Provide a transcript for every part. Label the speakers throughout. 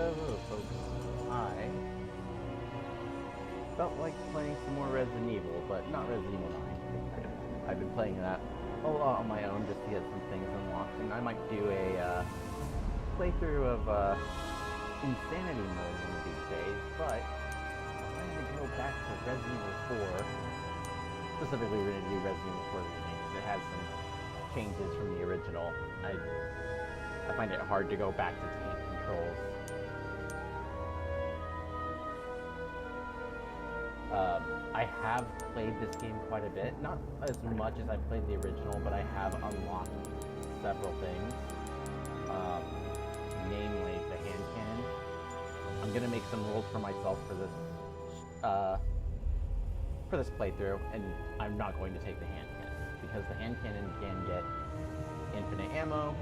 Speaker 1: Hello folks, I felt like playing some more Resident Evil, but not Resident Evil 9. I've been playing that a lot on my own just to get some things unlocked, and I might do a playthrough of Insanity Mode one of these days, but I'm going to go back to Resident Evil 4. Specifically, we're going to do Resident Evil 4 Remake, because it has some changes from the original. I find it hard to go back to tank controls. I have played this game quite a bit, not as much as I played the original, but I have unlocked several things, namely the hand cannon. I'm going to make some rules for myself for this playthrough, and I'm not going to take the hand cannon, because the hand cannon can get infinite ammo,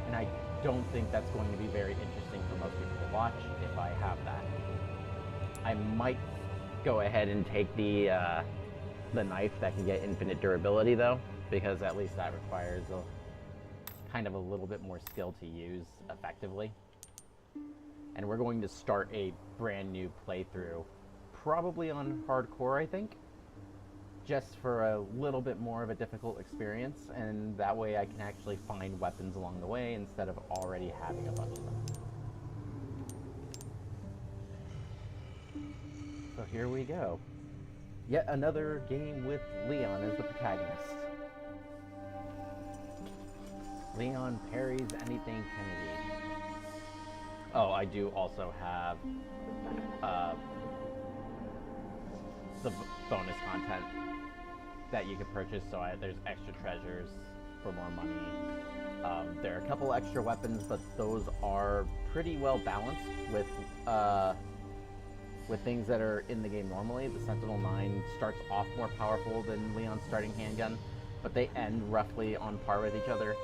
Speaker 1: and I don't think that's going to be very interesting for most people to watch if I have that. I might go ahead and take the knife that can get infinite durability though, because at least that requires kind of a little bit more skill to use effectively. And we're going to start a brand new playthrough, probably on hardcore, I think, just for a little bit more of a difficult experience, and that way I can actually find weapons along the way instead of already having a bunch of them. So here we go. Yet another game with Leon as the protagonist. Leon parries anything Kennedy. Oh, I do also have the bonus content that you can purchase, so there's extra treasures for more money. There are a couple extra weapons, but those are pretty well balanced with things that are in the game normally. The Sentinel 9 starts off more powerful than Leon's starting handgun, but they end roughly on par with each other.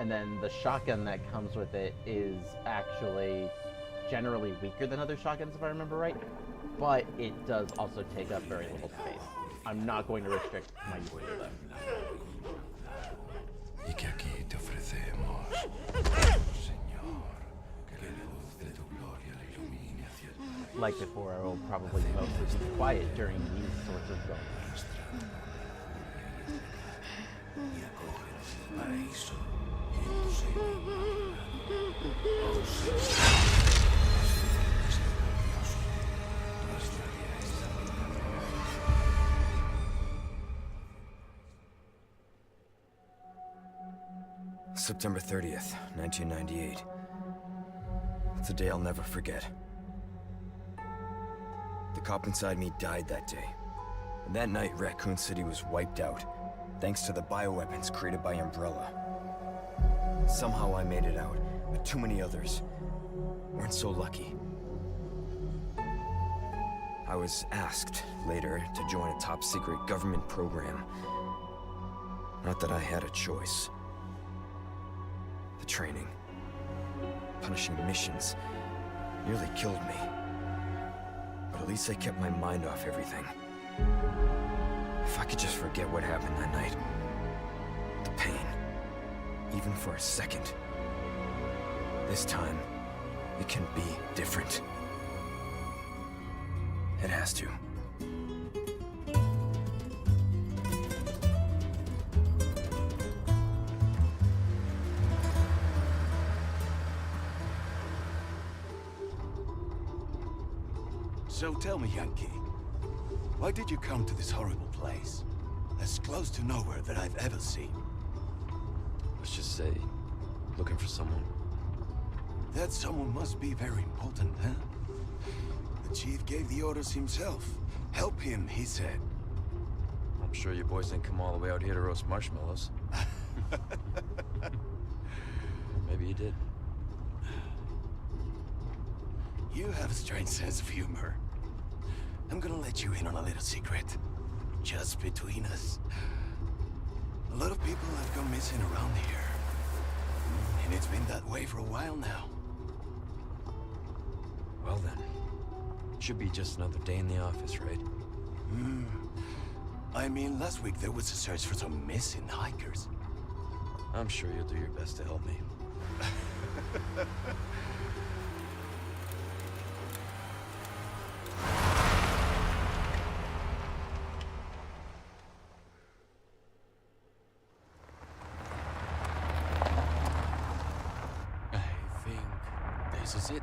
Speaker 1: And then the shotgun that comes with it is actually generally weaker than other shotguns, if I remember right, but it does also take up very little space. I'm not going to restrict my use of them.
Speaker 2: Y que aquí te ofrecemos, Señor, que la luz de tu gloria la ilumine hacia el paraíso.
Speaker 1: Like before, I will probably mostly be quiet during these sorts of moments.
Speaker 2: Y acógenos en el paraíso, y en tu seno. Oh, Señor. September 30th, 1998. It's a day I'll never forget. The cop inside me died that day. And that night, Raccoon City was wiped out, thanks to the bioweapons created by Umbrella. Somehow I made it out, but too many others weren't so lucky. I was asked later to join a top-secret government program. Not that I had a choice. The training, punishing missions, nearly killed me. But at least I kept my mind off everything. If I could just forget what happened that night, the pain, even for a second. This time, it can be different. It has to.
Speaker 3: So tell me, Yankee, why did you come to this horrible place? As close to nowhere that I've ever seen.
Speaker 4: Let's just say, looking for someone.
Speaker 3: That someone must be very important, huh? The chief gave the orders himself. Help him, he said.
Speaker 4: I'm sure you boys didn't come all the way out here to roast marshmallows. Maybe you did.
Speaker 3: You have a strange sense of humor. I'm gonna let you in on a little secret. Just between us. A lot of people have gone missing around here. And it's been that way for a while now.
Speaker 4: Well then, should be just another day in the office, right?
Speaker 3: I mean, last week there was a search for some missing hikers.
Speaker 4: I I'm sure you'll do your best to help me.
Speaker 3: This is it.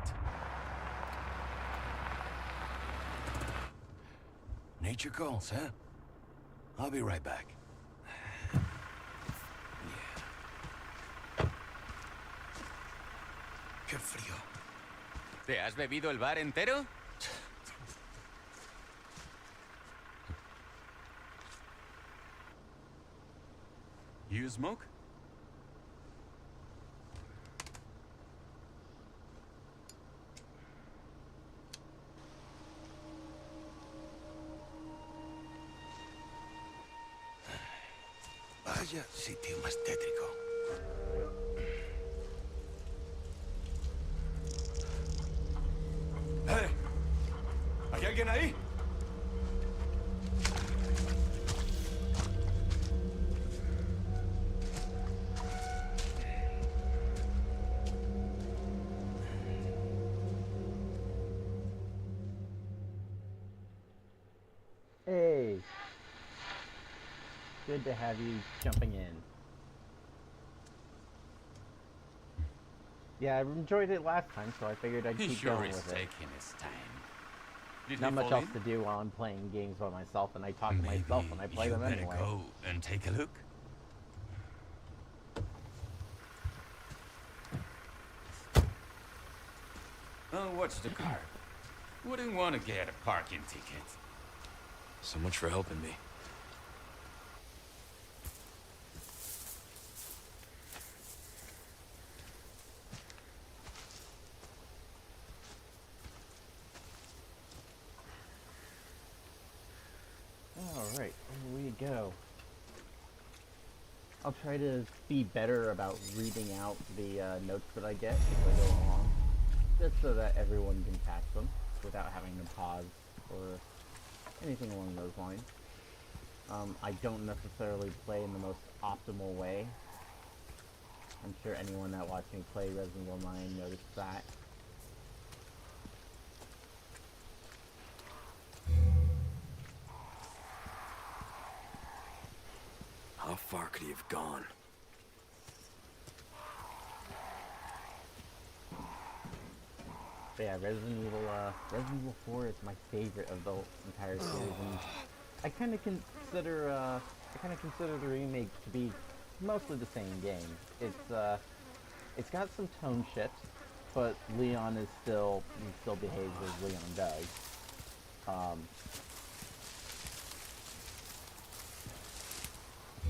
Speaker 3: Nature calls, huh? I'll be right back. Qué frío.
Speaker 5: ¿Te has bebido el bar entero? You smoke?
Speaker 3: Vaya sitio más tétrico. ¡Hey! ¿Hay alguien ahí?
Speaker 1: Hey! Good to have you jumping in. Yeah, I enjoyed it last time, so I figured I'd
Speaker 5: He
Speaker 1: keep
Speaker 5: sure
Speaker 1: going
Speaker 5: is
Speaker 1: with it.
Speaker 5: taking his time. Did
Speaker 1: Not
Speaker 5: he
Speaker 1: much
Speaker 5: fall
Speaker 1: else
Speaker 5: in?
Speaker 1: to do while I'm playing games by myself, and I talk to
Speaker 5: Maybe
Speaker 1: myself when I play
Speaker 5: you
Speaker 1: them
Speaker 5: better
Speaker 1: anyway.
Speaker 5: go and take a look. Oh, watch the car. Wouldn't want to get a parking ticket.
Speaker 4: So much for helping me.
Speaker 1: Alright, here we go. I'll try to be better about reading out the notes that I get as I go along, just so that everyone can catch them without having to pause or anything along those lines. I don't necessarily play in the most optimal way. I'm sure anyone that watched me play Resident Evil 9 noticed that.
Speaker 2: How far could he have gone?
Speaker 1: But yeah, Resident Evil 4 is my favorite of the entire series, and I kind of consider the remake to be mostly the same game. It's got some tone shifts, but Leon still behaves as Leon does.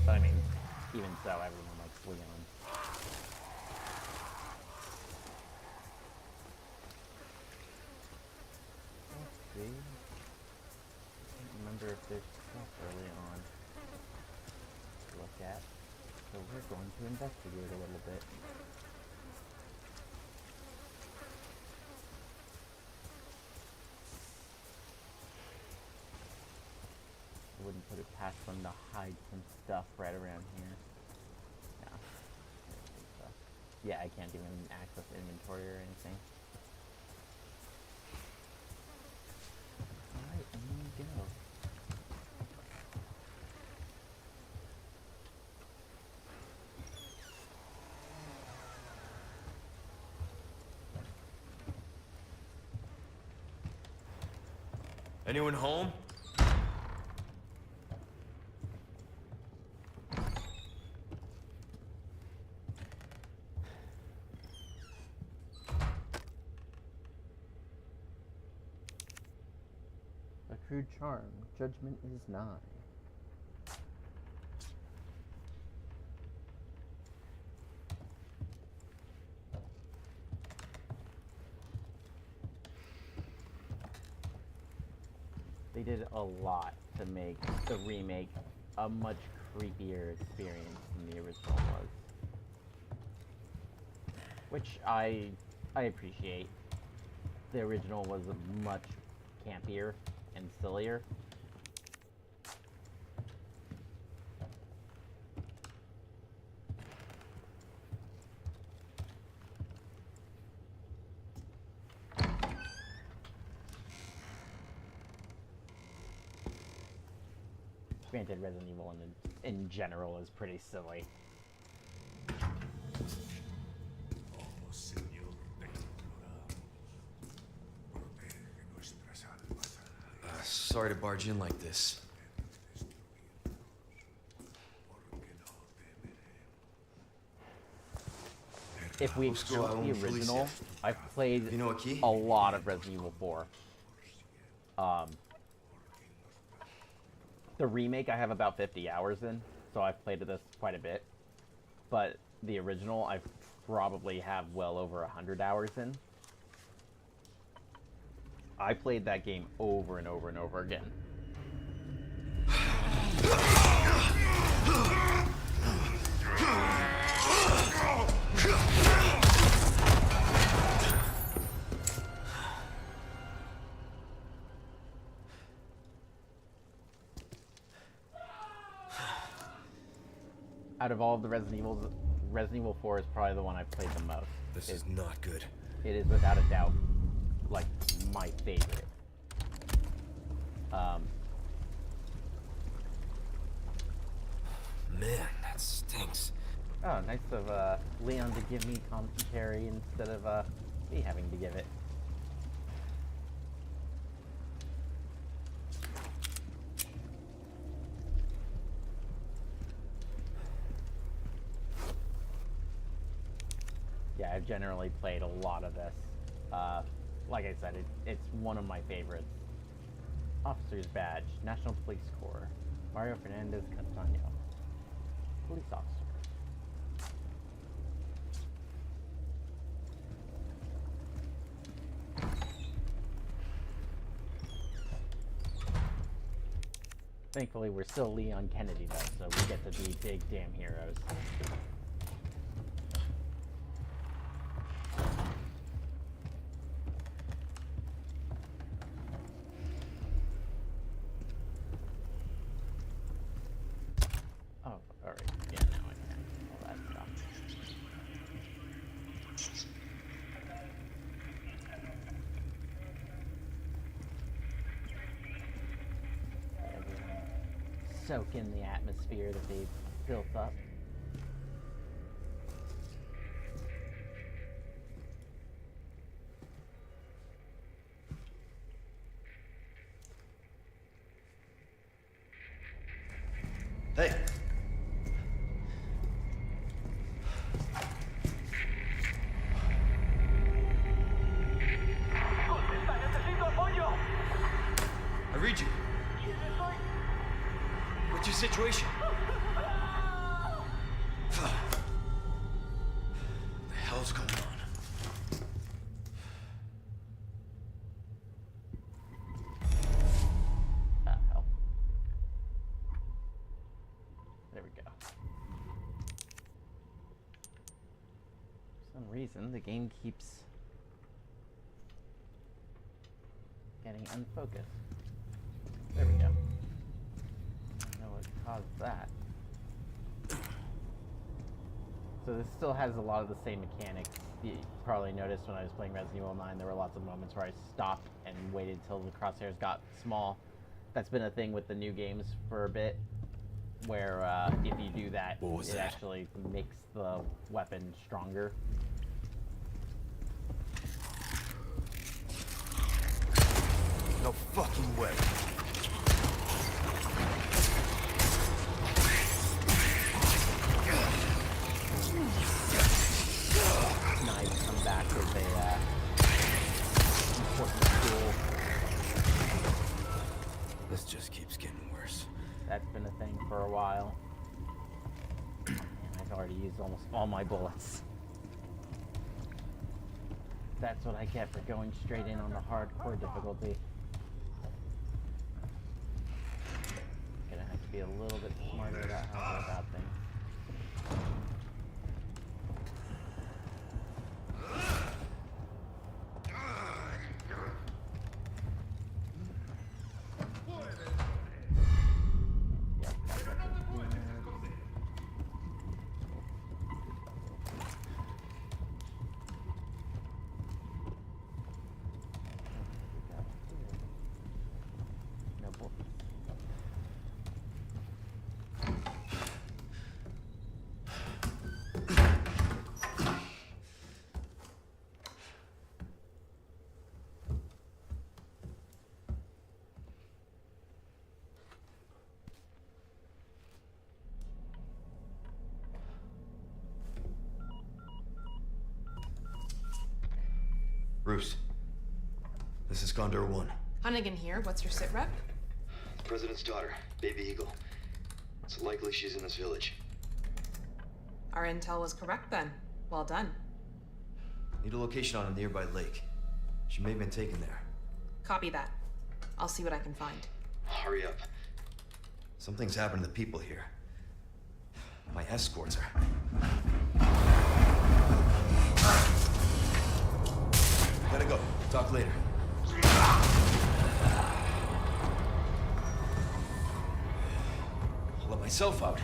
Speaker 1: But I mean, even so, everyone likes Leon. Let's see. I can't remember if there's stuff early on to look at. So we're going to investigate a little bit. I wouldn't put it past them to hide some stuff right around here. No. I don't think so. Yeah, I can't even access inventory or anything. Alright, and there we go.
Speaker 2: Anyone home?
Speaker 1: A crude charm. Judgment is nigh. They did a lot to make the remake a much creepier experience than the original was. Which I appreciate. The original was much campier and sillier. Granted, Resident Evil in general is pretty silly.
Speaker 6: Oh, Señor Ventura.
Speaker 4: sorry to barge in like this.
Speaker 1: If we exclude the original, I've played
Speaker 4: You know a key?
Speaker 1: a lot of Resident Evil 4. The remake I have about 50 hours in, so I've played this quite a bit. But the original I probably have well over 100 hours in. I played that game over and over and over again. Out of all of the Resident Evils, Resident Evil 4 is probably the one I've played the most.
Speaker 2: This is not good.
Speaker 1: It is without a doubt, like, my favorite.
Speaker 2: Man, that stinks.
Speaker 1: Oh, nice of Leon to give me commentary instead of me having to give it. Yeah, I've generally played a lot of this. Like I said, it's one of my favorites. Officer's Badge, National Police Corps, Mario Fernandez Castaño, Police Officer. Thankfully, we're still Leon Kennedy, though, so we get to be big damn heroes. Oh, alright. Yeah, now I can. All that stuff. Soak in the atmosphere that they've built up.
Speaker 4: Hey! I read you. What's your situation? What the hell's going on?
Speaker 1: Hell. There we go. For some reason, the game keeps getting unfocused. There we go. I don't know what caused that. So this still has a lot of the same mechanics. You probably noticed when I was playing Resident Evil 9, there were lots of moments where I stopped and waited till the crosshairs got small. That's been a thing with the new games for a bit, where if you do that, it actually makes the weapon stronger.
Speaker 2: No fucking way.
Speaker 1: Knives come back as a important tool.
Speaker 2: This just keeps getting worse.
Speaker 1: That's been a thing for a while. And I've already used almost all my bullets. That's what I get for going straight in on the hardcore difficulty. Gonna have to be a little bit smarter about how I go about things.
Speaker 2: Bruce, this is Condor 1.
Speaker 6: Hunnigan here. What's your sit rep?
Speaker 2: The President's daughter, Baby Eagle. It's likely she's in this village.
Speaker 6: Our intel was correct then. Well done.
Speaker 2: Need a location on a nearby lake. She may have been taken there.
Speaker 6: Copy that. I'll see what I can find.
Speaker 2: Hurry up. Something's happened to the people here. My escorts are... Gotta go. Talk later. I'll let myself out.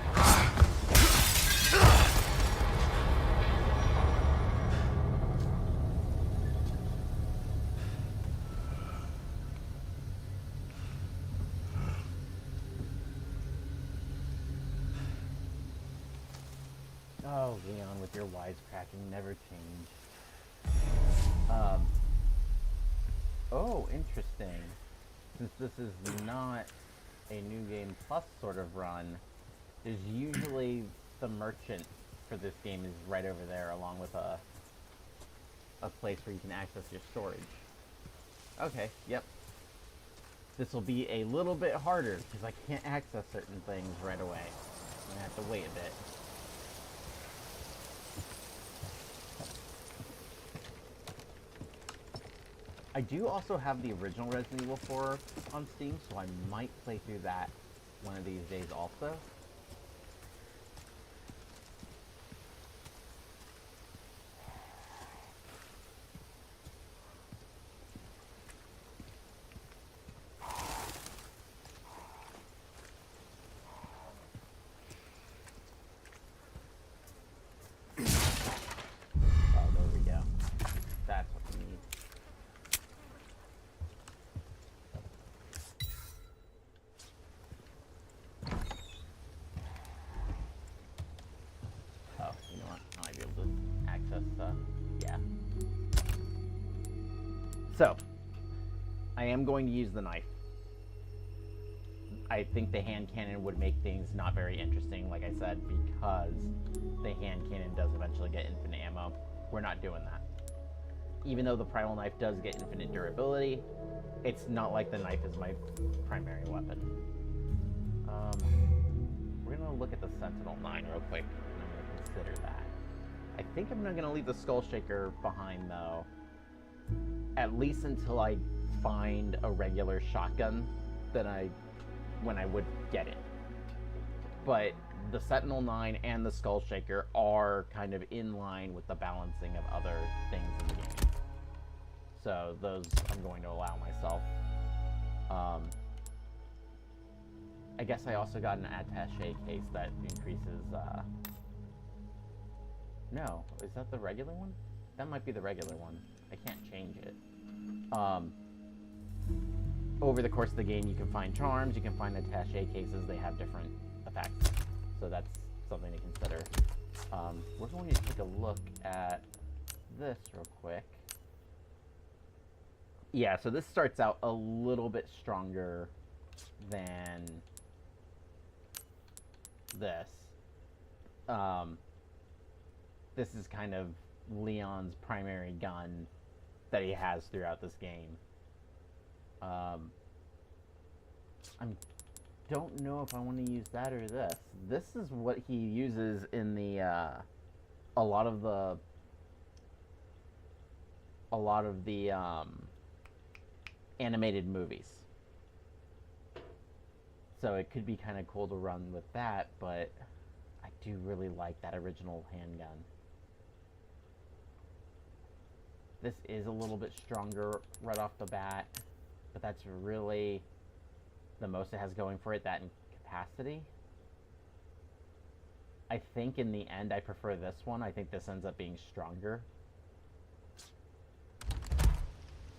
Speaker 1: Oh, Leon, with your wisecracking never change. Oh, interesting. Since this is not a New Game Plus sort of run, there's usually the merchant for this game is right over there, along with a place where you can access your storage. Okay, yep. This will be a little bit harder, because I can't access certain things right away. I'm gonna have to wait a bit. I do also have the original Resident Evil 4 on Steam, so I might play through that one of these days also. Oh, there we go. That's what we need. Oh, you know what? I might be able to access, yeah. So, I am going to use the knife. I think the hand cannon would make things not very interesting, like I said, because the hand cannon does eventually get infinite ammo. We're not doing that. Even though the primal knife does get infinite durability, it's not like the knife is my primary weapon. We're gonna look at the Sentinel 9 real quick, and I'm gonna consider that. I think I'm gonna leave the Skull Shaker behind, though, at least until I find a regular shotgun when I would get it. But the Sentinel 9 and the Skull Shaker are kind of in line with the balancing of other things in the game. So those I'm going to allow myself. I guess I also got an attaché case that increases, no, is that the regular one? That might be the regular one. I can't change it. Over the course of the game, you can find charms, you can find attaché cases, they have different effects. So that's something to consider. We're going to take a look at this real quick. Yeah, so this starts out a little bit stronger than this. This is kind of Leon's primary gun that he has throughout this game. I don't know if I want to use that or this. This is what he uses in the a lot of the animated movies. So it could be kind of cool to run with that, but I do really like that original handgun. This is a little bit stronger right off the bat, but that's really the most it has going for it, that in capacity. I think in the end I prefer this one. I think this ends up being stronger.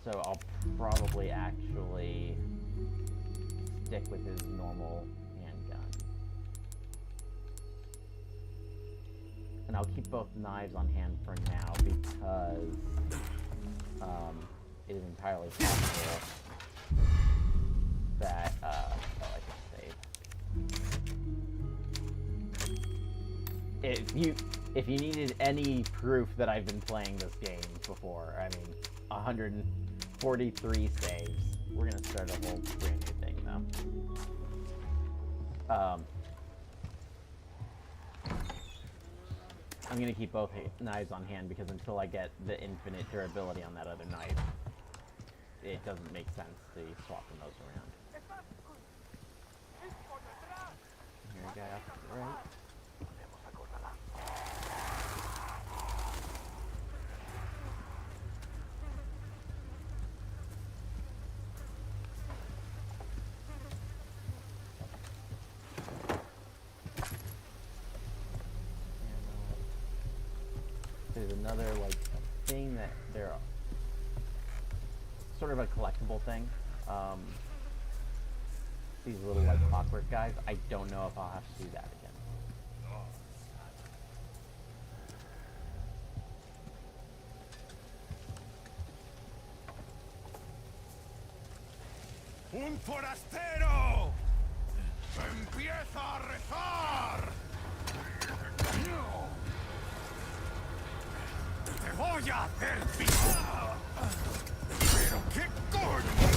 Speaker 1: So I'll probably actually stick with his normal handgun. And I'll keep both knives on hand for now because it is entirely possible that, oh, I can save. If you needed any proof that I've been playing this game before, I mean, 143 saves. We're gonna start a whole brand new thing though. I'm gonna keep both knives on hand because until I get the infinite durability on that other knife, it doesn't make sense to be swapping those around. Here, a guy off to the right. There's another like thing that they're sort of a collectible thing. These little like clockwork guys. I don't know if I'll have to do that again.
Speaker 3: ¡Un forastero! ¡Empieza a rezar! ¡Te voy a hacer pisar! ¡Pero qué coño!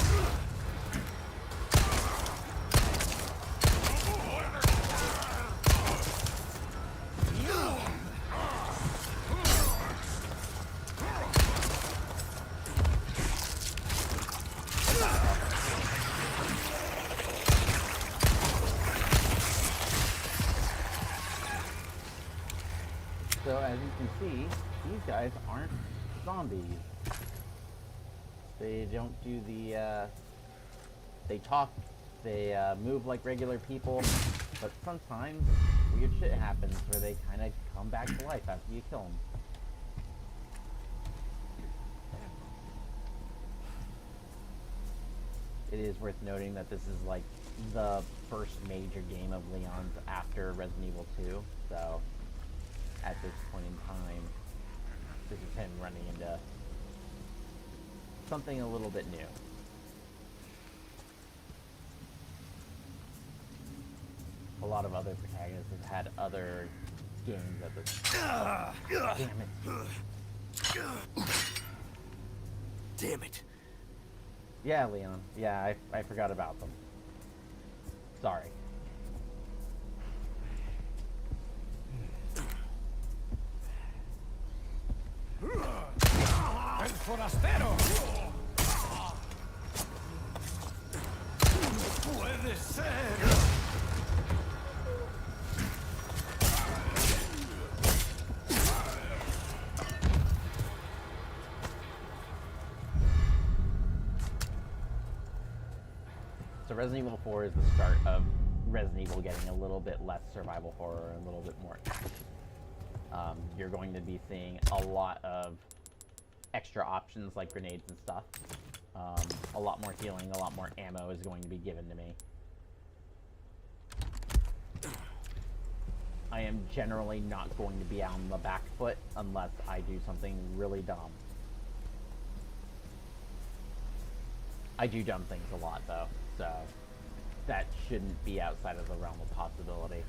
Speaker 1: So as you can see, these guys aren't zombies. They don't do the, they talk, they move like regular people, but sometimes weird shit happens where they kind of come back to life after you kill them. It is worth noting that this is like the first major game of Leon's after Resident Evil 2, so at this point in time, this is him running into something a little bit new. A lot of other protagonists have had other games at this point. Damn it.
Speaker 3: Damn it.
Speaker 1: Yeah, Leon. Yeah, I forgot about them. Sorry.
Speaker 3: ¡El forastero! ¡No puede ser!
Speaker 1: So Resident Evil 4 is the start of Resident Evil getting a little bit less survival horror and a little bit more action. You're going to be seeing a lot of extra options like grenades and stuff. A lot more healing, a lot more ammo is going to be given to me. I am generally not going to be on the back foot unless I do something really dumb. I do dumb things a lot though, so that shouldn't be outside of the realm of possibility.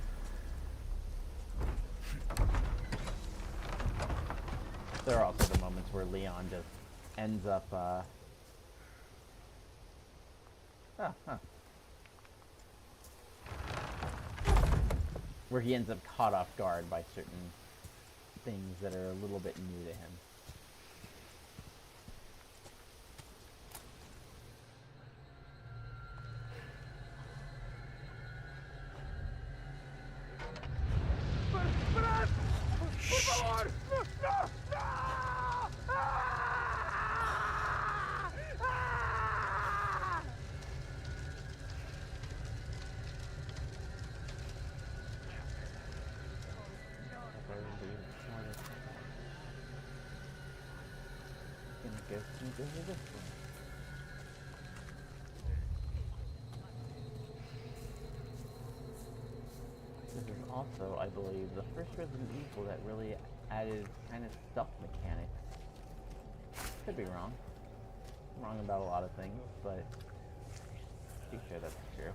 Speaker 1: There are also the moments where Leon just ends up, where he ends up caught off guard by certain things that are a little bit new to him. This is also, I believe, the first Resident Evil that really added kind of stealth mechanics. Could be wrong. I'm wrong about a lot of things, but pretty sure that's true.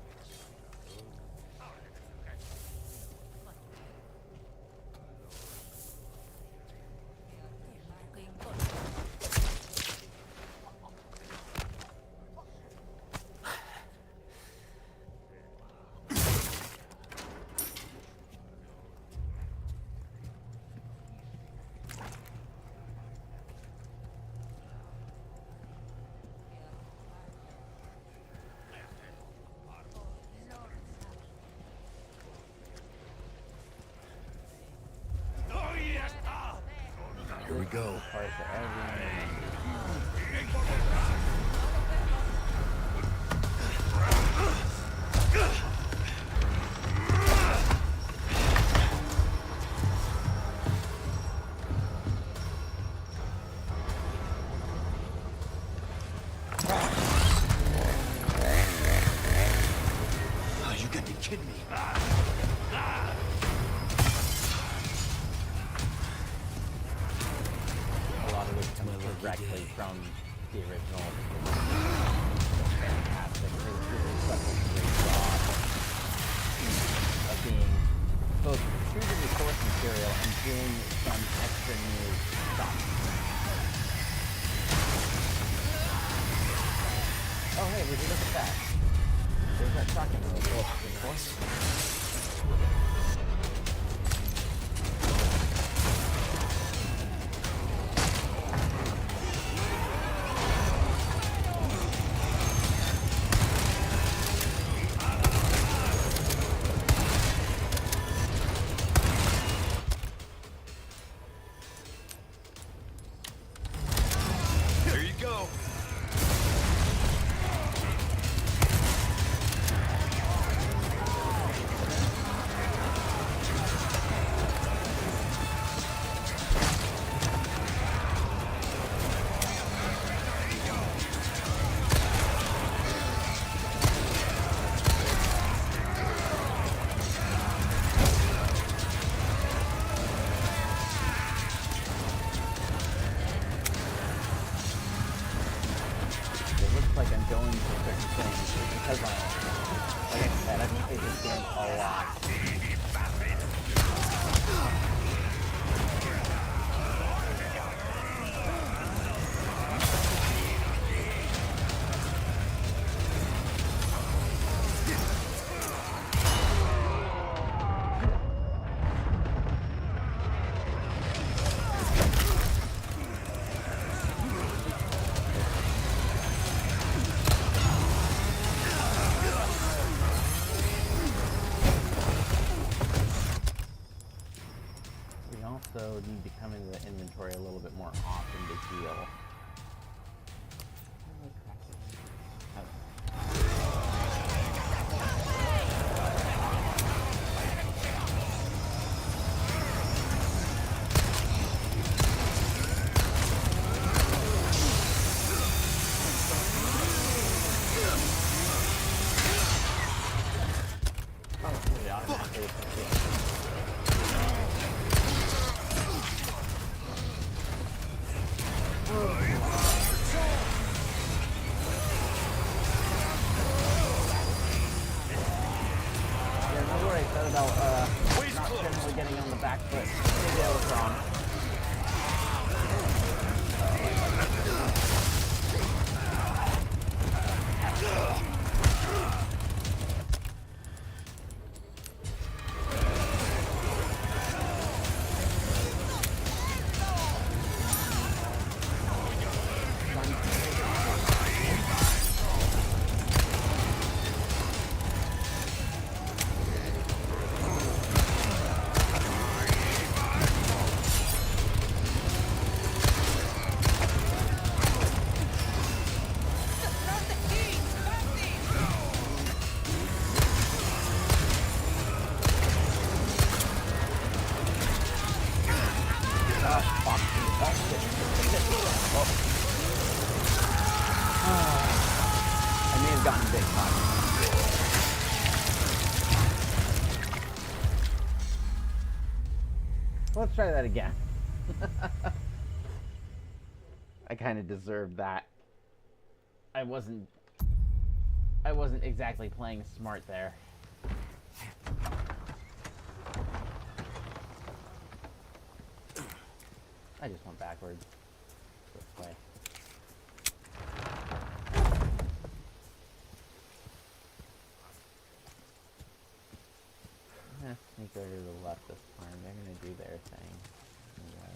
Speaker 2: go.
Speaker 1: Alright, so everyone.
Speaker 3: Oh, you gotta be kidding me.
Speaker 1: A lot of this comes directly from the original. Fantastic. They did such a great job of being both true to the source material and doing some extra new stuff. Oh hey, would you look at that? There's that shotgun. Of course.
Speaker 3: There you go.
Speaker 1: It looks like I'm going to certain things because like I said, I've played this game a lot. We also need to come into the inventory a little bit more often to heal. Oh, yeah, automatically. Yeah, remember what I said about not generally getting on the back foot? Maybe I was wrong. I may have gotten big time. Let's try that again. I kind of deserved that. I wasn't exactly playing smart there. I just went backwards. This way. Sneak over to the left this time. They're gonna do their thing. Anyway.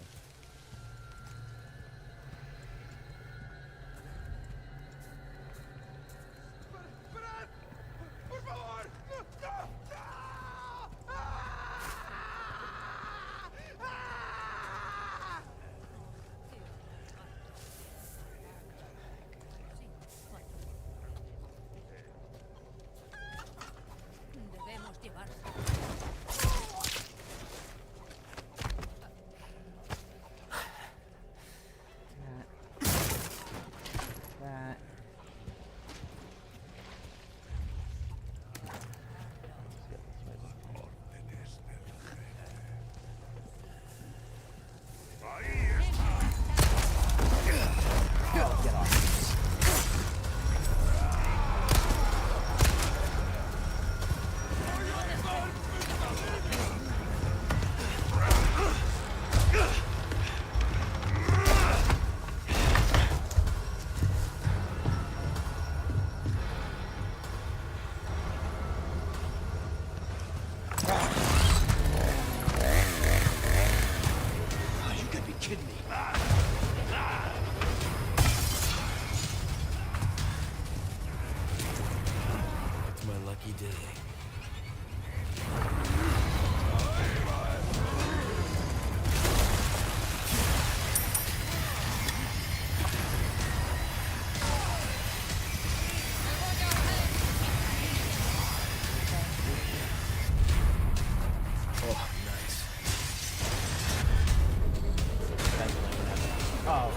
Speaker 1: Oh.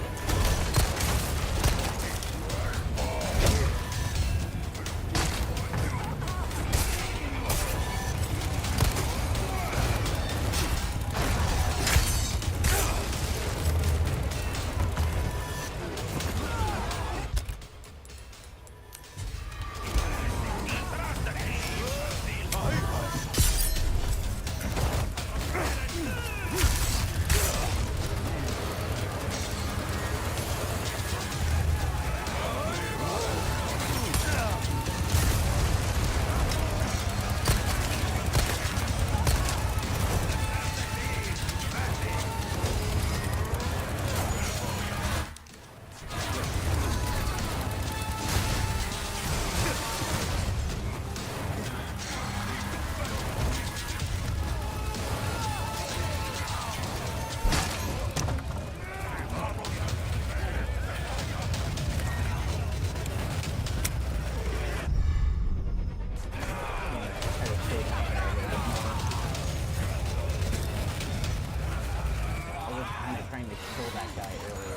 Speaker 1: Trying to kill that guy earlier.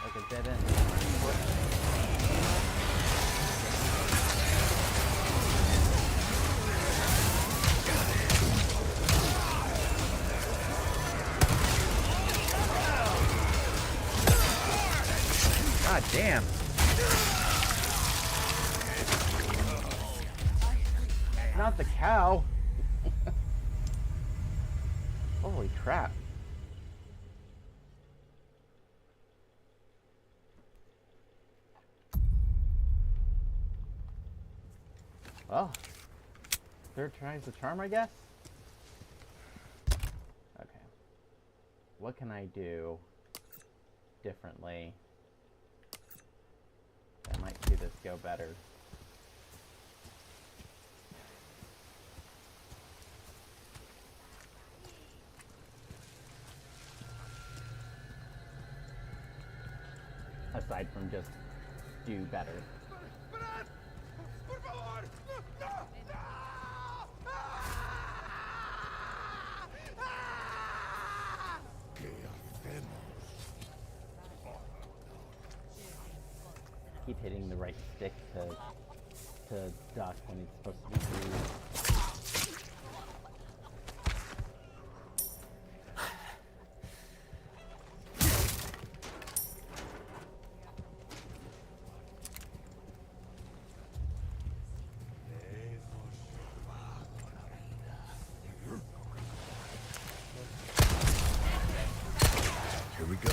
Speaker 1: Like a dead end. God damn. Not the cow. Holy crap. Well, third tries the charm, I guess? Okay. What can I do differently that might see this go better? Aside from just do better. Keep hitting the right stick to duck when it's supposed to be through.
Speaker 3: Here we go.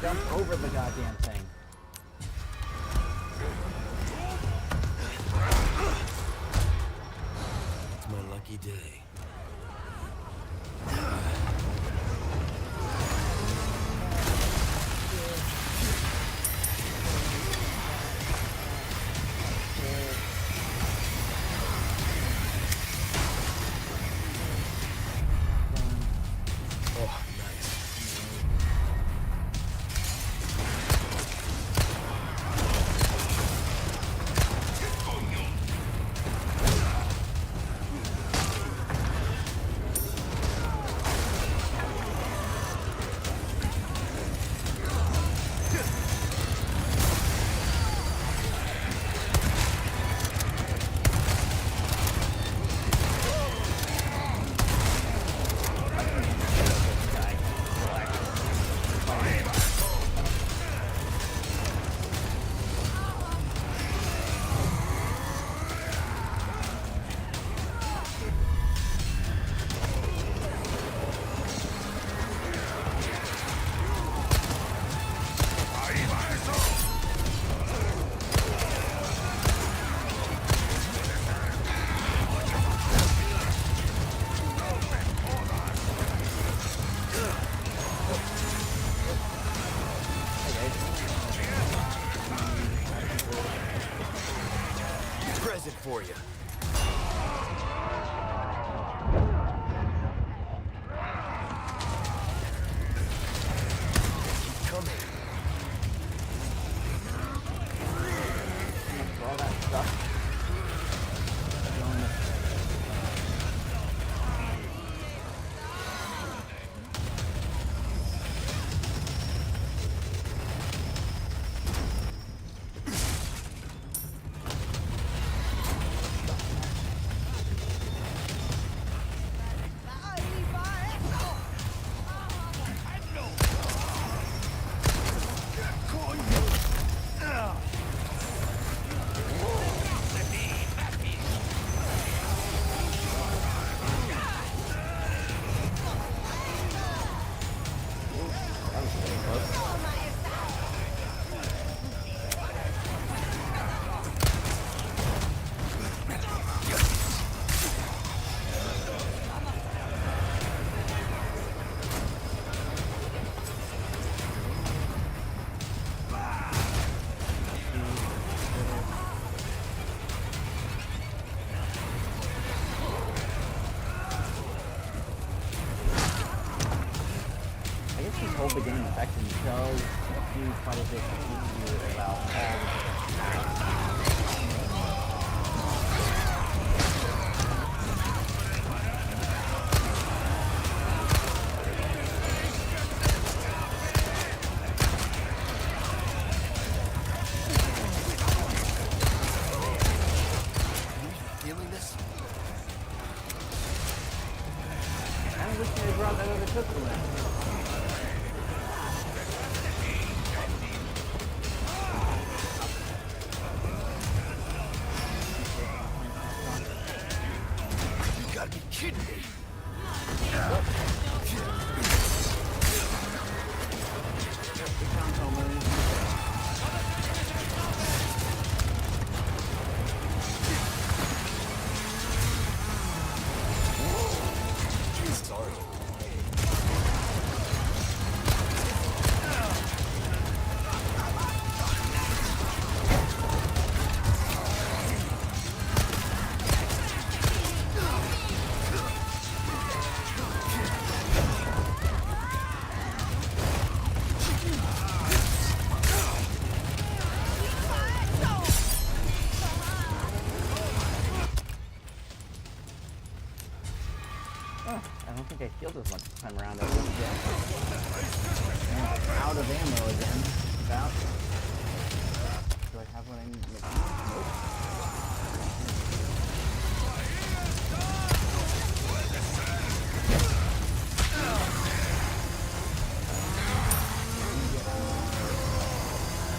Speaker 1: Jump over the goddamn thing.
Speaker 3: It's my lucky day. Oh, nice.
Speaker 2: does it for you. Keep coming.
Speaker 1: For all that stuff. Whole beginning section does do quite a bit to teach you about all the
Speaker 2: Feeling this?
Speaker 1: I wish they brought that other pistol in.
Speaker 2: You gotta be kidding me. Sorry.
Speaker 1: I don't think I healed as much this time around as I did. And out of ammo again. About. Do I have what I need? Nope.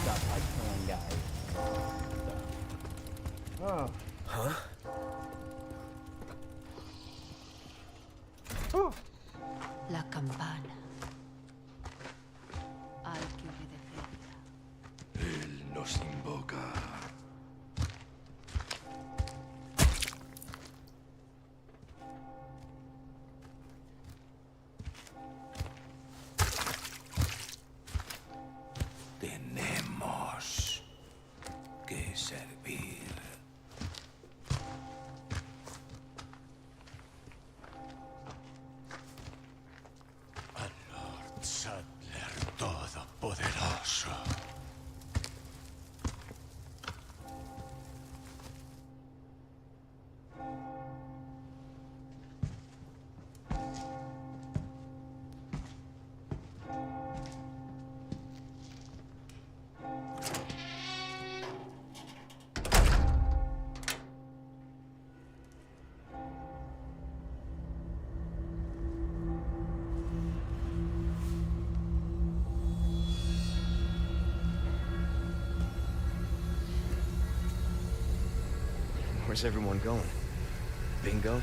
Speaker 1: Stop like killing guys. So. Oh.
Speaker 2: Huh?
Speaker 7: La campana. Al que obedecería.
Speaker 3: Él nos invoca. Tenemos que servir. Al Lord Sadler Todopoderoso.
Speaker 2: Where's everyone going? Bingo?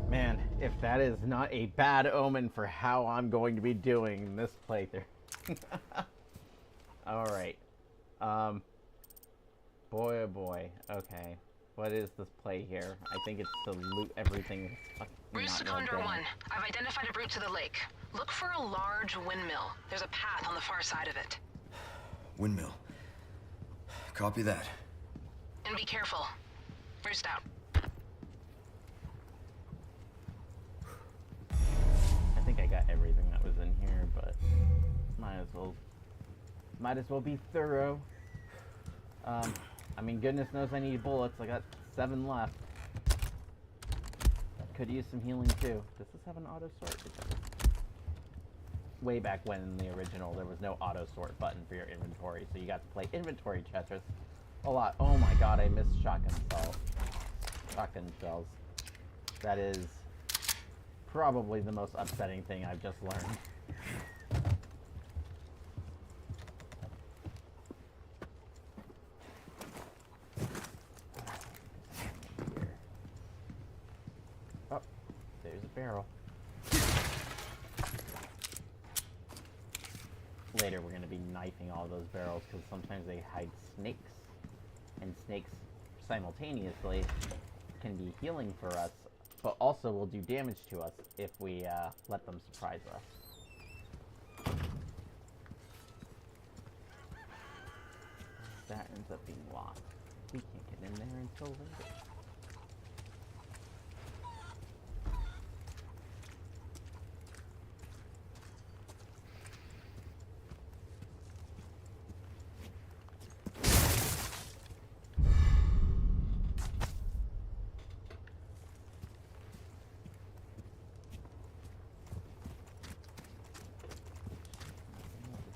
Speaker 1: Man, if that is not a bad omen for how I'm going to be doing this playthrough. Alright. Boy oh boy. Okay. What is this play here? I think it's to loot everything that's fucking
Speaker 6: Routes to
Speaker 1: not real
Speaker 6: Condor
Speaker 1: good.
Speaker 6: 1. I've identified a route to the lake. Look for a large windmill. There's a path on the far side of it.
Speaker 2: Windmill. Copy that.
Speaker 6: And be careful. Roost out.
Speaker 1: I think I got everything that was in here, but might as well be thorough. I mean, goodness knows I need bullets. I got 7 left. Could use some healing too. Does this have an auto sort? It does. Way back when in the original, there was no auto sort button for your inventory, so you got to play inventory Tetris a lot. Oh my god, I missed shotgun shells. Shotgun shells. That is probably the most upsetting thing I've just learned. Oh, there's a barrel. Later we're going to be knifing all those barrels because sometimes they hide snakes. And snakes simultaneously can be healing for us, but also will do damage to us if we let them surprise us. That ends up being locked. We can't get in there until later.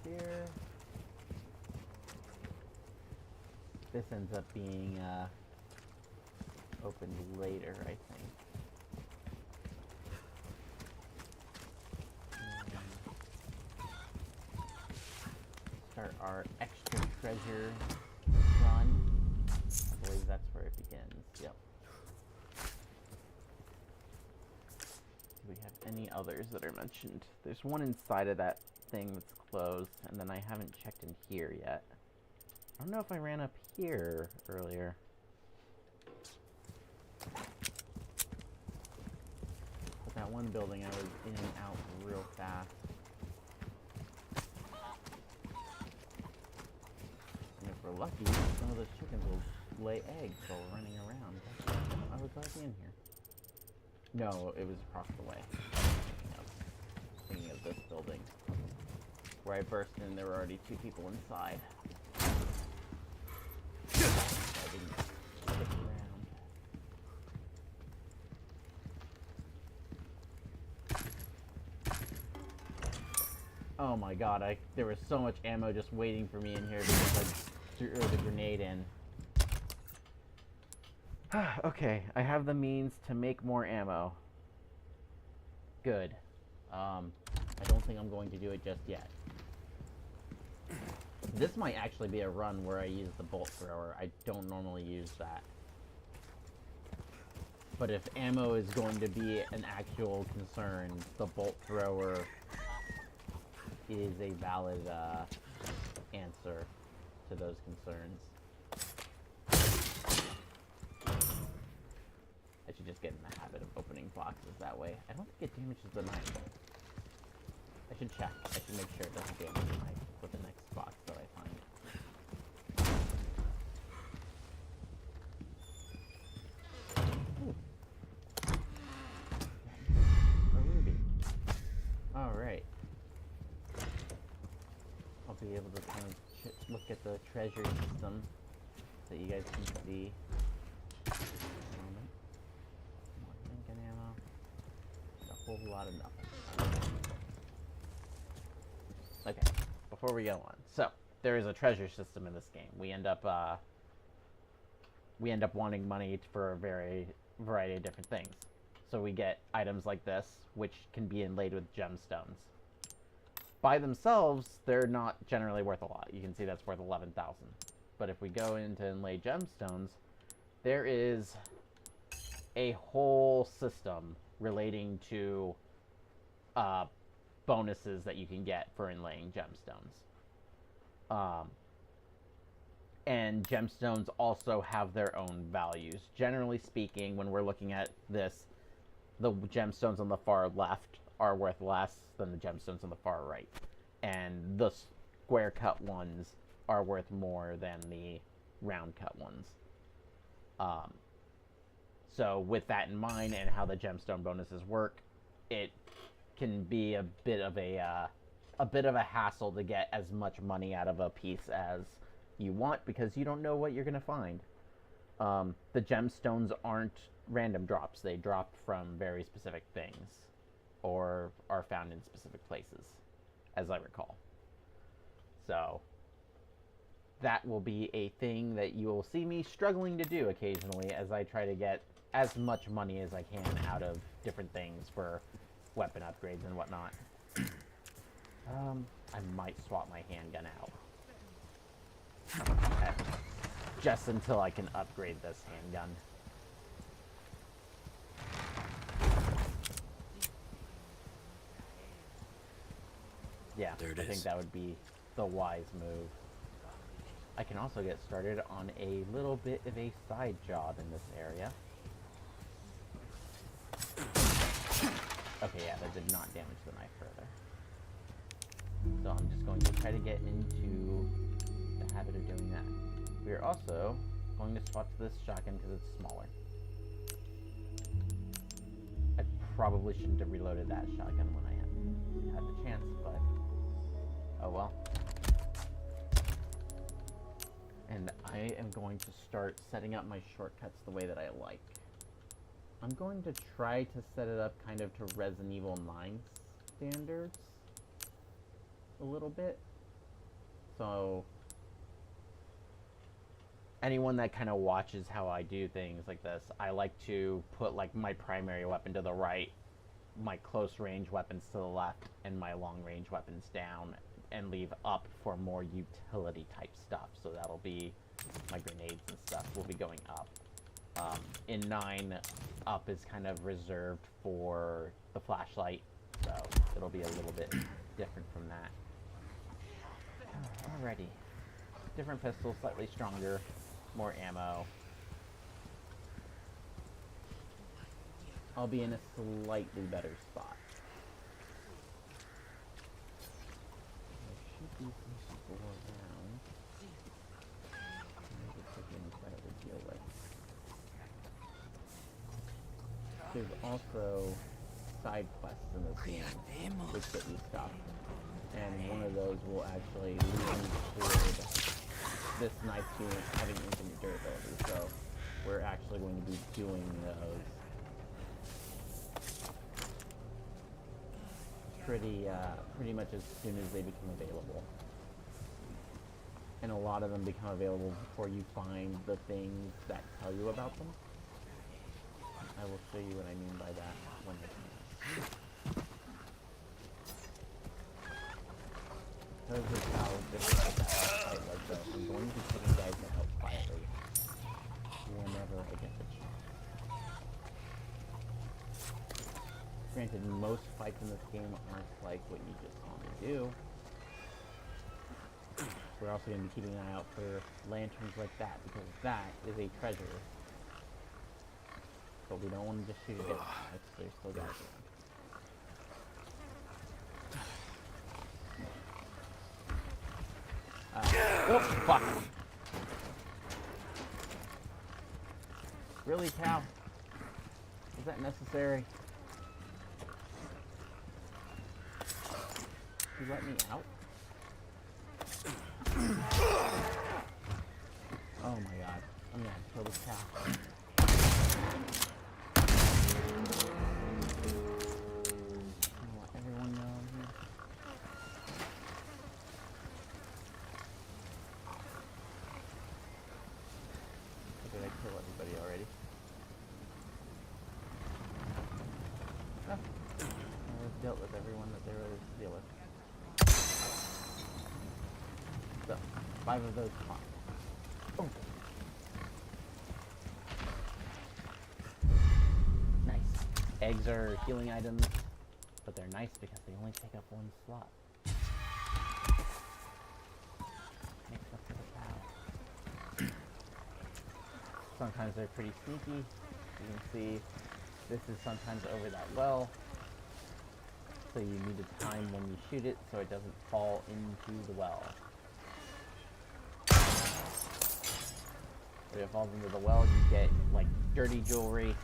Speaker 1: Here. This ends up being opened later, I think. Start our extra treasure run. I believe that's where it begins. Yep. Do we have any others that are mentioned? There's one inside of that thing that's closed, and then I haven't checked in here yet. I don't know if I ran up here earlier. But that one building I was in and out real fast. And if we're lucky, some of those chickens will lay eggs while we're running around. I was already in here. No, it was across the way. Thinking of this building. Where I burst in, there were already 2 people inside. So I didn't stick around. Oh my god, there was so much ammo just waiting for me in here because I threw the grenade in. Okay, I have the means to make more ammo. Good. I don't think I'm going to do it just yet. This might actually be a run where I use the bolt thrower. I don't normally use that. But if ammo is going to be an actual concern, the bolt thrower is a valid answer to those concerns. I should just get in the habit of opening boxes that way. I don't think it damages the knife. I should check. I should make sure it doesn't damage the knife with the next box that I find. Ooh. A ruby. Alright. I'll be able to kind of look at the treasure system so you guys can see. More thinking ammo. A whole lot of nothing. Okay, before we go on, so there is a treasure system in this game. We end up wanting money for a variety of different things. So we get items like this, which can be inlaid with gemstones. By themselves, they're not generally worth a lot. You can see that's worth 11,000. But if we go into inlay gemstones, there is a whole system relating to bonuses that you can get for inlaying gemstones. And gemstones also have their own values. Generally speaking, when we're looking at this, the gemstones on the far left are worth less than the gemstones on the far right. And the square cut ones are worth more than the round cut ones. So with that in mind and how the gemstone bonuses work, it can be a bit of a hassle to get as much money out of a piece as you want, because you don't know what you're going to find. The gemstones aren't random drops. They drop from very specific things or are found in specific places, as I recall. So that will be a thing that you will see me struggling to do occasionally as I try to get as much money as I can out of different things for weapon upgrades and whatnot. I might swap my handgun out. Just until I can upgrade this handgun. Yeah,
Speaker 2: There it
Speaker 1: I think
Speaker 2: is.
Speaker 1: that would be the wise move. I can also get started on a little bit of a side job in this area. Okay, yeah, that did not damage the knife further. So I'm just going to try to get into the habit of doing that. We are also going to swap to this shotgun because it's smaller. I probably shouldn't have reloaded that shotgun when I had the chance, but oh well. And I am going to start setting up my shortcuts the way that I like. I'm going to try to set it up kind of to Resident Evil 9 standards a little bit. So anyone that kind of watches how I do things like this, I like to put like my primary weapon to the right, my close range weapons to the left, and my long range weapons down, and leave up for more utility type stuff. So that'll be my grenades and stuff will be going up. In 9, up is kind of reserved for the flashlight, so it'll be a little bit different from that. Alrighty. Different pistol, slightly stronger, more ammo. I'll be in a slightly better spot. There should be some people around. Maybe chickens better to deal with. There's also side quests in this game which get you stuff, and one of those will actually lead toward this knife having infinite durability, so we're actually going to be doing those pretty much as soon as they become available. And a lot of them become available before you find the things that tell you about them. I will show you what I mean by that when I can. Because of how difficult that fight was, though, I'm going to be putting guys to help quietly whenever I get the chance. Granted, most fights in this game aren't like what you just saw me do. We're also going to be keeping an eye out for lanterns like that, because that is a treasure. But we don't want to just shoot it down. There's still guys around. Oh, fuck. Really, Cal? Is that necessary? You let me out? Oh my god. I'm gonna have to kill this cow. I want everyone know I'm here. Or did I kill everybody already? Oh. I've dealt with everyone that there is to deal with. So, 5 of those popped. Oh. Nice. Eggs are healing items, but they're nice because they only take up 1 slot. Makes up for the cow. sometimes they're pretty sneaky. You can see this is sometimes over that well. So you need to time when you shoot it so it doesn't fall into the well. If it falls into the well, you get like dirty jewelry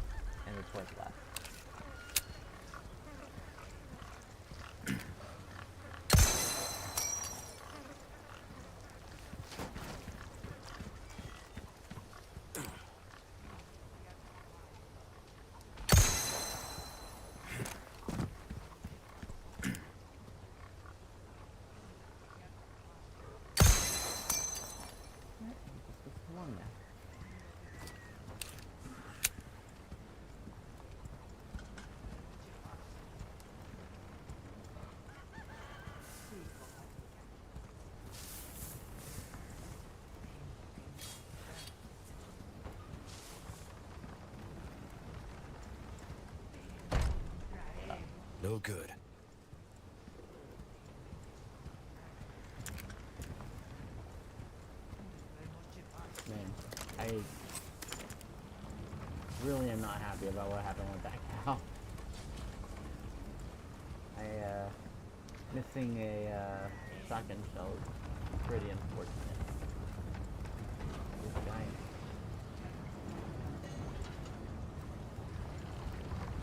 Speaker 1: and it's worth less.
Speaker 2: No good.
Speaker 1: Man, I really am not happy about what happened with that cow. Missing a shotgun shell is pretty unfortunate. This giant.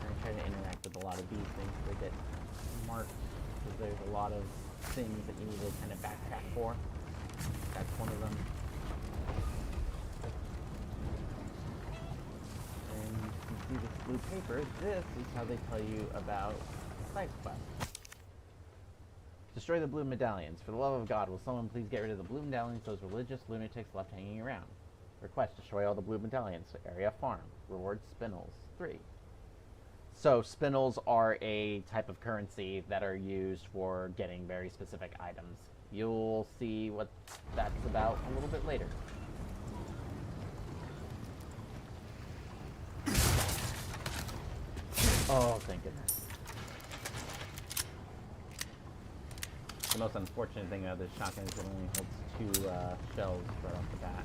Speaker 1: I try to interact with a lot of these things to get marked, because there's a lot of things that you need to kind of backtrack for. That's one of them. And you see this blue paper. This is how they tell you about side quests. Destroy the blue medallions. For the love of God, will someone please get rid of the blue medallions those religious lunatics left hanging around? Request, destroy all the blue medallions. Area farm. Reward spinels. 3. So spinels are a type of currency that are used for getting very specific items. You'll see what that's about a little bit later. Oh, thank goodness. The most unfortunate thing about this shotgun is it only holds 2 shells right off the bat.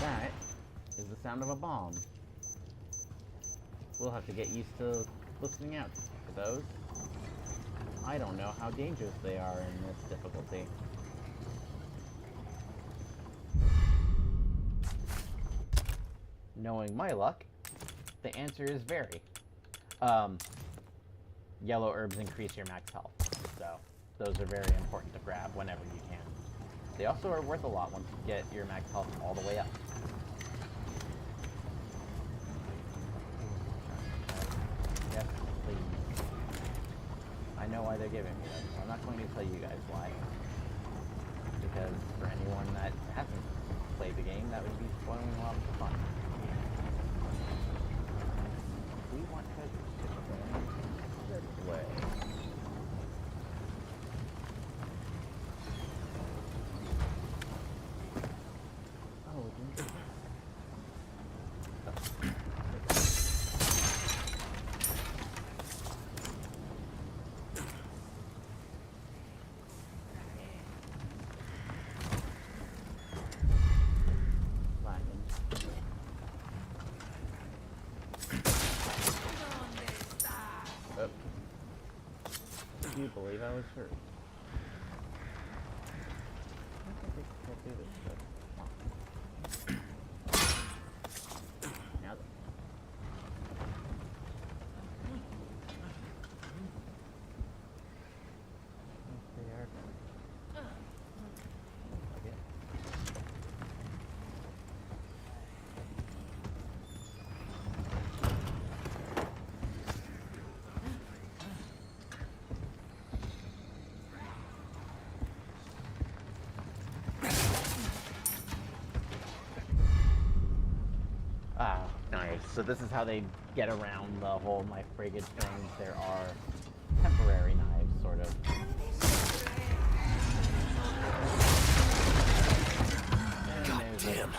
Speaker 1: That is the sound of a bomb. We'll have to get used to listening out for those. I don't know how dangerous they are in this difficulty. Knowing my luck, the answer is very. Yellow herbs increase your max health, so those are very important to grab whenever you can. They also are worth a lot once you get your max health all the way up. Yes, please. I know why they're giving me that, so I'm not going to tell you guys why. Because for anyone that hasn't played the game, that would be spoiling a lot of the fun. We want treasures to go this way. Oh, we didn't do that. Do you believe I was hurt? I think we can do this stuff. Now then. They are done. Okay. Ah, nice. So this is how they get around the whole my frigate thing. There are temporary knives, sort of.
Speaker 2: God damn.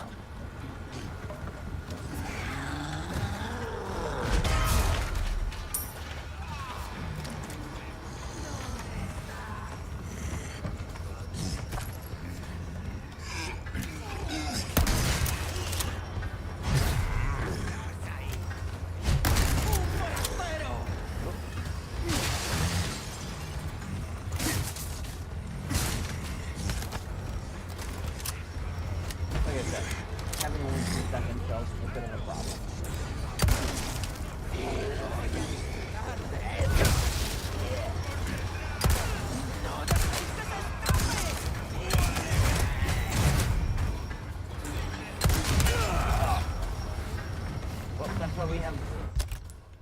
Speaker 1: why we have.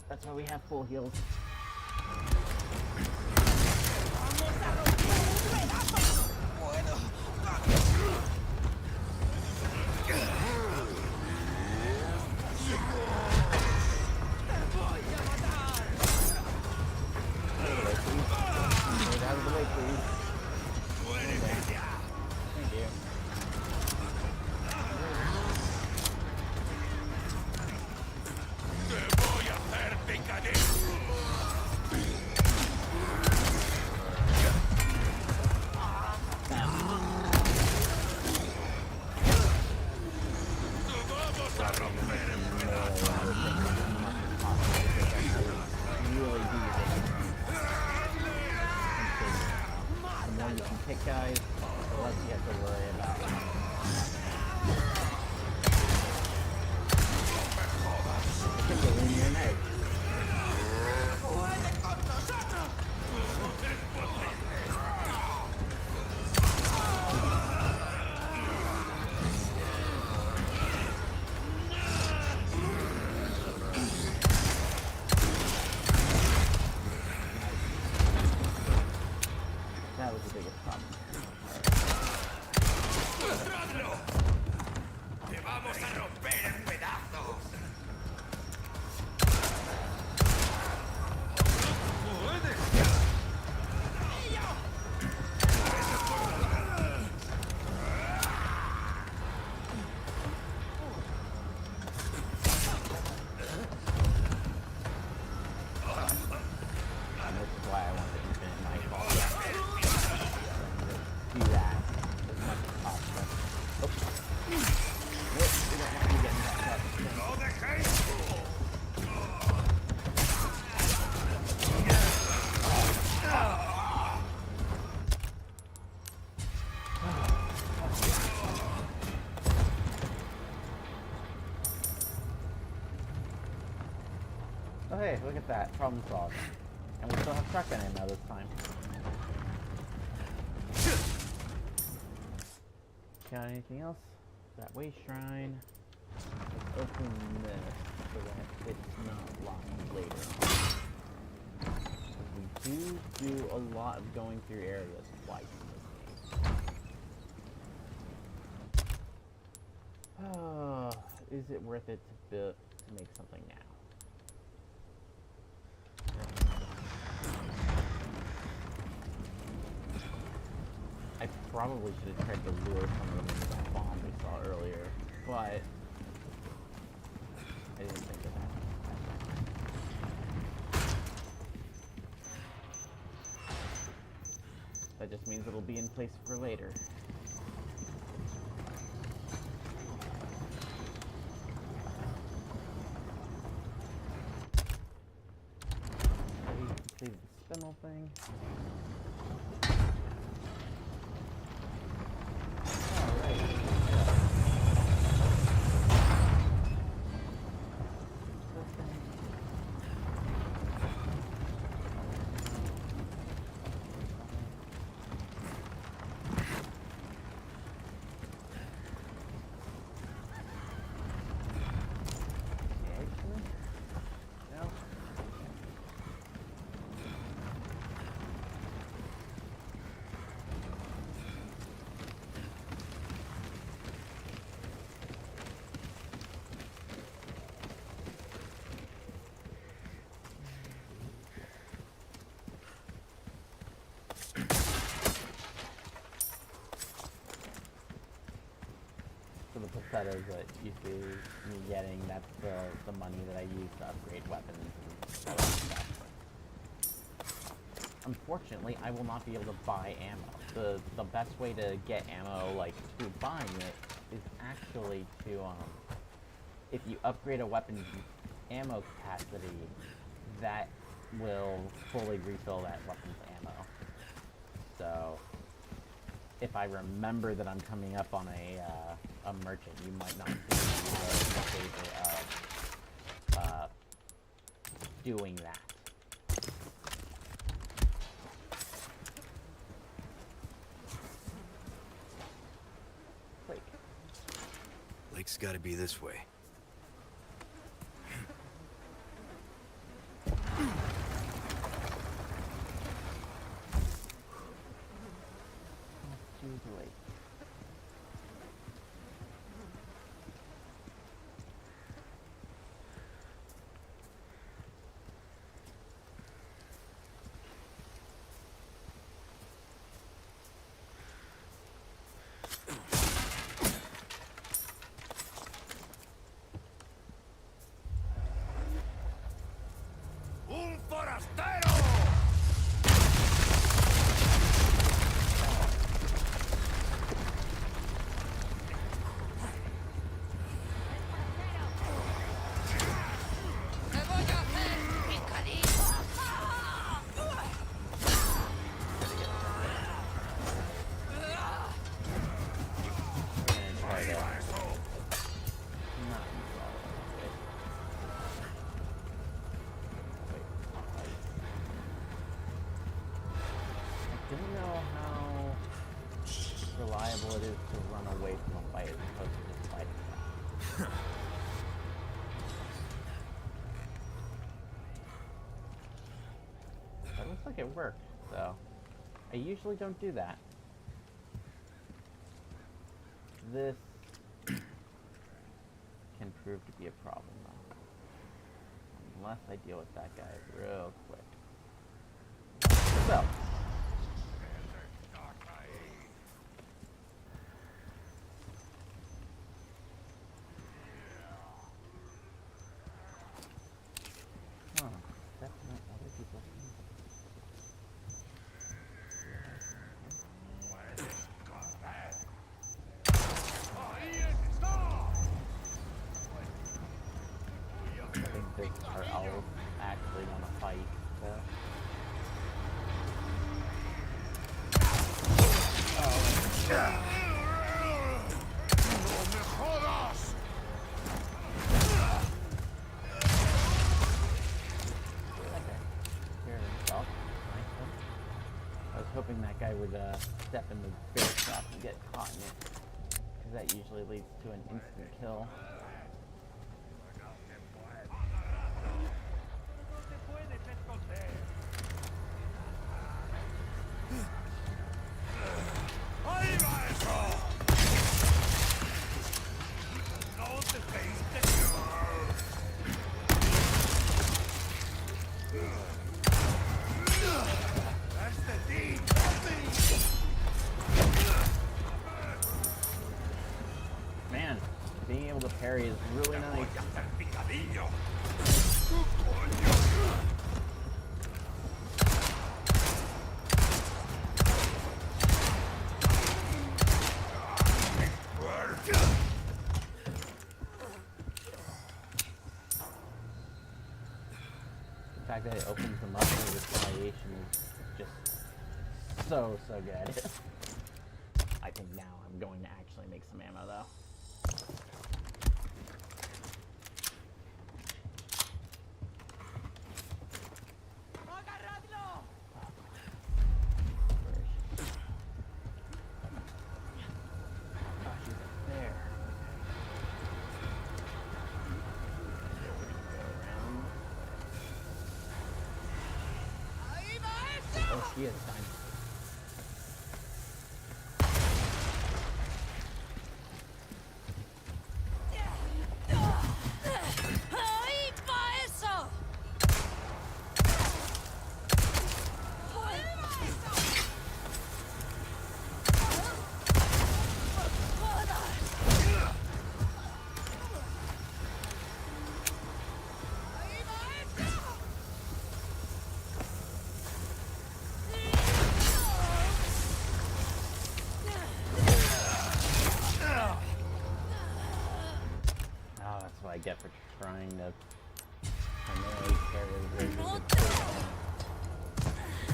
Speaker 1: That's why we have full heals. Get out of the way, please. Thank you. You can pick guys, the less you have to worry about. It's a win your neck. That was the biggest problem. And this is why I want the infinite nightfall. Do that as much as possible. Oops. Nope, we don't want you getting that up. Oh hey, look at that. Problem solved. And we still have shotgun ammo this time. Got anything else? That way shrine. Let's open this so that it's not locked later. We do a lot of going through areas twice in this game. Oh, is it worth it to make something now? I probably should have tried to lure some of them into that bomb we saw earlier, but I didn't think of that. That just means it'll be in place for later. Completed the spindle thing. The pesetas that you see me getting, that's the money that I use to upgrade weapons and stuff. Unfortunately, I will not be able to buy ammo. The best way to get ammo, like, through buying it, is actually to, if you upgrade a weapon's ammo capacity, that will fully refill that weapon's ammo. So, if I remember that I'm coming up on a merchant, you might not see the favor of doing that.
Speaker 2: Lake's gotta be this way.
Speaker 1: looks like it worked, so I usually don't do that. This can prove to be a problem, though. Unless I deal with that guy real quick. So. Huh. Definitely other people. I think this are owls actually want to fight, so. I was hoping that guy would step in the bear trap and get caught in it, because that usually leads to an instant kill. Man, being able to parry is really nice. The fact that it opens them up for retaliation is just so good. I think now I'm going to actually make some ammo though. Oh, she is time. I get for trying to primarily carry the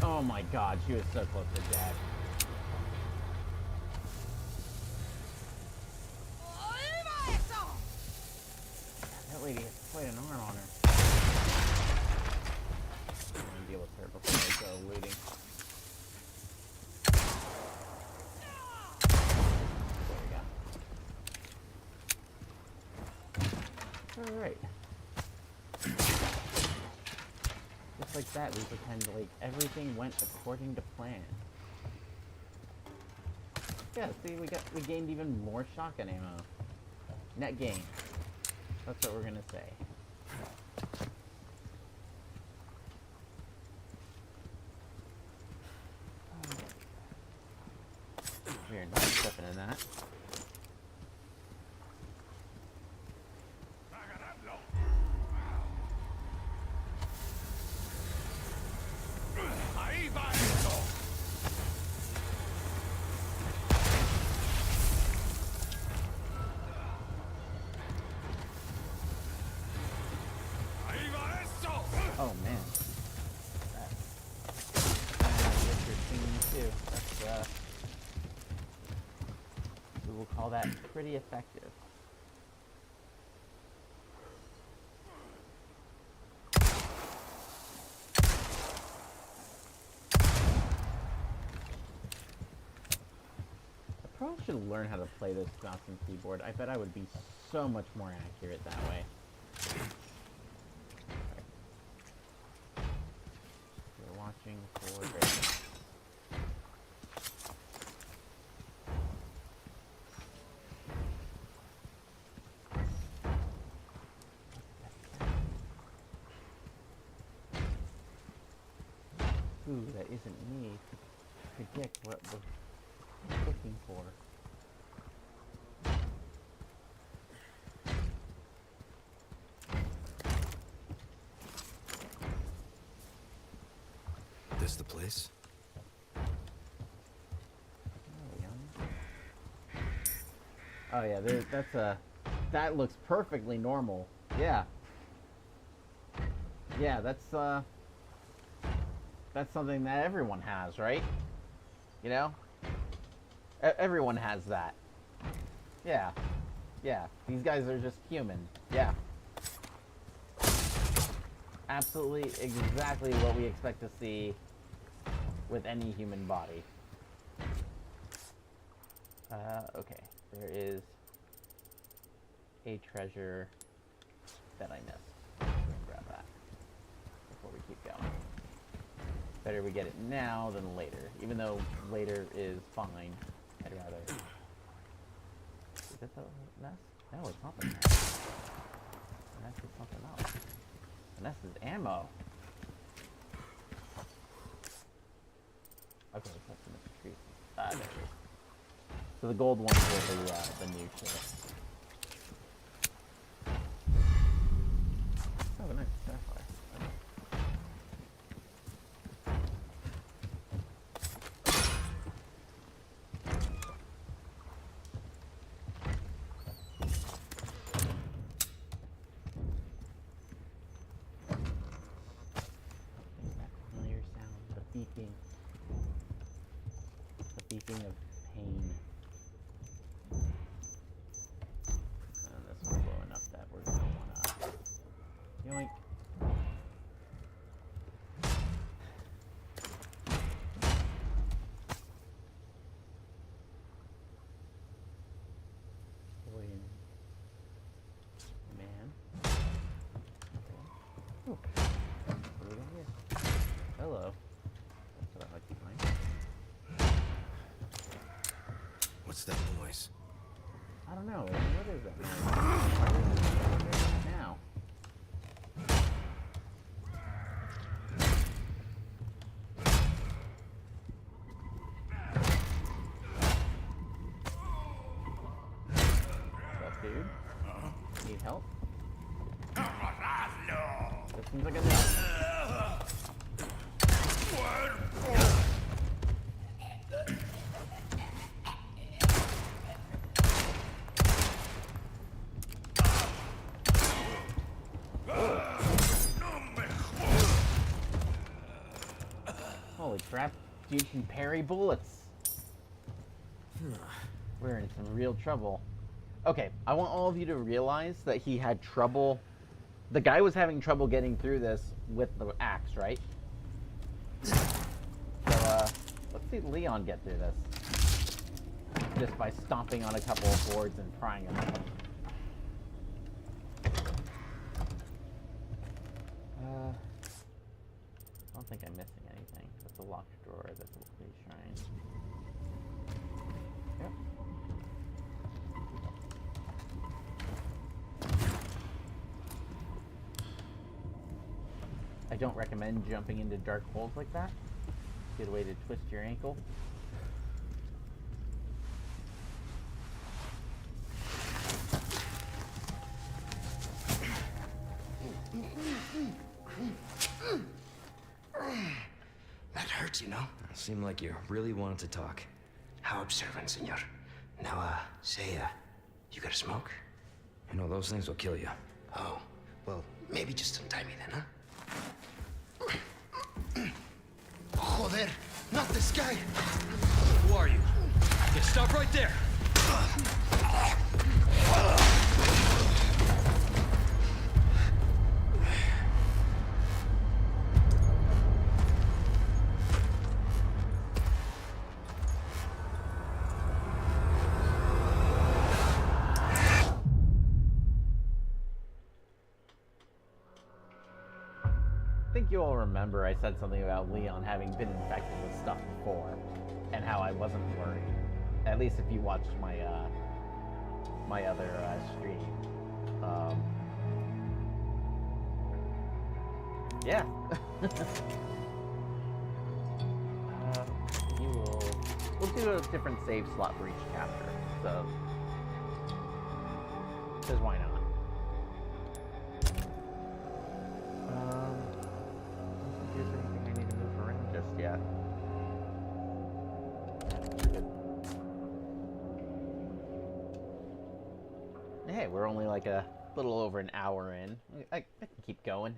Speaker 1: Oh my god, she was so close to death. That lady has quite an arm on her. I'm gonna deal with her before I go looting. Alright. Just like that, we pretend like everything went according to plan. Yeah, see, we gained even more shotgun ammo. Net gain. That's what we're gonna say. We are not stepping in that. Oh man, that's interesting too. That's we will call that pretty effective. I probably should learn how to play this mouse and keyboard. I bet I would be so much more accurate that way. Watch Searching for Dragon. Ooh, that isn't me. Predict what we're looking for.
Speaker 2: This the place?
Speaker 1: Oh yeah, that looks perfectly normal. Yeah. Yeah, that's something that everyone has, right? You know? Everyone has that. Yeah. Yeah, these guys are just human. Yeah. Absolutely exactly what we expect to see with any human body. Okay. There is a treasure that I missed. I'm gonna grab that before we keep going. Better we get it now than later. Even though later is fine, I'd rather... Is it the nest? No, it's not the nest. The nest is something else. The nest is ammo. Okay, that's in the tree. Ah, there it is. So the gold ones are the new shit. Oh, nice sapphire. That familiar sound, the beeping. The beeping of pain. And this one's low enough that we're gonna wanna yoink. William. Man. Ooh. What do we got here? Hello. That's what I like to find.
Speaker 2: What's that noise?
Speaker 1: I don't know. What is that noise? Why is it doing that now? What's up, dude? Need help? This seems like a no. Holy crap, dude can parry bullets. We're in some real trouble. Okay, I want all of you to realize that he had trouble. The guy was having trouble getting through this with the axe, right? So, let's see Leon get through this. Just by stomping on a couple of boards and prying them open. I don't think I'm missing anything. That's a locked drawer. That's a holy shrine. Yep. I don't recommend jumping into dark holes like that. Good way to twist your ankle.
Speaker 3: That hurts, you know?
Speaker 2: Seemed like you really wanted to talk.
Speaker 3: How observant, senor. Now, say, you got a smoke?
Speaker 2: You know, those things will kill you.
Speaker 3: Oh, well, maybe just untie me then, huh? Joder, not this guy!
Speaker 4: Who are you? Yeah, stop right there!
Speaker 1: think you all remember I said something about Leon having been infected with stuff before, and how I wasn't worried. At least if you watched my my other stream. Yeah. We'll do a different save slot for each chapter. So, because why not? I don't think there's anything I need to move around just yet. Hey, we're only like a little over an hour in. I can keep going.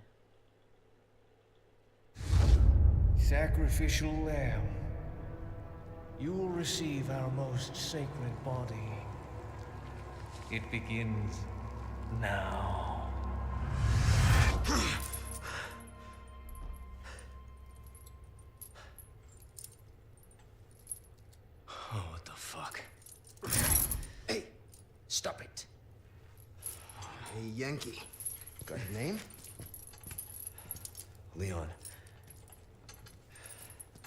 Speaker 8: Sacrificial lamb, you will receive our most sacred body. It begins now.
Speaker 3: Oh, what the fuck?
Speaker 9: Hey, stop it. Hey, Yankee. Got a name?
Speaker 2: Leon.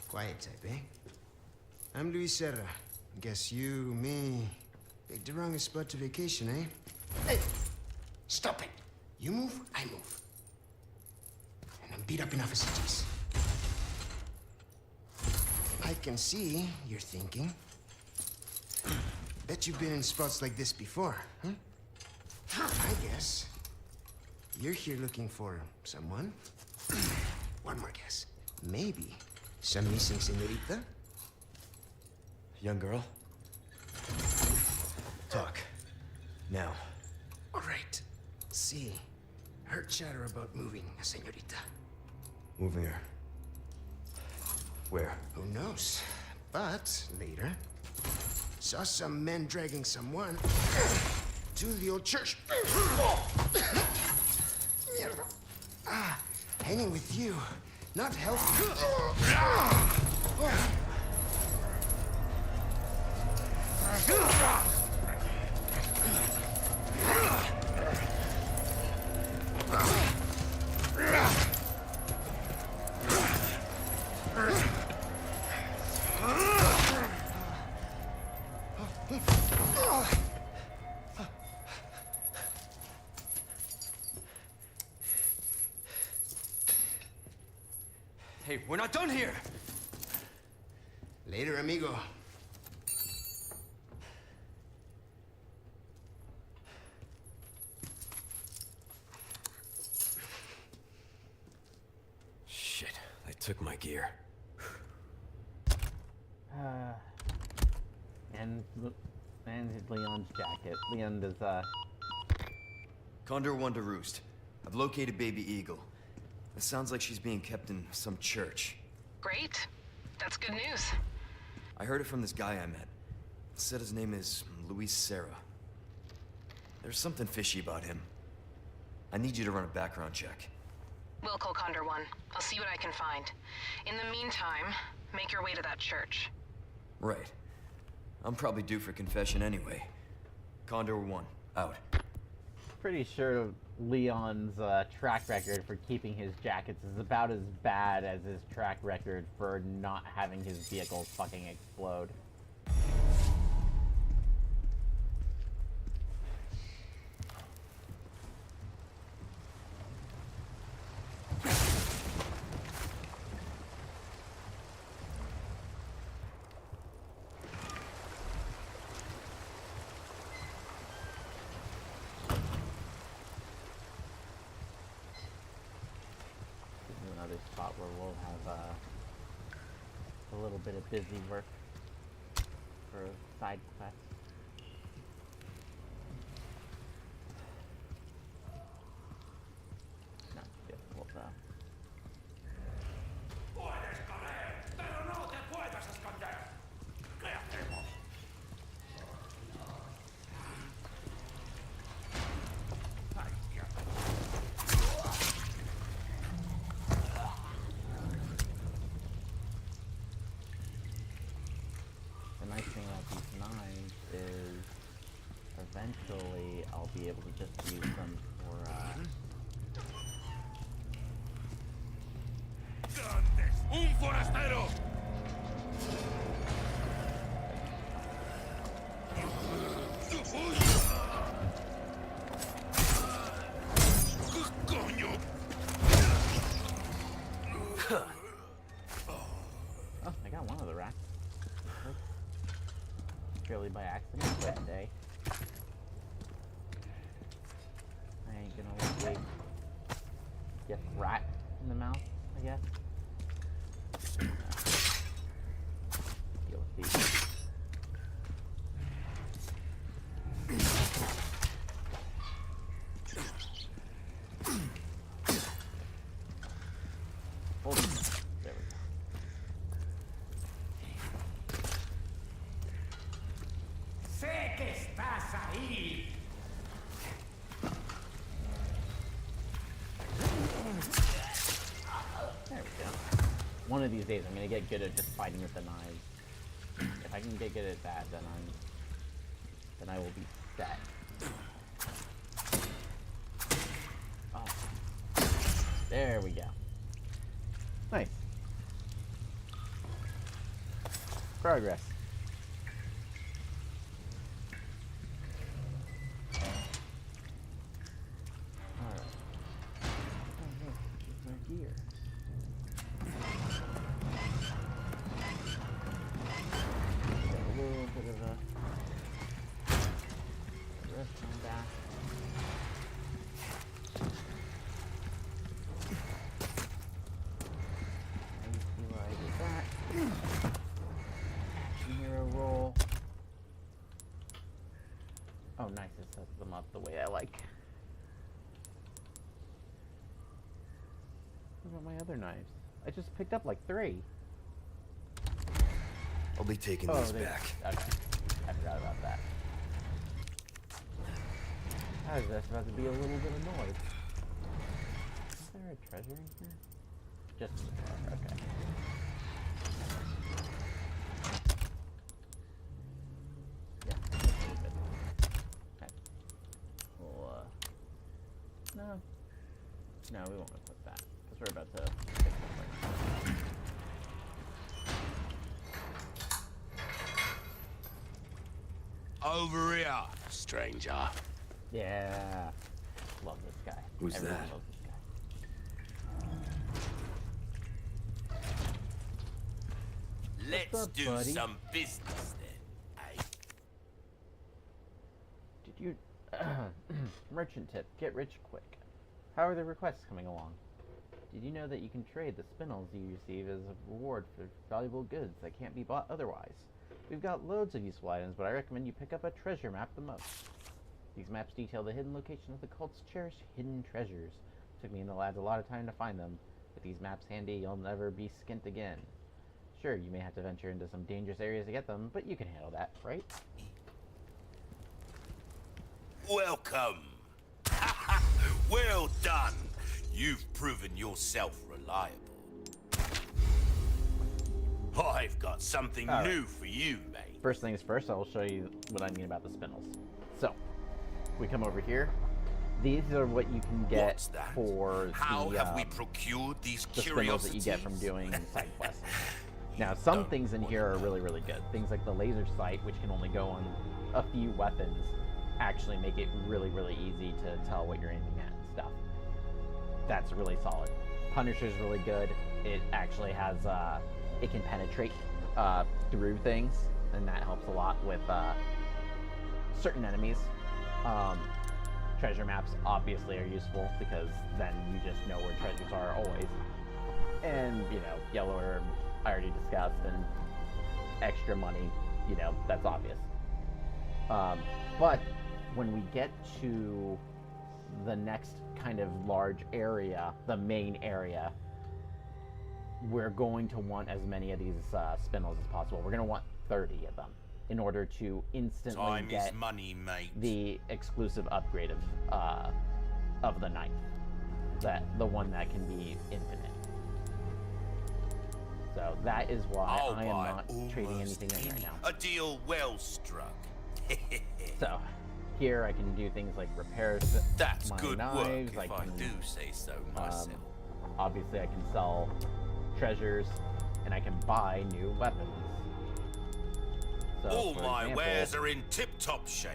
Speaker 9: Quiet type, eh? I'm Luis Serra. Guess you, me, picked the wrongest spot to vacation, eh? Hey! Stop it! You move, I move. And I'm beat up enough as it is. I can see you're thinking. Bet you've been in spots like this before, huh? I guess you're here looking for someone. One more guess. Maybe some missing señorita?
Speaker 2: Young girl? Talk. Now.
Speaker 9: All right. See, heard chatter about moving a señorita.
Speaker 2: Moving her. Where?
Speaker 9: Who knows? But later, saw some men dragging someone to the old church. Hanging with you, not healthy.
Speaker 2: Hey, we're not done here!
Speaker 9: Later, amigo.
Speaker 2: Shit, they took my gear.
Speaker 1: And Leon's jacket. Leon does,
Speaker 2: Condor 1 to Roost. I've located Baby Eagle. It sounds like she's being kept in some church.
Speaker 6: Great. That's good news.
Speaker 2: I heard it from this guy I met. Said his name is Luis Serra. There's something fishy about him. I need you to run a background check.
Speaker 6: We'll call Condor 1. I'll see what I can find. In the meantime, make your way to that church.
Speaker 2: Right. I'm probably due for confession anyway. Condor 1, out.
Speaker 1: pretty sure Leon's track record for keeping his jackets is about as bad as his track record for not having his vehicles fucking explode. Another spot where we'll have a little bit of busy work for side quests. Not difficult though. The nice thing about these knives is eventually I'll be able to just use them for
Speaker 3: forastero!
Speaker 1: Oh, I got one of the racks. Purely by accident that day. I ain't gonna wait. Get rat in the mouth, I guess. Deal with these. Hold on. There we go.
Speaker 5: Sé que estás ahí.
Speaker 1: There we go. One of these days I'm gonna get good at just fighting with the knives. If I can get good at that, then I will be set. Oh. There we go. Nice. Progress. Alright. Oh, look, it's my gear. Got a little bit of a rest on back. Action hero roll. Oh, nice. It sets them up the way I like. What about my other knives? I just picked up like 3.
Speaker 2: I'll be taking these back.
Speaker 1: Okay. I forgot about that. I was just about to be a little bit annoyed. Is there a treasure in here? Just in the drawer, okay. Yeah, that's a little bit. Okay. Well, no. No, we won't equip that, because we're about to fix it right now.
Speaker 3: Over here, stranger.
Speaker 1: Yeah. Love this guy.
Speaker 2: Who's
Speaker 1: Everyone
Speaker 2: that?
Speaker 1: loves this guy.
Speaker 5: Let's
Speaker 1: What's up,
Speaker 5: do
Speaker 1: buddy?
Speaker 5: some business then, eh?
Speaker 1: Did you... Merchant tip. Get rich quick. How are the requests coming along? Did you know that you can trade the spinels you receive as a reward for valuable goods that can't be bought otherwise? We've got loads of useful items, but I recommend you pick up a treasure map the most. These maps detail the hidden location of the cult's cherished hidden treasures. Took me and the lads a lot of time to find them. With these maps handy, you'll never be skint again. Sure, you may have to venture into some dangerous areas to get them, but you can handle that, right?
Speaker 5: Welcome. Well done. You've proven yourself reliable. I've got something
Speaker 1: All right.
Speaker 5: new for you, mate.
Speaker 1: First things first, I will show you what I mean about the spinels. So, we come over here. These are what you can get
Speaker 5: What's that?
Speaker 1: for
Speaker 5: How
Speaker 1: the,
Speaker 5: have we procured these
Speaker 1: the spinels
Speaker 5: curiosities?
Speaker 1: that you get from doing side quests. Now, some things in here are really, really good. Things like the laser sight, which can only go on a few weapons, actually make it really, really easy to tell what you're aiming at and stuff. That's really solid. Punisher's really good. It actually has, it can penetrate through things, and that helps a lot with certain enemies. Treasure maps obviously are useful because then you just know where treasures are always. And, you know, yellow herb, I already discussed, and extra money, you know, that's obvious. But when we get to the next kind of large area, the main area, we're going to want as many of these spinels as possible. We're going to want 30 of them in order to instantly
Speaker 5: Time
Speaker 1: get
Speaker 5: is money, mate.
Speaker 1: the exclusive upgrade of the knife, the one that can be infinite. So that is why
Speaker 5: I'll
Speaker 1: I am
Speaker 5: buy
Speaker 1: not trading
Speaker 5: almost
Speaker 1: anything in right now.
Speaker 5: A deal well struck.
Speaker 1: So here I can do things like repair
Speaker 5: That's
Speaker 1: my
Speaker 5: good
Speaker 1: knives.
Speaker 5: work, if I
Speaker 1: can,
Speaker 5: do say so myself.
Speaker 1: obviously I can sell treasures and I can buy new weapons. So,
Speaker 10: All
Speaker 1: for
Speaker 10: my
Speaker 1: example,
Speaker 10: wares are in tip-top shape.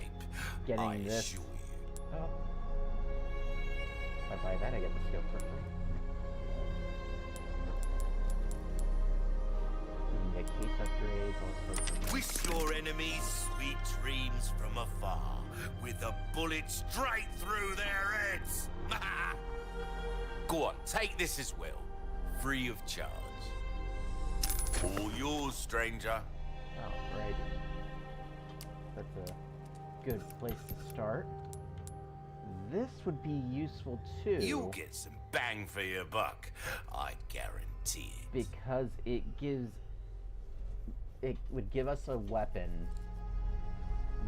Speaker 1: getting
Speaker 10: I
Speaker 1: this.
Speaker 10: assure you.
Speaker 1: Oh. If I buy that, I get the skill for free. You can get case upgrades, all sorts of
Speaker 10: Wish your enemies sweet dreams from afar, with a bullet straight through their heads. Go on, take this as well, free of charge. All yours, stranger.
Speaker 1: Alrighty. That's a good place to start. This would be useful too.
Speaker 10: You'll get some bang for your buck, I guarantee it.
Speaker 1: Because it would give us a weapon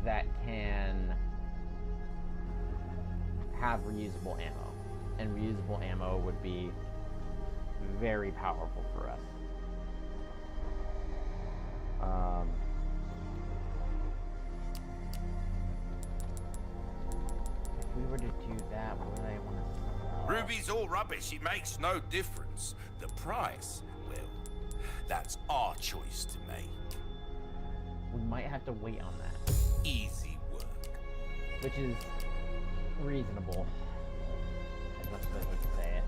Speaker 1: that can have reusable ammo. And reusable ammo would be very powerful for us. If we were to do that, what would I want to sell?
Speaker 10: Ruby's all rubbish, it makes no difference. The price, well, that's our choice to make.
Speaker 1: We might have to wait on that.
Speaker 10: Easy work.
Speaker 1: Which is reasonable. As much as I would say it.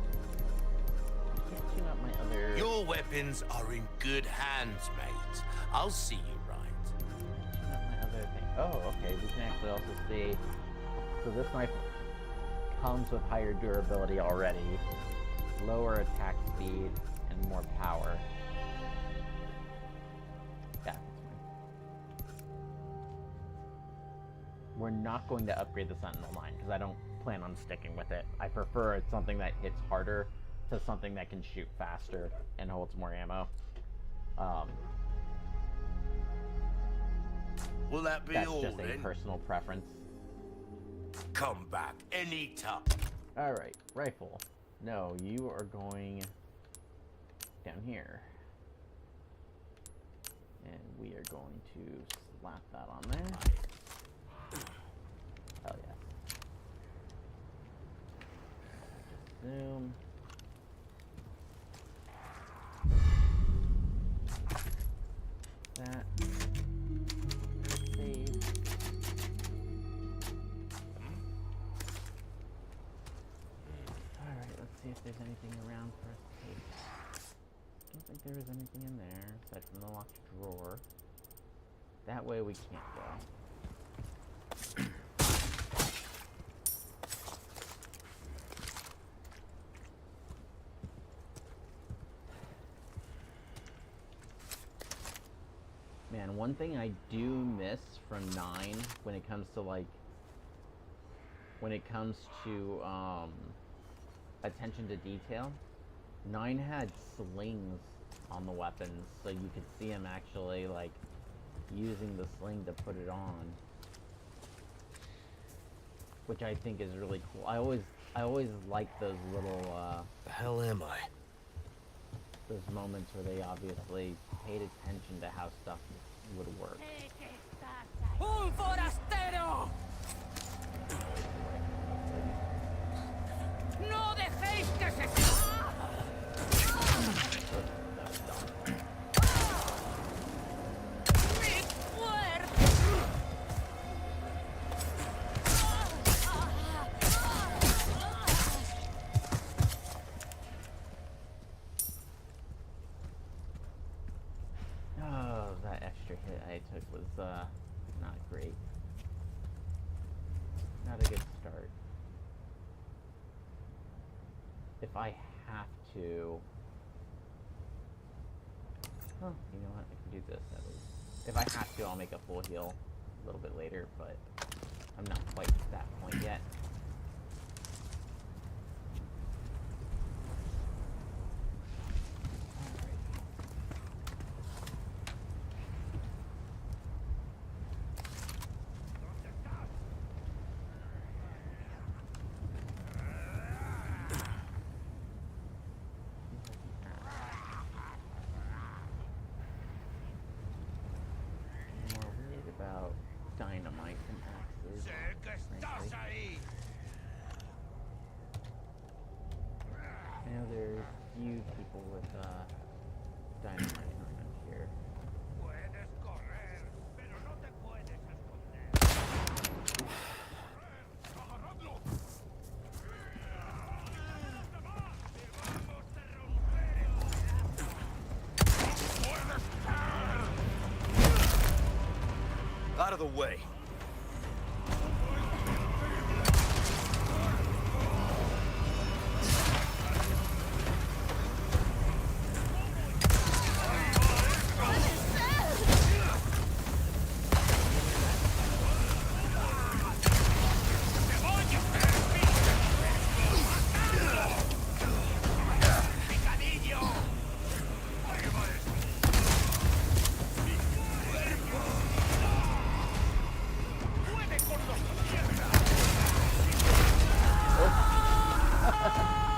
Speaker 1: I can't tune up my other...
Speaker 10: Your weapons are in good hands, mate. I'll see you right.
Speaker 1: Tune up my other thing. Oh, okay. We can actually also see... So this knife comes with higher durability already. Lower attack speed and more power. Yeah, that's fine. We're not going to upgrade the Sentinel 9 because I don't plan on sticking with it. I prefer it's something that hits harder to something that can shoot faster and holds more ammo.
Speaker 10: Will that be
Speaker 1: That's
Speaker 10: all
Speaker 1: just a
Speaker 10: then?
Speaker 1: personal preference.
Speaker 10: Come back anytime.
Speaker 1: Alright, rifle. No, you are going down here. And we are going to slap that on there. Hell yeah. Zoom. That. Save. Alright, let's see if there's anything around for us to take. I don't think there is anything in there, aside from the locked drawer. That way we can't go. Man, one thing I do miss from 9 when it comes to attention to detail, 9 had slings on the weapons, so you could see him actually like using the sling to put it on, which I think is really cool. I always like those little
Speaker 2: The hell am I?
Speaker 1: those moments where they obviously paid attention to how stuff would work.
Speaker 7: ¡Un forastero! ¡No dejéis que se... ¡Mi cuerpo!
Speaker 1: Oh, that extra hit I took was not great. Not a good start. If I have to... Huh, you know what? I can do this at least. If I have to, I'll make a full heal a little bit later, but I'm not quite at that point yet. More worried about dynamite and axes. frankly. I know there's a few people with dynamite around here.
Speaker 7: Puedes correr, pero no te puedes esconder. ¡Agarradlo!
Speaker 4: Out of the way.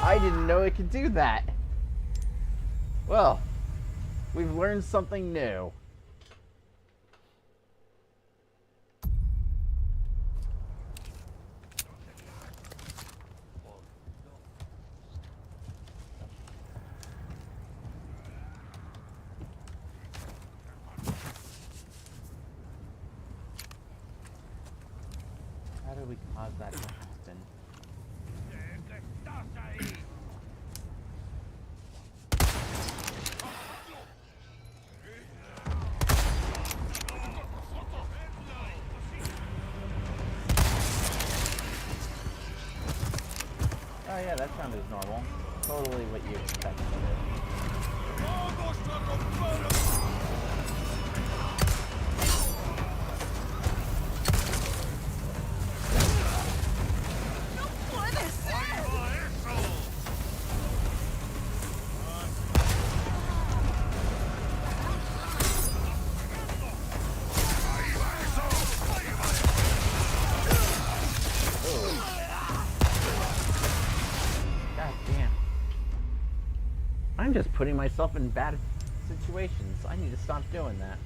Speaker 1: I didn't know it could do that. Well, we've learned something new. How do we cause that to happen? Oh yeah, that sounded normal. Totally what you expected of it. God damn. I'm just putting myself in bad situations. I need to stop doing that.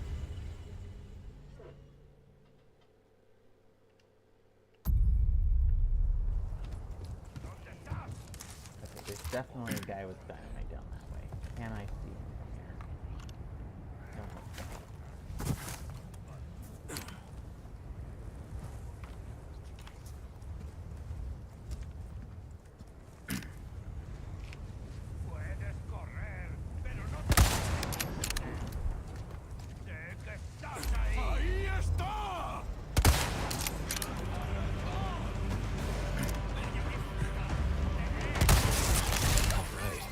Speaker 1: Okay, there's definitely a guy with dynamite down that way. Can I see him from here? Don't look back.
Speaker 7: Puedes correr, pero no te... ¡Sé que estás ahí! ¡Ahí está!
Speaker 2: All right.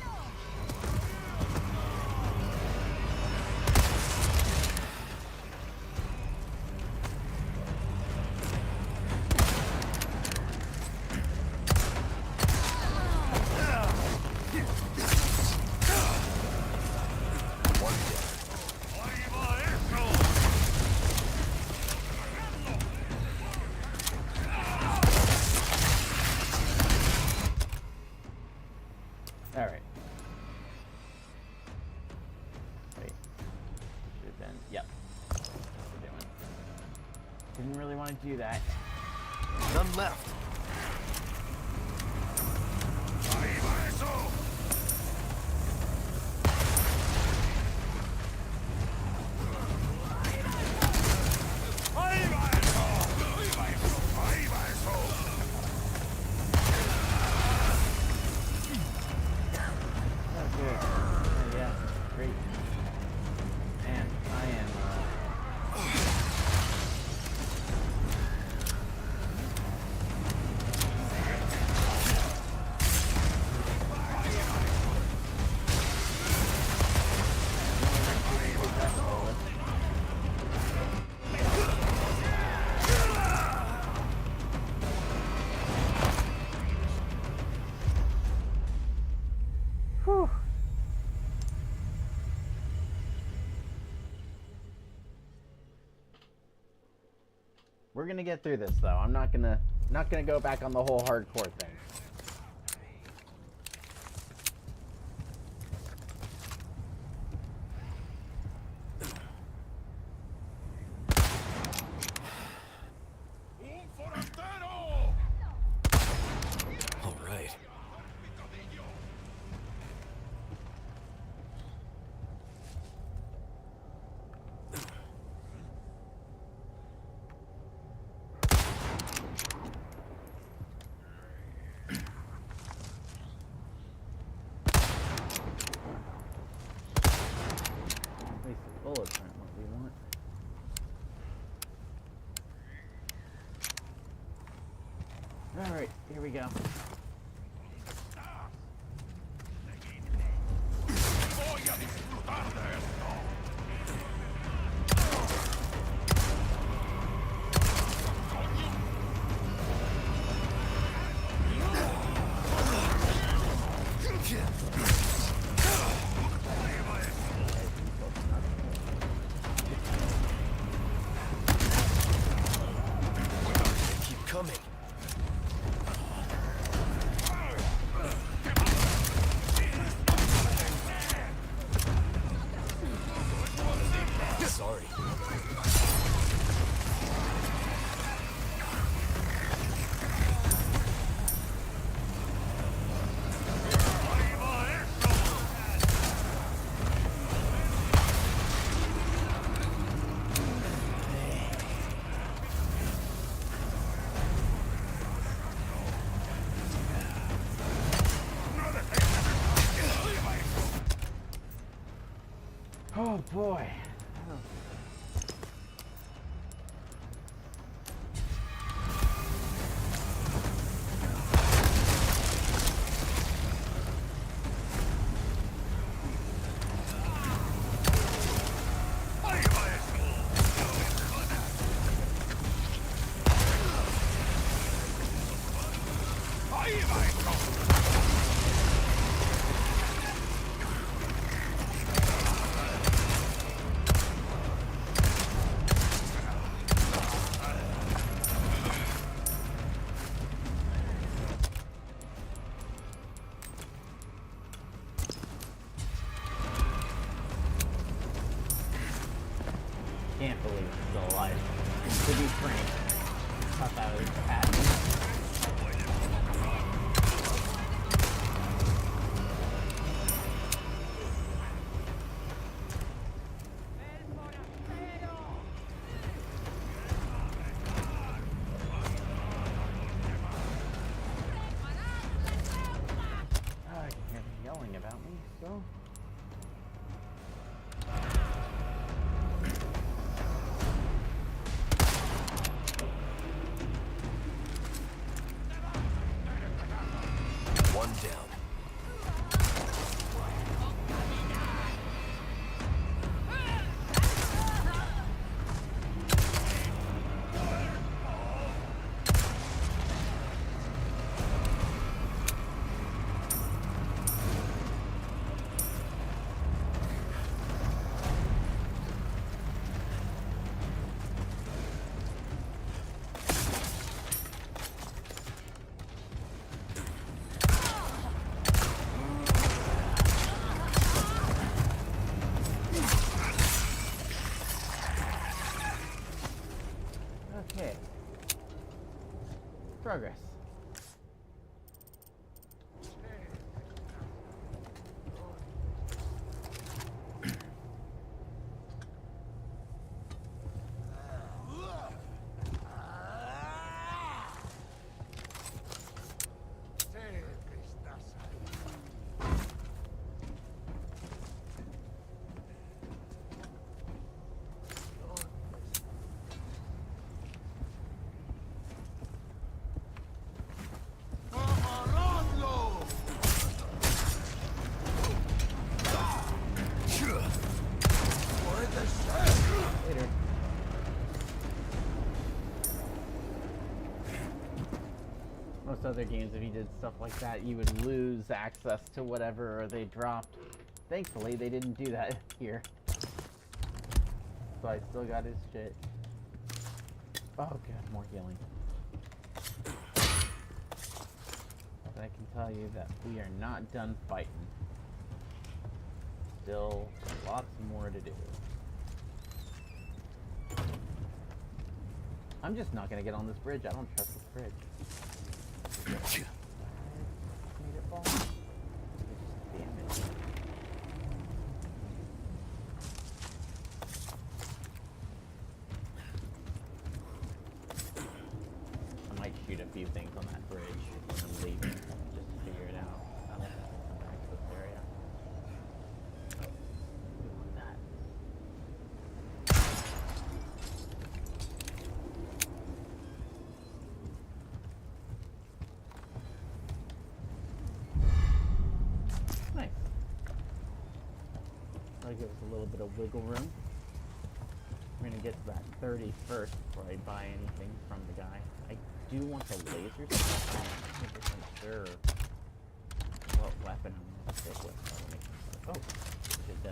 Speaker 2: One down.
Speaker 7: ¡Ahí va eso!
Speaker 1: Alright. Wait. Should have been. Yep. That's what we're doing. Didn't really want to do that.
Speaker 2: None left.
Speaker 7: ¡Ahí va eso! ¡Ahí va eso! ¡Ahí va eso! ¡Ahí va eso!
Speaker 1: Oh, good. Oh, yeah. Great. Man, I am, Whew. We're gonna get through this though. I'm not gonna go back on the whole hardcore thing.
Speaker 7: ¡Un forastero!
Speaker 2: All right.
Speaker 1: Bullets aren't what we want. Alright, here we go.
Speaker 2: Keep coming. Sorry.
Speaker 1: Oh boy. Can't believe it's still alive. To be frank, I thought that was happening. I can hear them yelling about me, so...
Speaker 2: One down.
Speaker 1: Okay. Progress. Later. Most other games, if you did stuff like that, you would lose access to whatever they dropped. Thankfully, they didn't do that here. So I still got his shit. Oh god, more healing. But I can tell you that we are not done fighting. Still lots more to do. I'm just not gonna get on this bridge. I don't trust this bridge. Made it fall. Damn it. I might shoot a few things on that bridge when I'm leaving, just to figure it out. I don't know if it's back to this area. We want that. a little bit of wiggle room. We're gonna get to that 30 first before I buy anything from the guy. I do want the laser stuff. I'm not 100% sure what weapon I'm gonna stick with. So oh, should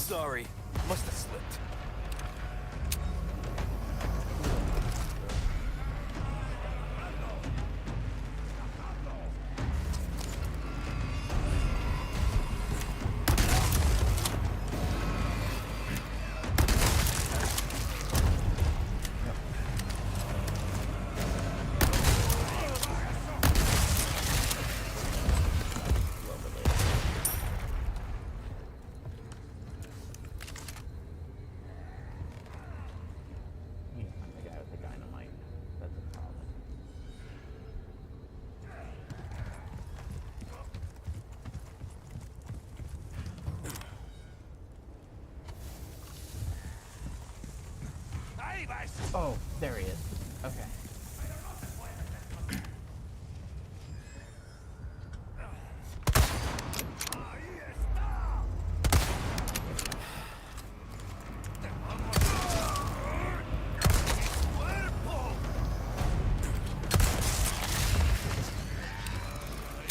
Speaker 10: Sorry, must have slipped.
Speaker 1: Oh, there he is. Okay.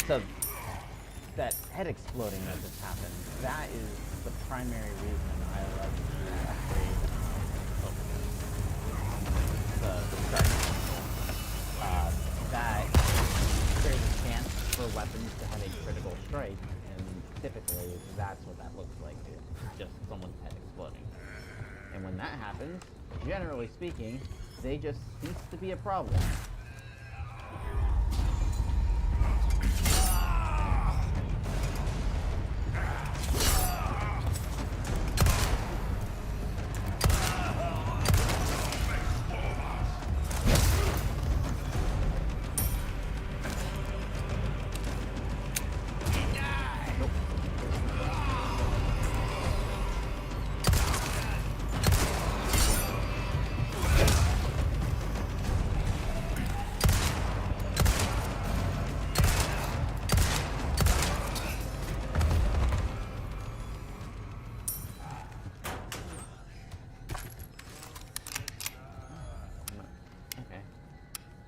Speaker 1: So, that head exploding that just happened, that is the primary reason I like to upgrade the strike. That there's a chance for weapons to have a critical strike, and typically that's what that looks like, is just someone's head exploding. And when that happens, generally speaking, they just cease to be a problem.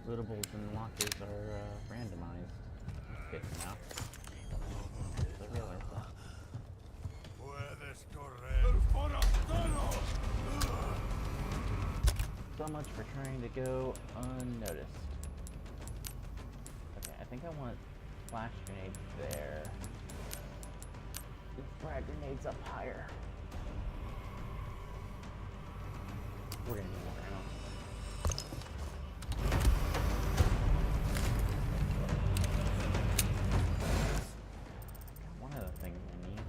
Speaker 1: Lootables and lockers are randomized. Good to know. I realize that. So much for trying to go unnoticed. Okay, I think I want flash grenades there. Frag grenades up higher. We're gonna need more ammo. One of the things I need.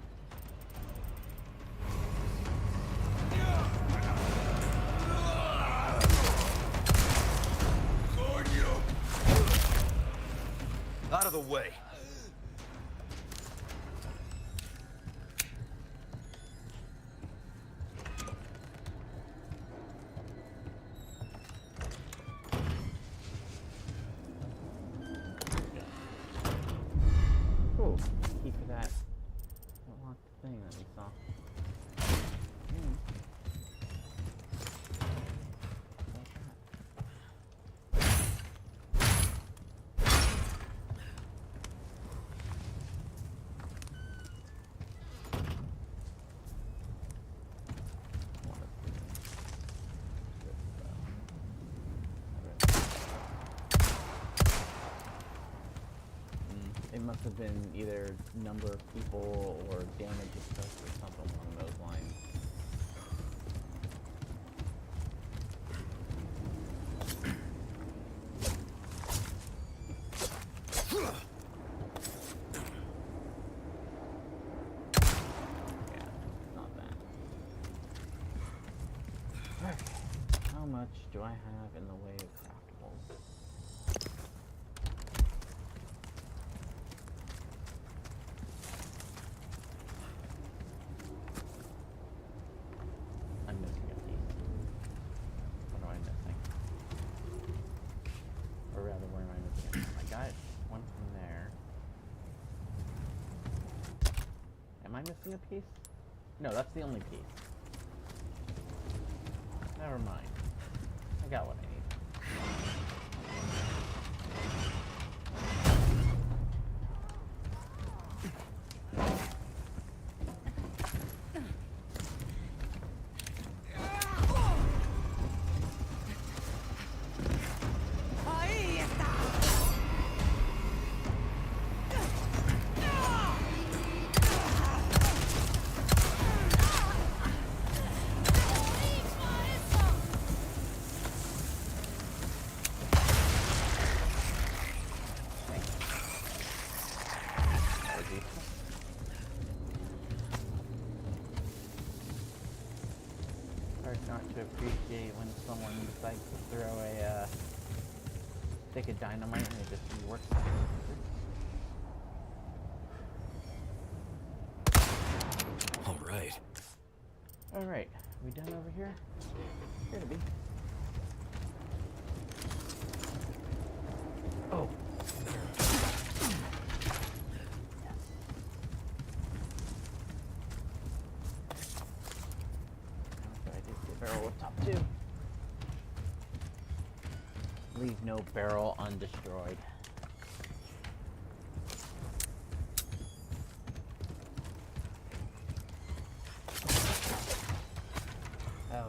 Speaker 10: Out of the way.
Speaker 1: Cool. Key for that locked thing that we saw. What's that? must have been either number of people or damage exposed or something along those lines. How much do I have in the way of craftables? I'm missing a piece. What am I missing? Or rather, where am I missing it from? I got one from there. Am I missing a piece? No, that's the only piece. Never mind. I got what I need. Hard not to appreciate when someone decides to throw a stick of dynamite and it just works.
Speaker 2: Alright.
Speaker 1: Alright, we done over here? Here to be. Oh. Barrel up top too. Leave no barrel undestroyed. Oh yeah.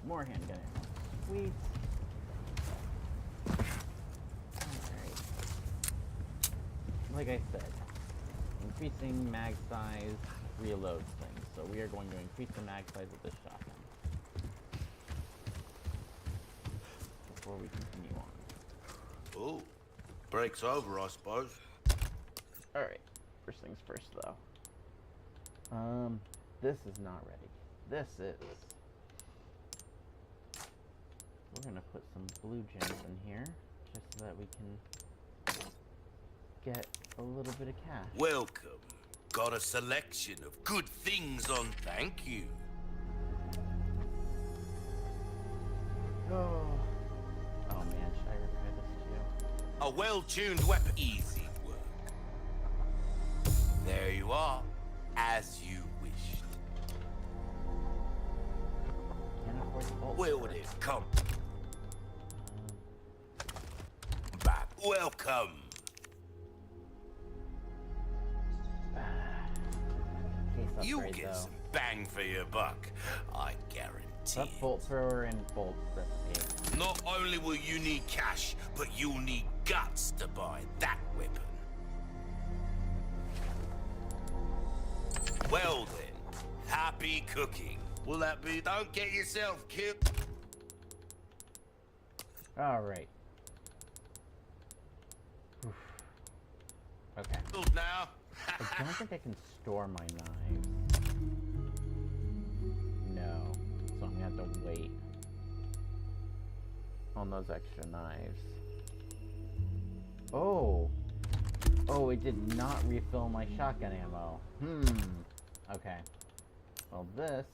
Speaker 1: More handgun ammo. Sweet. Alright. Like I said, increasing mag size reloads things, so we are going to increase the mag size of this shotgun before we continue on.
Speaker 10: Oh, break's over, I suppose.
Speaker 1: Alright, first things first though. This is not ready. This is. We're gonna put some blue gems in here, just so that we can get a little bit of cash.
Speaker 10: Welcome. Got a selection of good things on thank you.
Speaker 1: Oh man, should I repair this too?
Speaker 10: A well-tuned weapon. Easy work. There you are, as you wished.
Speaker 1: Can't afford the bolt.
Speaker 10: Where would it come? Back. Welcome. You'll get some bang for your buck, I guarantee.
Speaker 1: That bolt thrower and bolt recipe.
Speaker 10: Not only will you need cash, but you'll need guts to buy that weapon. Well then, happy cooking. Will that be? Don't get yourself killed.
Speaker 1: All right. Oof. Okay.
Speaker 10: Now.
Speaker 1: I don't think I can store my knives. No. So I'm gonna have to wait on those extra knives. Oh. Oh, it did not refill my shotgun ammo. Okay. Well, this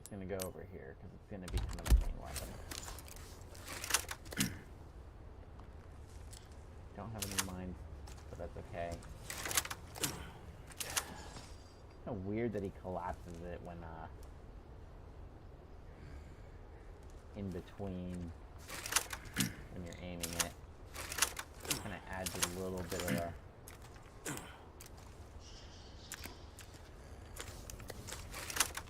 Speaker 1: is gonna go over here because it's gonna be kind of a main weapon. Don't have any mines, but that's okay. Kind of weird that he collapses it when in between when you're aiming it. kind of adds a little bit of a...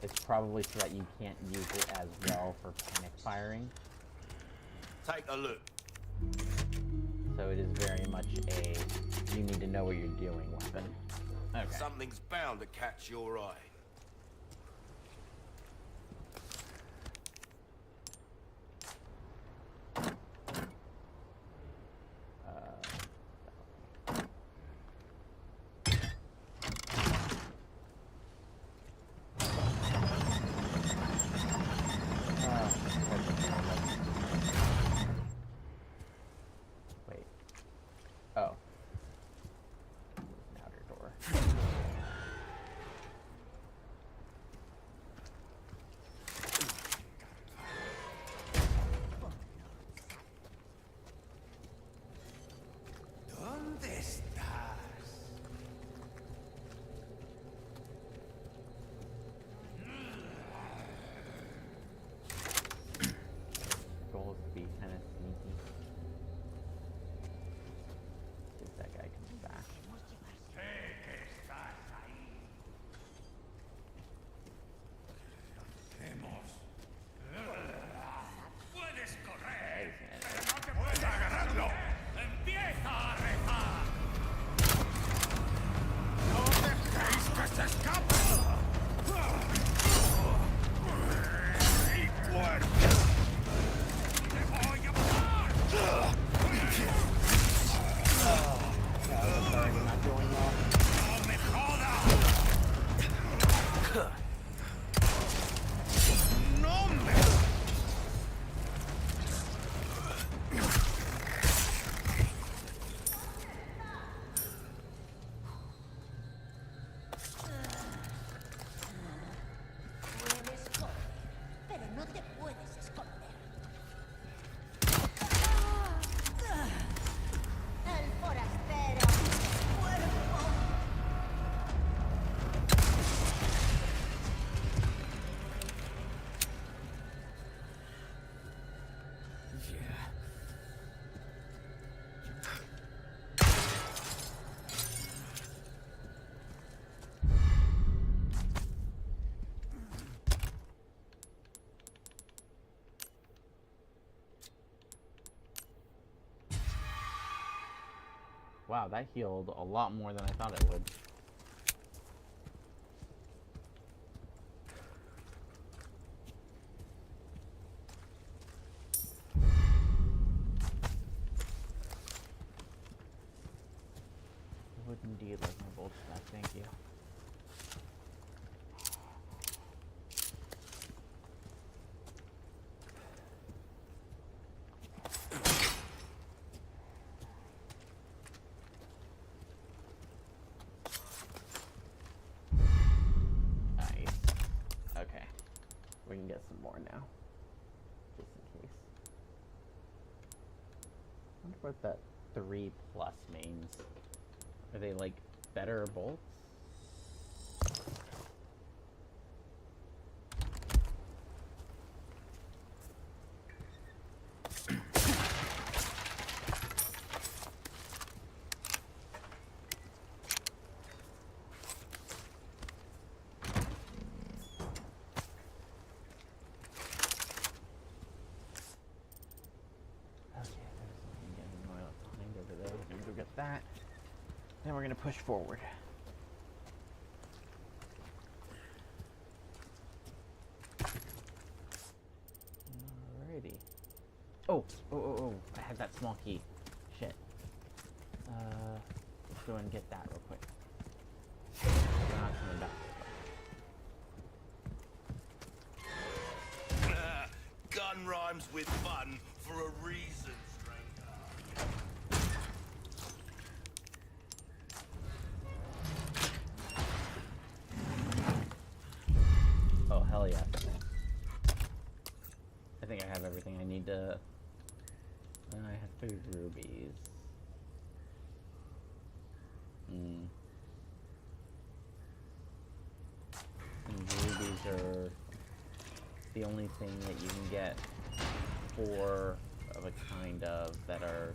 Speaker 1: It's probably so that you can't use it as well for panic firing.
Speaker 10: Take a look.
Speaker 1: So it is very much a you need to know what you're doing weapon. Okay.
Speaker 10: Something's bound to catch your eye.
Speaker 1: Wait. Oh. Outer door.
Speaker 3: ¿Dónde estás?
Speaker 1: Goal is to be kind of sneaky. See if that guy comes back.
Speaker 7: Puedes correr,
Speaker 1: He's
Speaker 7: pero no te puedes agarrarlo. Empieza a rezar. No dejéis que se escape. Y muerte. Te voy a matar.
Speaker 1: Sorry, we're not doing well.
Speaker 7: No me jodas. No me.
Speaker 11: Puedes correr, pero no te puedes esconder. El forastero. Cuerpo.
Speaker 1: Wow, that healed a lot more than I thought it would. I would indeed like my bolts back, thank you. Nice. Okay. We can get some more now. Just in case. I wonder what that 3+ means. Are they like better bolts? That. Then we're gonna push forward. Alrighty. Oh, I had that small key. Shit. Let's go and get that real quick. Not coming back.
Speaker 10: Gun rhymes with fun for a reason, stranger.
Speaker 1: Oh, hell yeah. I think I have everything I need to... I have 3 rubies. And rubies are the only thing that you can get for of a kind of that are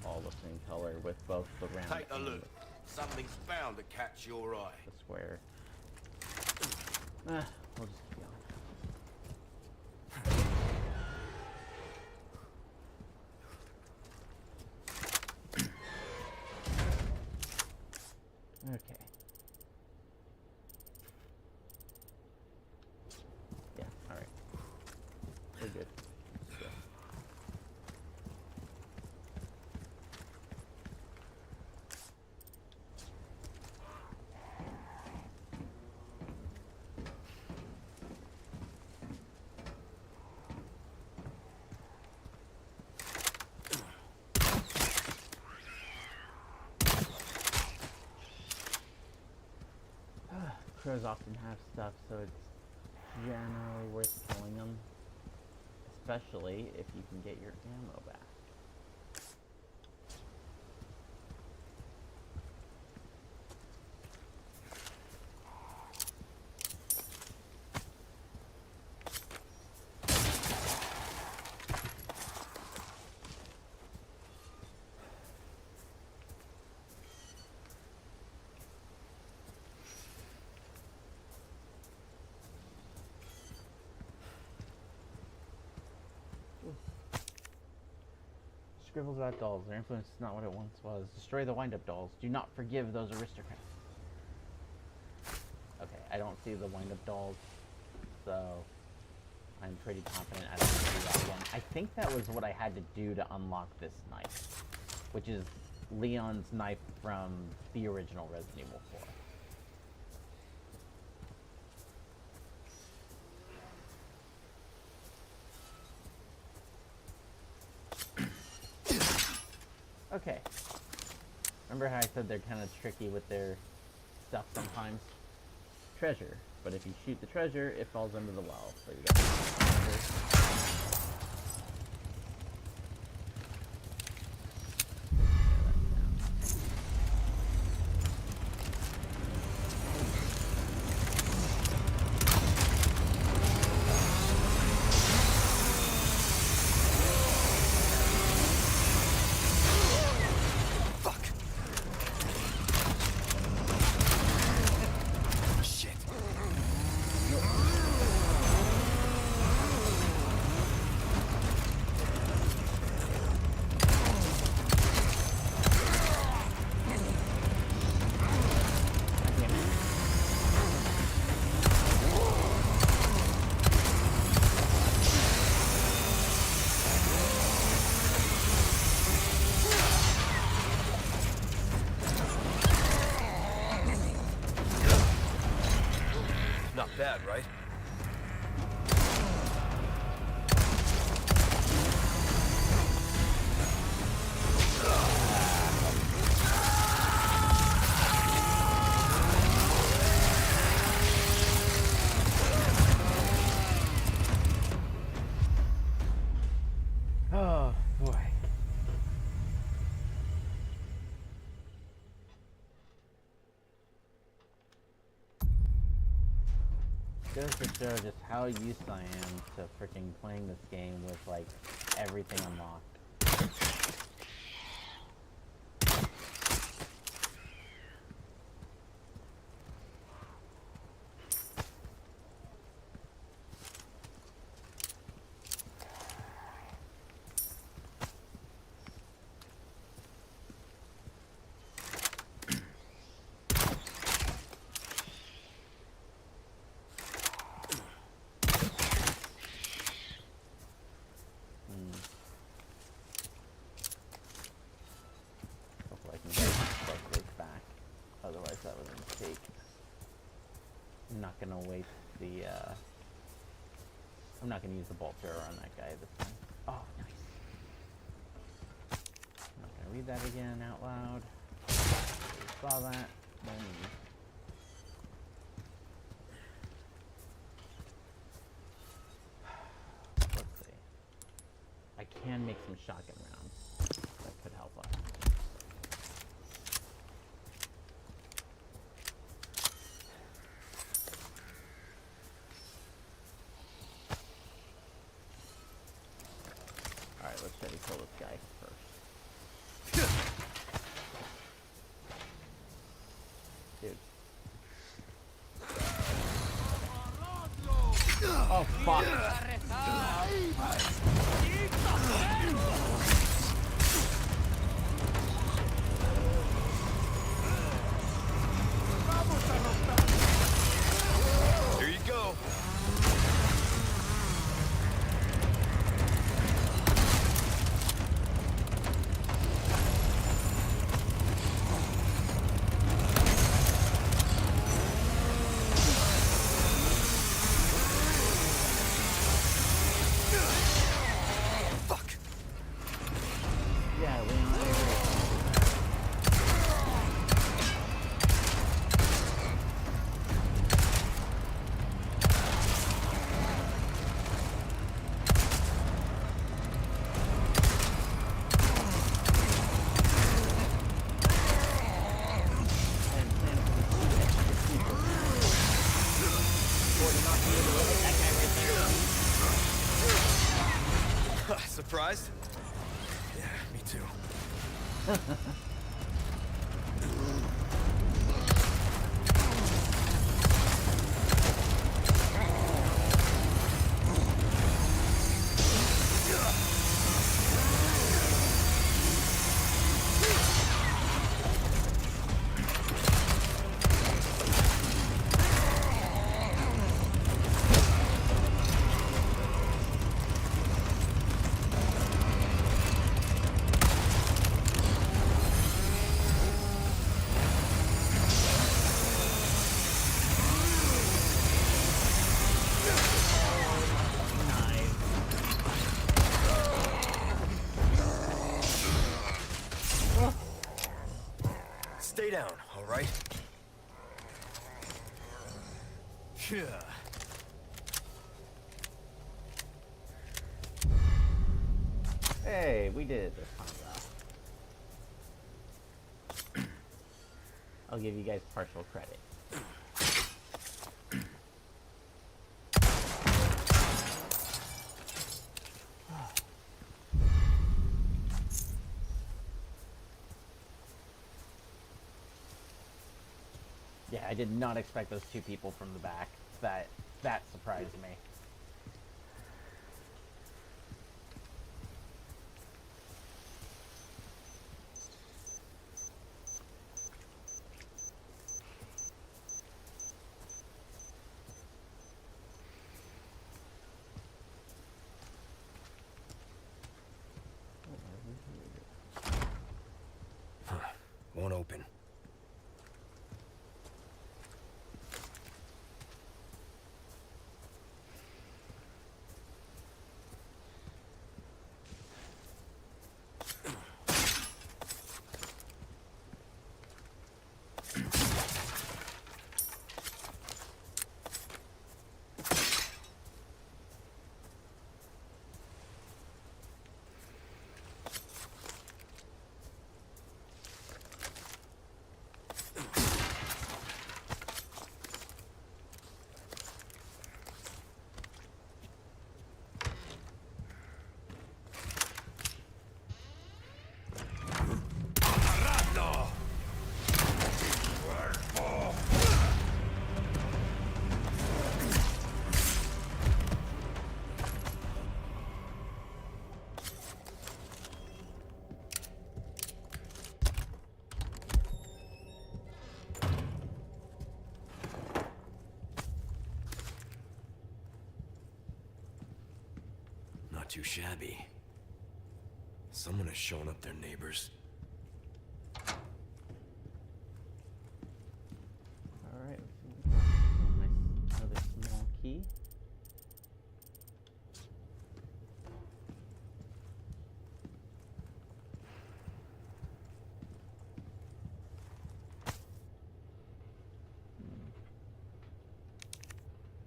Speaker 1: all the same color with both the round
Speaker 10: Take a
Speaker 1: and
Speaker 10: look. Something's bound to catch your eye.
Speaker 1: the square. We'll just keep going. Okay. Yeah, alright. We're good. Yeah. Crows often have stuff, so it's generally worth killing them. Especially if you can get your ammo back. Scribbles about dolls. Their influence is not what it once was. Destroy the wind-up dolls. Do not forgive those aristocrats. Okay, I don't see the wind-up dolls, so I'm pretty confident I don't have to do that again. I think that was what I had to do to unlock this knife, which is Leon's knife from the original Resident Evil 4. Okay. Remember how I said they're kind of tricky with their stuff sometimes? Treasure. But if you shoot the treasure, it falls into the well. So you got
Speaker 2: Not bad, right?
Speaker 1: oh boy. Goes to show just how used I am to freaking playing this game with like everything unlocked. Hopefully I can get this back. Otherwise that was a mistake. I'm not gonna waste the I'm not gonna use the bolt thrower on that guy this time. Oh, nice. I'm not gonna read that again out loud. We saw that. Let's see. I can make some shotgun rounds. That could help us. Alright, let's try to kill this guy first. Dude. Oh, fuck.
Speaker 4: Here you go. Fuck.
Speaker 1: Yeah, Leon, I agree.
Speaker 4: Surprised? Yeah, me too. Stay down, all right? Yeah.
Speaker 1: Hey, we did it this time, though. I'll give you guys partial credit. Yeah, I did not expect those two people from the back. That surprised me.
Speaker 2: Won't open. Not too shabby. Someone has shown up their neighbors.
Speaker 1: Alright, nice, another small key.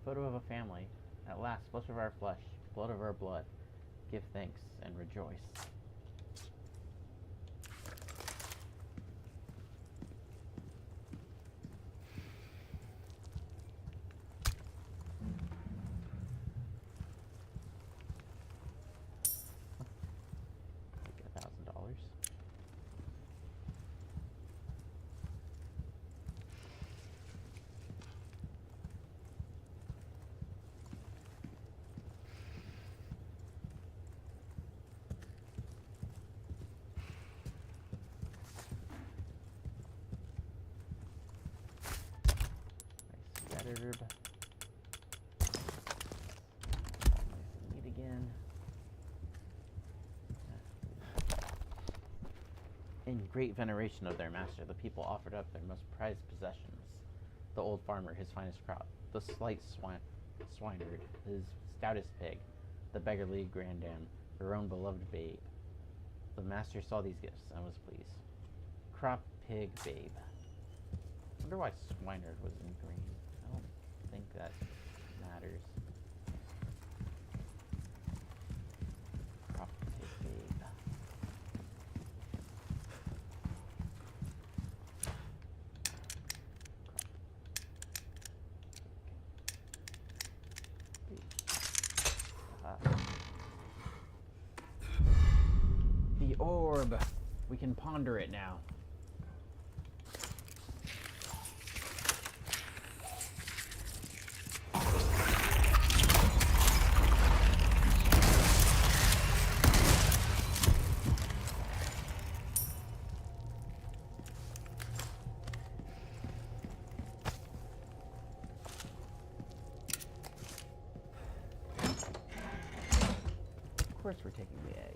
Speaker 1: Photo of a family. At last, flesh of our flesh, blood of our blood. Give thanks and rejoice. In great veneration of their master, the people offered up their most prized possessions. The old farmer, his finest crop, the slight swineherd, his stoutest pig, the beggarly grandam, her own beloved babe. The master saw these gifts and was pleased. Crop, pig, babe. I wonder why swineherd was in green. I don't think that matters. Crop, pig, babe. The orb. We can ponder it now. Of course we're taking the egg.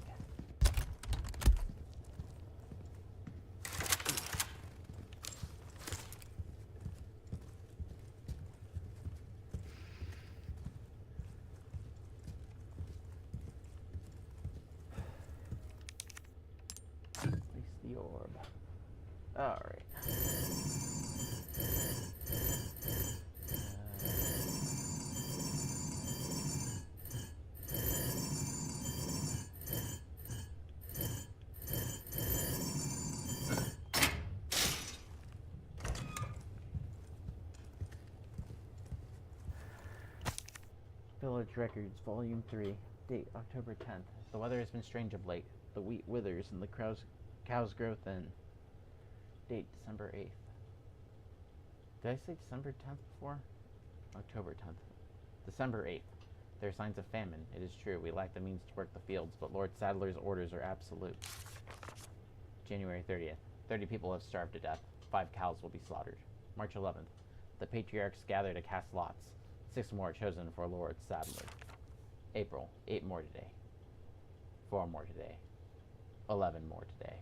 Speaker 1: Place the orb. Alright. Village Records, Volume 3, date October 10th. The weather has been strange of late. The wheat withers and the cows grow thin. Date December 8th. Did I say December 10th before? October 10th. December 8th. There are signs of famine. It is true, we lack the means to work the fields, but Lord Sadler's orders are absolute. January 30th. 30 people have starved to death. 5 cows will be slaughtered. March 11th. The patriarchs gather to cast lots. 6 more chosen for Lord Sadler. April. 8 more today. 4 more today. 11 more today.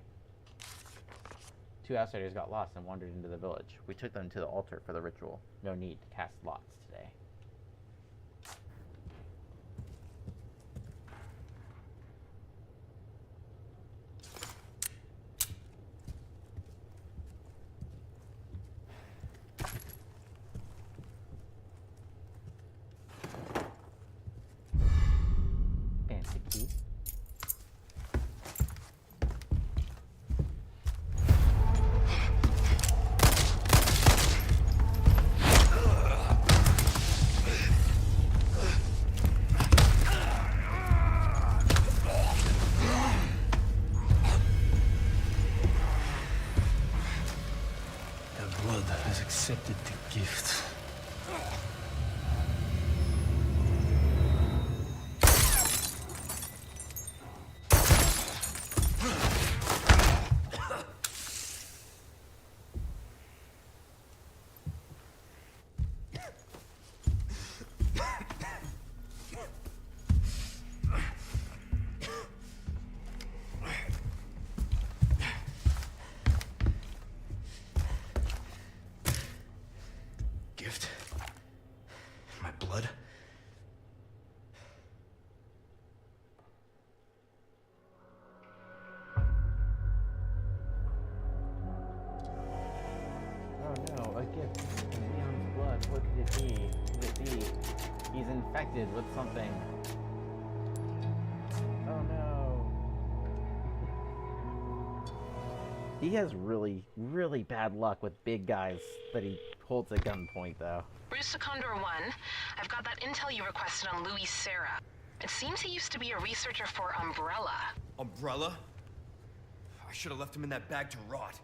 Speaker 1: 2 outsiders got lost and wandered into the village. We took them to the altar for the ritual. No need to cast lots today. Fancy key.
Speaker 3: The blood has accepted the gift. Gift? My blood?
Speaker 1: Oh no, a gift from Leon's blood. What could it be? Could it be? He's infected with something. Oh no. He has really, really bad luck with big guys that he holds at gunpoint, though.
Speaker 6: Bruce to Condor 1, I've got that intel you requested on Louis Serra. It seems he used to be a researcher for Umbrella.
Speaker 2: Umbrella? I should have left him in that bag to rot.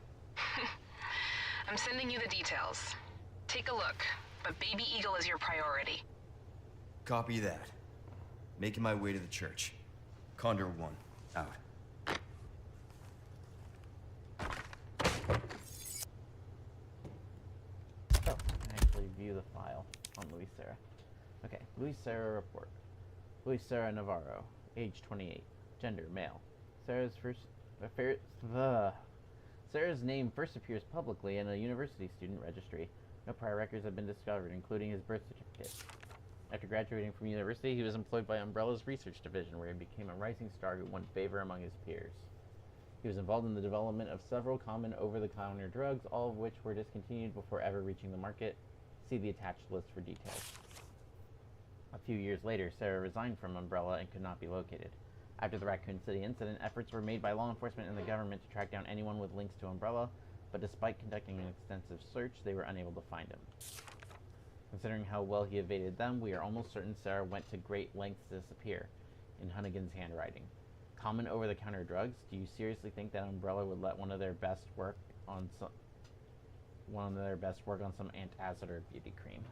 Speaker 6: I'm sending you the details. Take a look, but Baby Eagle is your priority.
Speaker 2: Copy that. Making my way to the church. Condor 1, out.
Speaker 1: Oh, I can actually view the file on Luis Serra. Okay, Luis Serra report. Luis Serra Navarro, age 28, gender male. Serra's first affairs. Sarah's name first appears publicly in a university student registry. No prior records have been discovered, including his birth certificate. After graduating from university, he was employed by Umbrella's research division, where he became a rising star who won favor among his peers. He was involved in the development of several common over-the-counter drugs, all of which were discontinued before ever reaching the market. See the attached list for details. A few years later, Sarah resigned from Umbrella and could not be located. After the Raccoon City incident, efforts were made by law enforcement and the government to track down anyone with links to Umbrella, but despite conducting an extensive search, they were unable to find him. Considering how well he evaded them, we are almost certain Sarah went to great lengths to disappear, in Hunnigan's handwriting. Common over-the-counter drugs? Do you seriously think that Umbrella would let one of their best work on some antacid or beauty cream?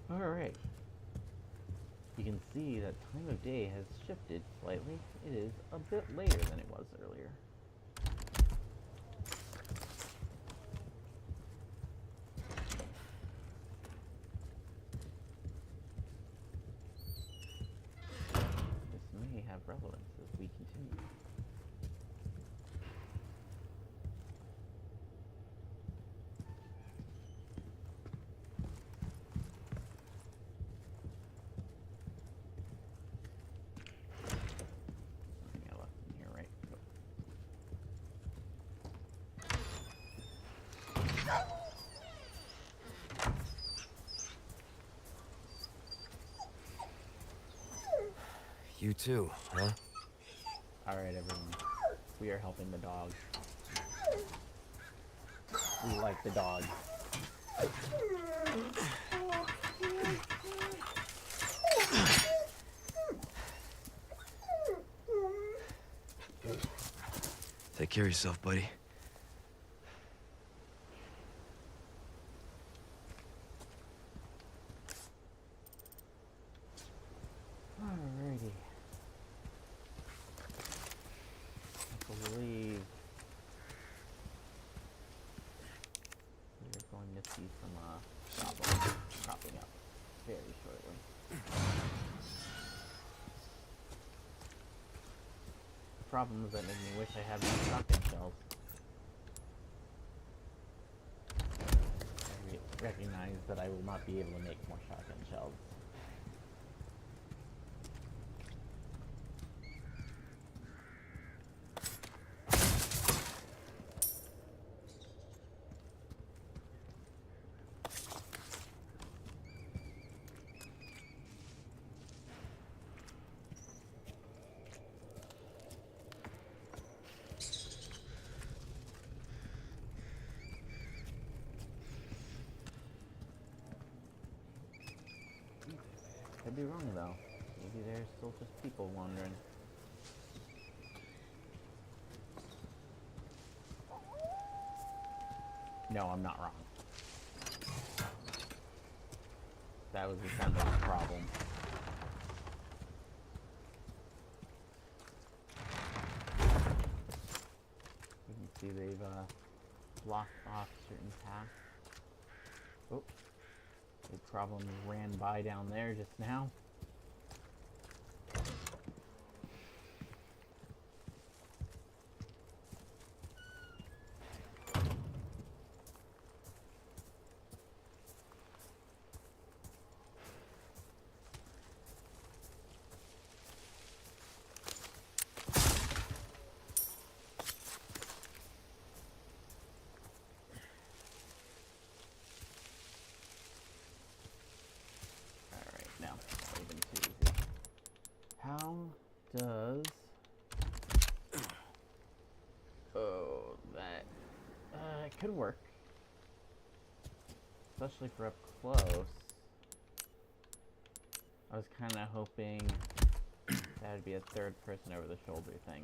Speaker 1: Alright. You can see that time of day has shifted slightly. It is a bit later than it was earlier. This may have relevance as we continue. Something I left in here, right?
Speaker 2: You too, huh?
Speaker 1: Alright, everyone. We are helping the dog. We like the dog.
Speaker 2: Take care of yourself, buddy.
Speaker 1: Alrighty. I believe we're going to see some problems cropping up very shortly. Problems that make me wish I had more shotgun shells. I recognize that I will not be able to make more shotgun shells. Could be wrong though. Maybe there's still just people wandering. No, I'm not wrong. That was the Assembly's problem. You can see they've blocked off certain paths. Oh. Big problem ran by down there just now. How does... Oh, that... it could work. Especially for up close. I was kind of hoping that would be a third person over the shoulder thing.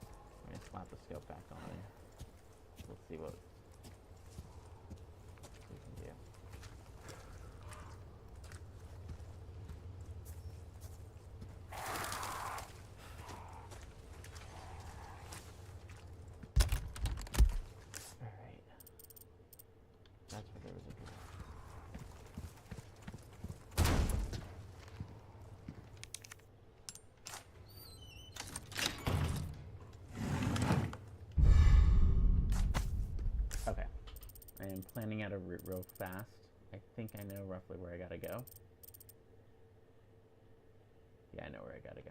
Speaker 1: I'm gonna slap the scope back on. We'll see what we can do. finding out a route real fast. I think I know roughly where I gotta go. Yeah, I know where I gotta go.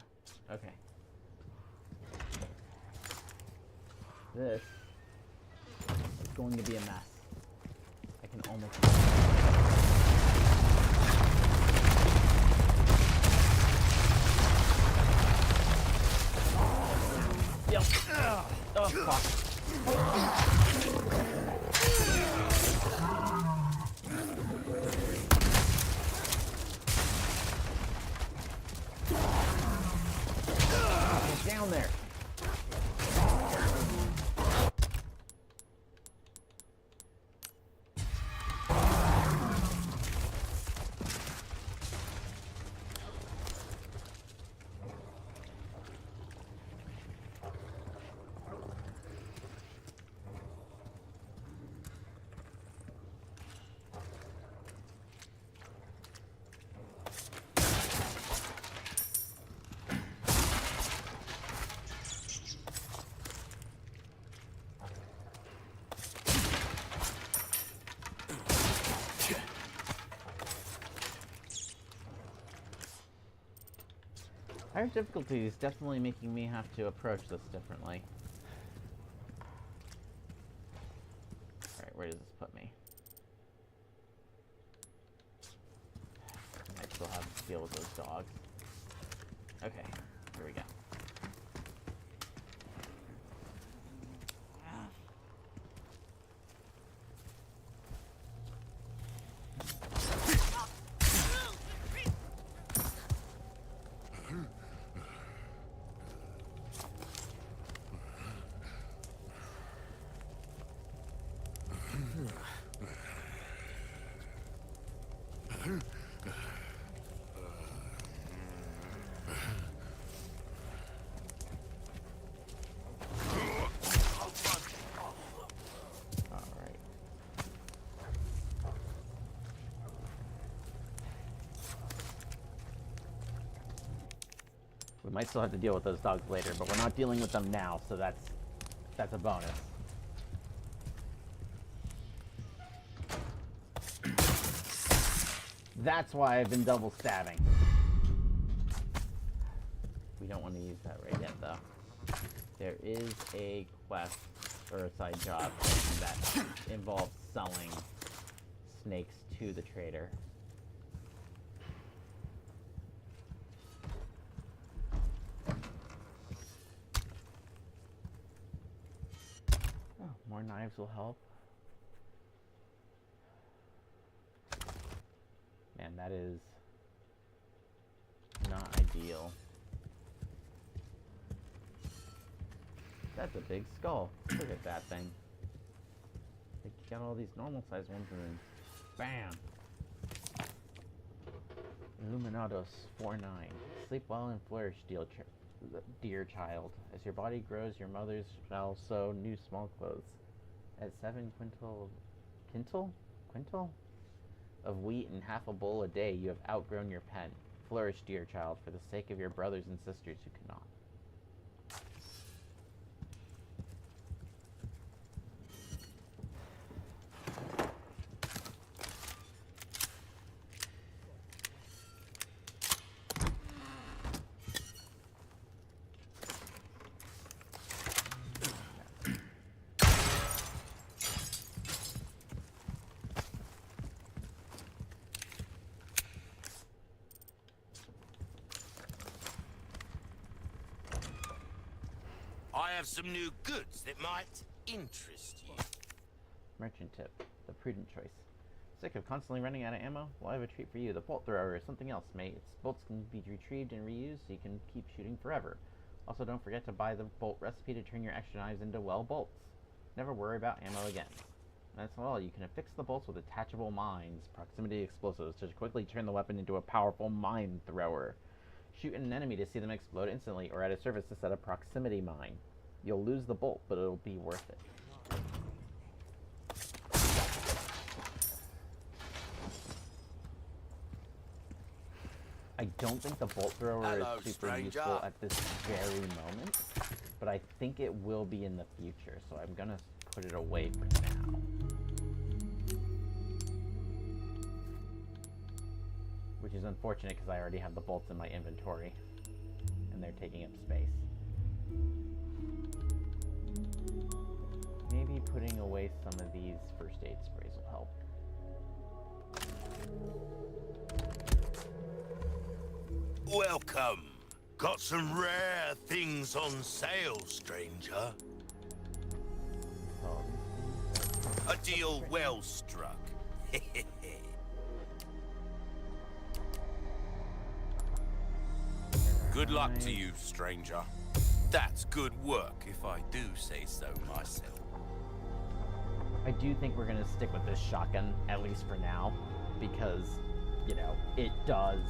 Speaker 1: Okay. This is going to be a mess. I can almost... Yep. Oh, fuck. Get down there. Higher difficulty is definitely making me have to approach this differently. Alright, where does this put me? I might still have to deal with those dogs. Okay, here we go. We might still have to deal with those dogs later, but we're not dealing with them now, so that's a bonus. That's why I've been double stabbing. We don't want to use that right yet, though. There is a quest, or a side job, that involves selling snakes to the trader. Oh, more knives will help. Man, that is not ideal. That's a big skull. Look at that thing. They got all these normal sized ones and then bam! Illuminados 4-9. Sleep well and flourish, dear child. As your body grows, your mothers shall sew new small clothes. At 7 quintal of wheat and half a bowl a day, you have outgrown your pen. Flourish, dear child, for the sake of your brothers and sisters who cannot.
Speaker 10: I have some new goods that might interest you.
Speaker 1: Merchant tip. The prudent choice. Sick of constantly running out of ammo? Well, I have a treat for you. The bolt thrower is something else, mate. Its bolts can be retrieved and reused so you can keep shooting forever. Also, don't forget to buy the bolt recipe to turn your extra knives into, well, bolts. Never worry about ammo again. That's not all. You can affix the bolts with attachable mines, proximity explosives, to quickly turn the weapon into a powerful mine thrower. Shoot an enemy to see them explode instantly, or at a surface to set a proximity mine. You'll lose the bolt, but it'll be worth it. I don't think the bolt thrower is super useful at this very moment, but I think it will be in the future, so I'm gonna put it away for now. which is unfortunate because I already have the bolts in my inventory, and they're taking up space. Maybe putting away some of these first aid sprays will help.
Speaker 10: Welcome. Got some rare things on sale, stranger. A deal well struck. Good luck to you, stranger. That's good work, if I do say so myself.
Speaker 1: I do think we're gonna stick with this shotgun, at least for now, because, you know, it does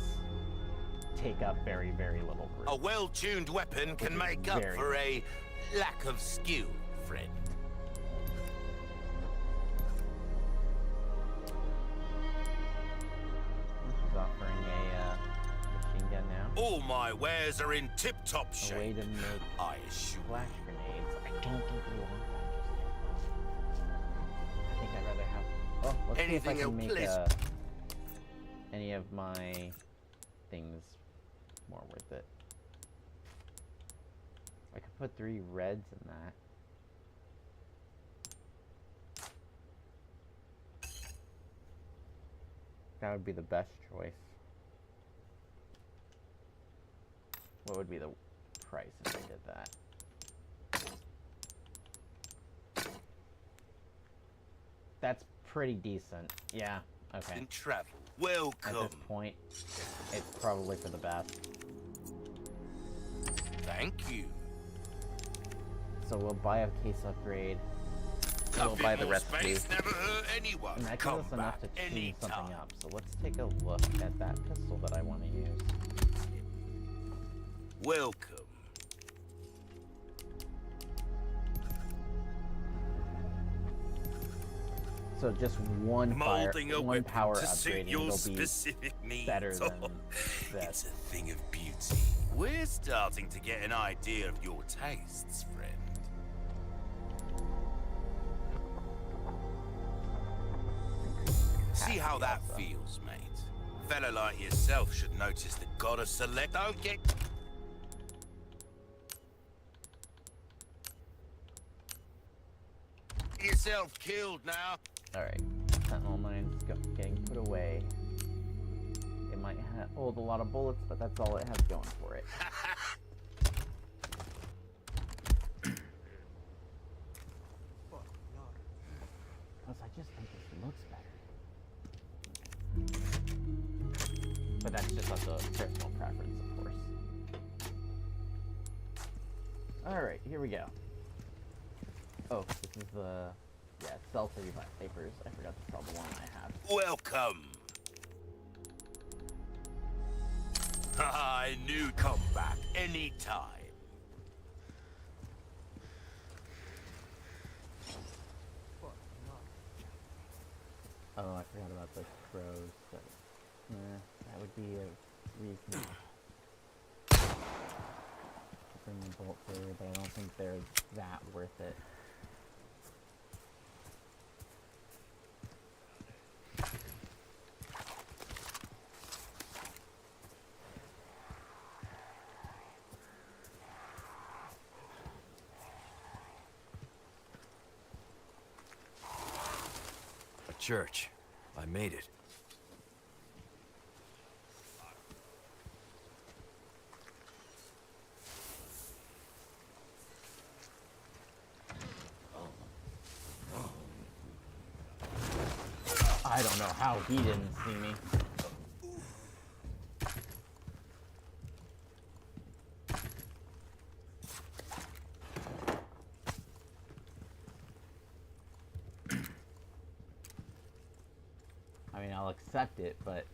Speaker 1: take up very, very little room.
Speaker 10: A well-tuned weapon can make up for a lack of skill, friend.
Speaker 1: He's offering a machine gun now.
Speaker 10: All my wares are in tip-top shape.
Speaker 1: A way to make
Speaker 10: I assure
Speaker 1: flash grenades. I don't think we want that just yet. I think I'd rather have. Oh, let's see if I can make any of my things more worth it. I could put 3 reds in that. That would be the best choice. What would be the price if I did that? That's pretty decent. Yeah, okay.
Speaker 10: and travel. Welcome.
Speaker 1: At this point, it's probably for the best.
Speaker 10: Thank you.
Speaker 1: So we'll buy a case upgrade. We'll buy the rest too.
Speaker 10: Never hurt anyone.
Speaker 1: And that gives us enough to tune something up. So let's take a look at that pistol that I want to use.
Speaker 10: Welcome.
Speaker 1: So just one
Speaker 10: Molding
Speaker 1: power
Speaker 10: to suit
Speaker 1: upgrade, and
Speaker 10: your
Speaker 1: it'll be
Speaker 10: specific needs.
Speaker 1: better than
Speaker 10: It's
Speaker 1: this.
Speaker 10: a thing of beauty. We're starting to get an idea of your tastes, friend. See how that feels, mate. A fella like yourself should notice the goddess select. Don't get yourself killed now.
Speaker 1: Alright, Sentinel mine's getting put away. It might hold a lot of bullets, but that's all it has going for it. Plus, I just think this looks better. But that's just like a personal preference, of course. Alright, here we go. Oh, this is the... Yeah, sell 35 papers. I forgot to sell the one I have.
Speaker 10: Welcome. I knew come back anytime.
Speaker 1: Oh, I forgot about the crows. So, that would be a reason to bring the bolt through, but I don't think they're that worth it.
Speaker 2: Church. I made it.
Speaker 1: I don't know how he didn't see me. I mean, I'll accept it, but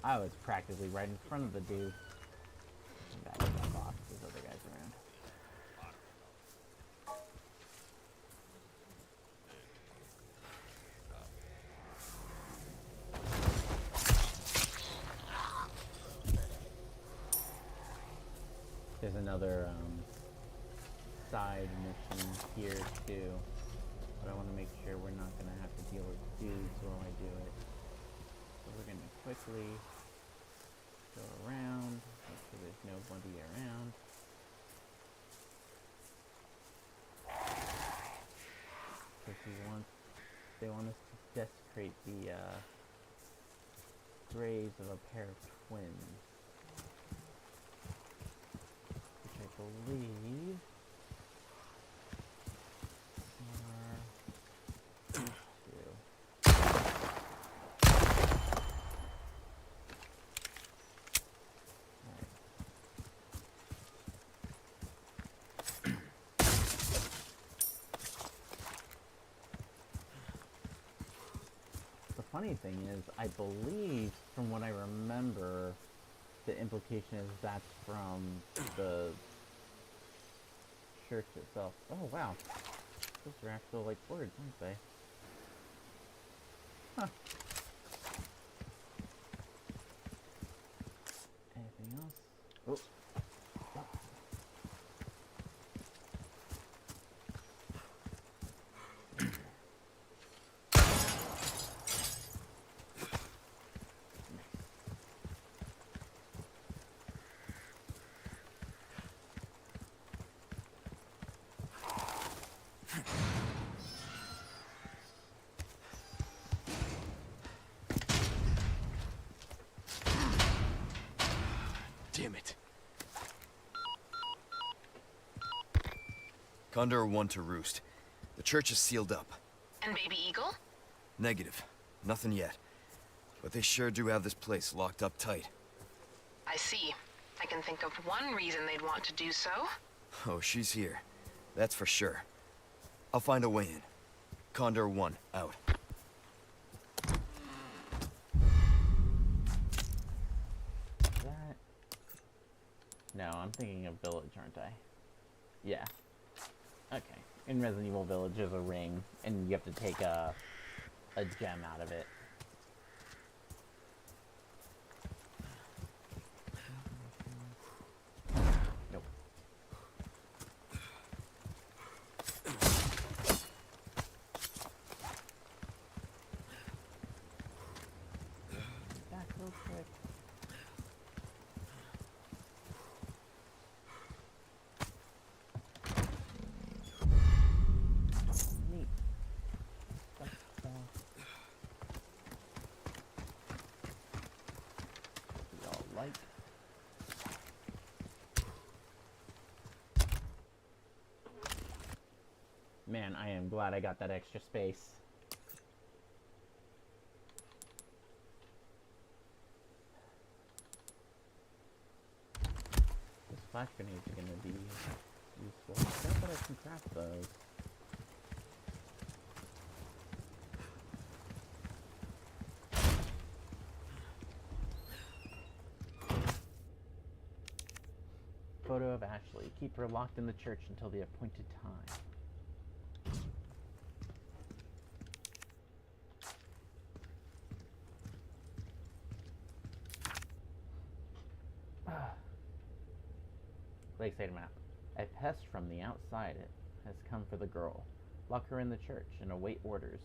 Speaker 1: I was practically right in front of the dude. That was that box. There's other guys around. There's another side mission here too, but I want to make sure we're not going to have to deal with dudes while I do it. So we're going to quickly Go around. Make sure there's nobody around. Because they want us to desecrate the graves of a pair of twins, which I believe are these two. Alright. The funny thing is, I believe, from what I remember, the implication is that's from the church itself. Oh wow, those are actual like words, aren't they? Huh. Anything else? Oh.
Speaker 3: Damn it.
Speaker 2: Condor 1 to Roost. The church is sealed up.
Speaker 6: And Baby Eagle?
Speaker 2: Negative. Nothing yet. But they sure do have this place locked up tight.
Speaker 6: I see. I can think of one reason they'd want to do so.
Speaker 2: Oh, she's here. That's for sure. I'll find a way in. Condor 1, out.
Speaker 1: That... No, I'm thinking of Village, aren't I? Yeah. Okay. In Resident Evil Village, there's a ring, and you have to take a gem out of it. Nope. Back real quick. Neat. We all like. Man, I am glad I got that extra space. Those flash grenades are gonna be useful. I don't bet I can craft those. Photo of Ashley. Keep her locked in the church until the appointed time. Lakeside map. A pest from the outside has come for the girl. Lock her in the church and await orders.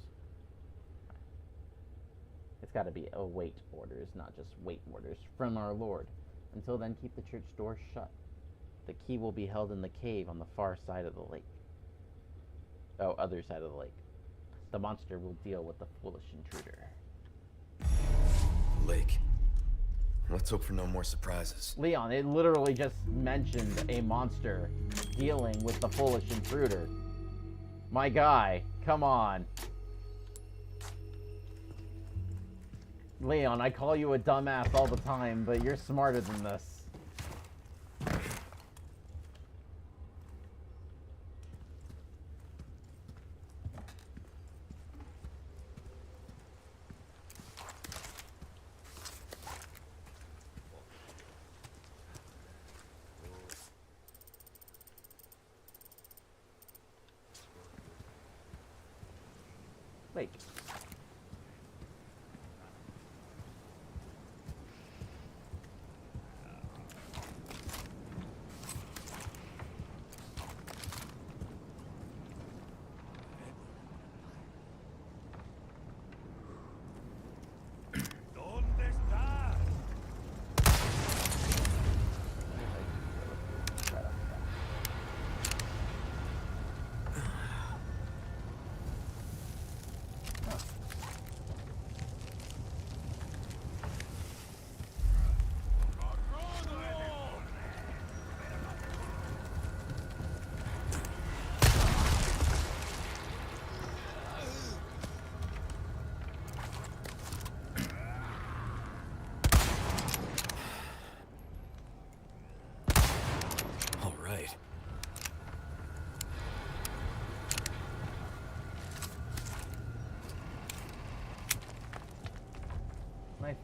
Speaker 1: It's got to be await orders, not just wait orders, from our Lord. Until then, keep the church door shut. The key will be held in the cave on the far side of the lake. Oh, other side of the lake. The monster will deal with the foolish intruder.
Speaker 2: Lake. Let's hope for no more surprises.
Speaker 1: Leon, it literally just mentioned a monster dealing with the foolish intruder. My guy, come on. Leon, I call you a dumbass all the time, but you're smarter than this. Wait.
Speaker 7: ¿Dónde estás?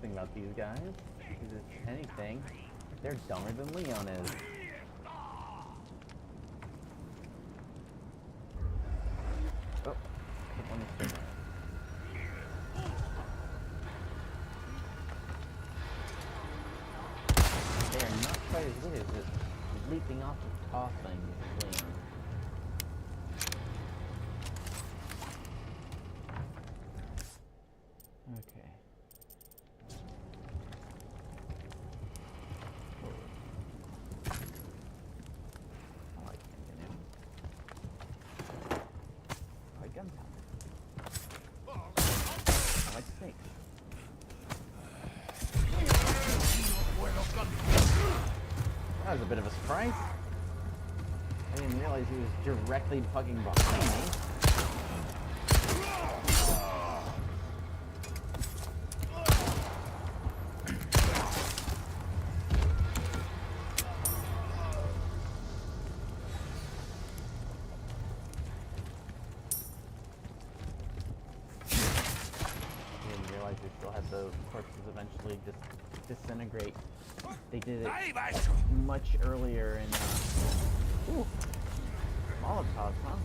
Speaker 1: thing about these guys is, if anything, they're dumber than Leon is. Oh, click on the stick. They are not quite as good as it leaping off things as Leon. Okay. I like him, I like gunpowder. I like snakes. That was a bit of a surprise. I didn't realize he was directly fucking behind me. They still had the corpses eventually disintegrate. They did it much earlier in, ooh, Molotovs, huh?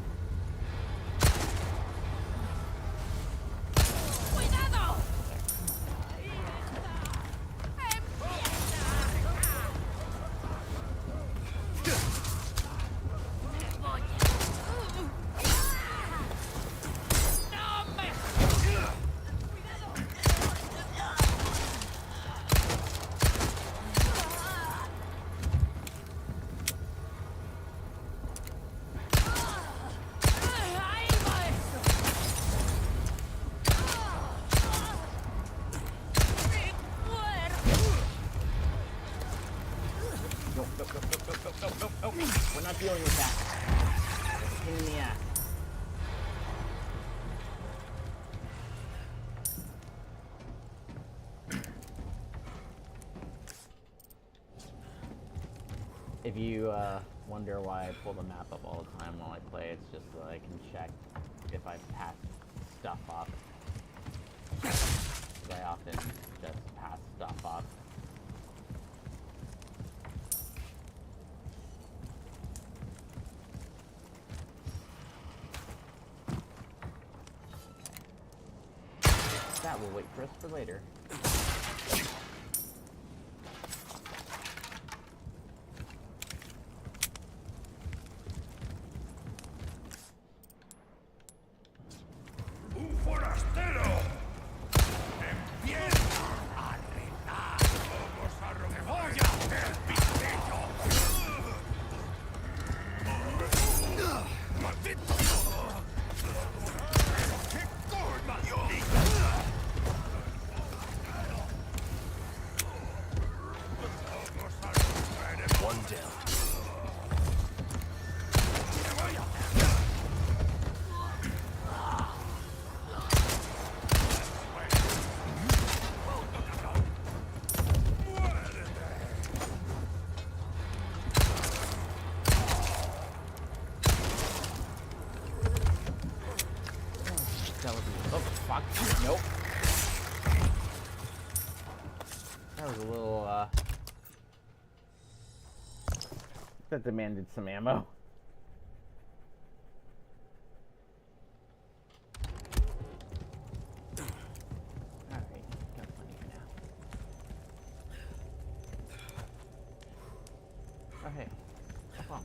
Speaker 1: Nope. We're not dealing with that. It's a pain in the ass. If you wonder why I pull the map up all the time while I play, it's just so that I can check if I've passed stuff off. I often just pass stuff off. That will wait for us for later.
Speaker 7: ¡Un forastero! ¡Empieza a retar! ¡Vamos a romper el pistillo! ¡Maldito! ¡Qué corta, Dios!
Speaker 2: One down.
Speaker 1: Oh, fuck. Nope. That was a little, that demanded some ammo. Alright, got plenty for now. Oh, hey. Come on.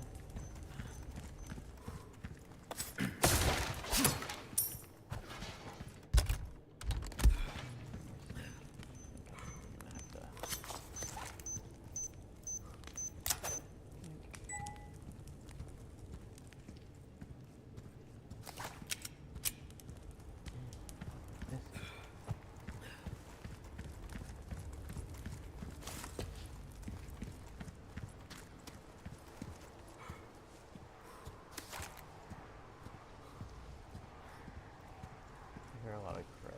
Speaker 1: There are a lot of crows.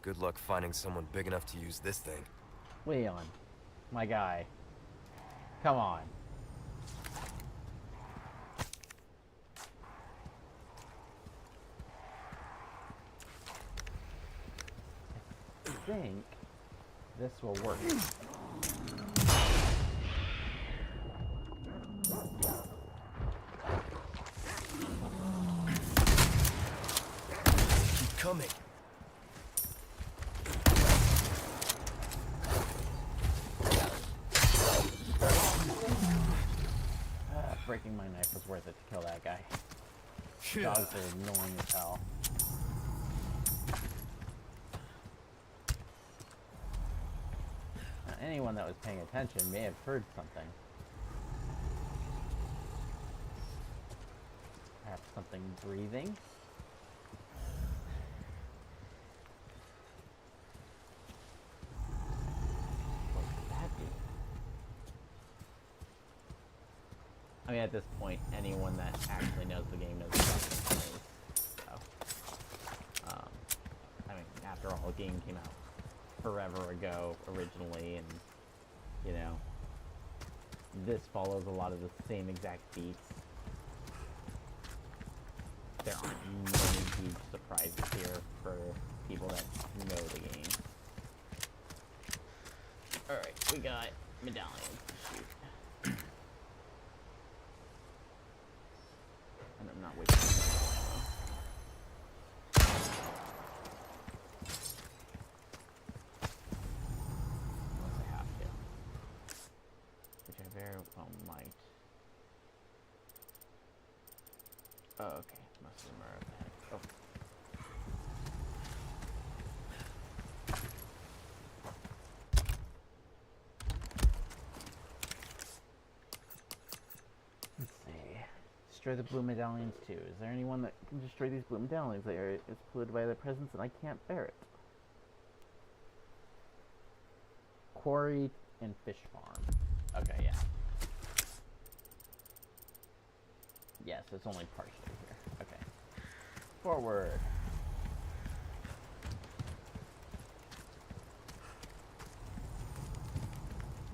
Speaker 2: Good luck finding someone big enough to use this thing.
Speaker 1: Leon, my guy. Come on. think this will work.
Speaker 10: Keep coming.
Speaker 1: Breaking my knife was worth it to kill that guy. Dogs are annoying as hell. Now, anyone that was paying attention may have heard something. Perhaps something breathing? What could that be? I mean, at this point, anyone that actually knows the game knows about the game. So, I mean, after all, the game came out forever ago originally, and, you know, this follows a lot of the same exact beats. There aren't many huge surprises here for people that know the game. Alright, we got medallions to shoot. And I'm not wasting ammo. Unless I have to. Which I very well might. Oh, okay. Most of them are up ahead. Oh. Let's see. Destroy the blue medallions too. Is there anyone that can destroy these blue medallions? They are it's polluted by their presence and I can't bear it. Quarry and fish farm. Okay, yeah. Yes, it's only partially here. Okay. Forward.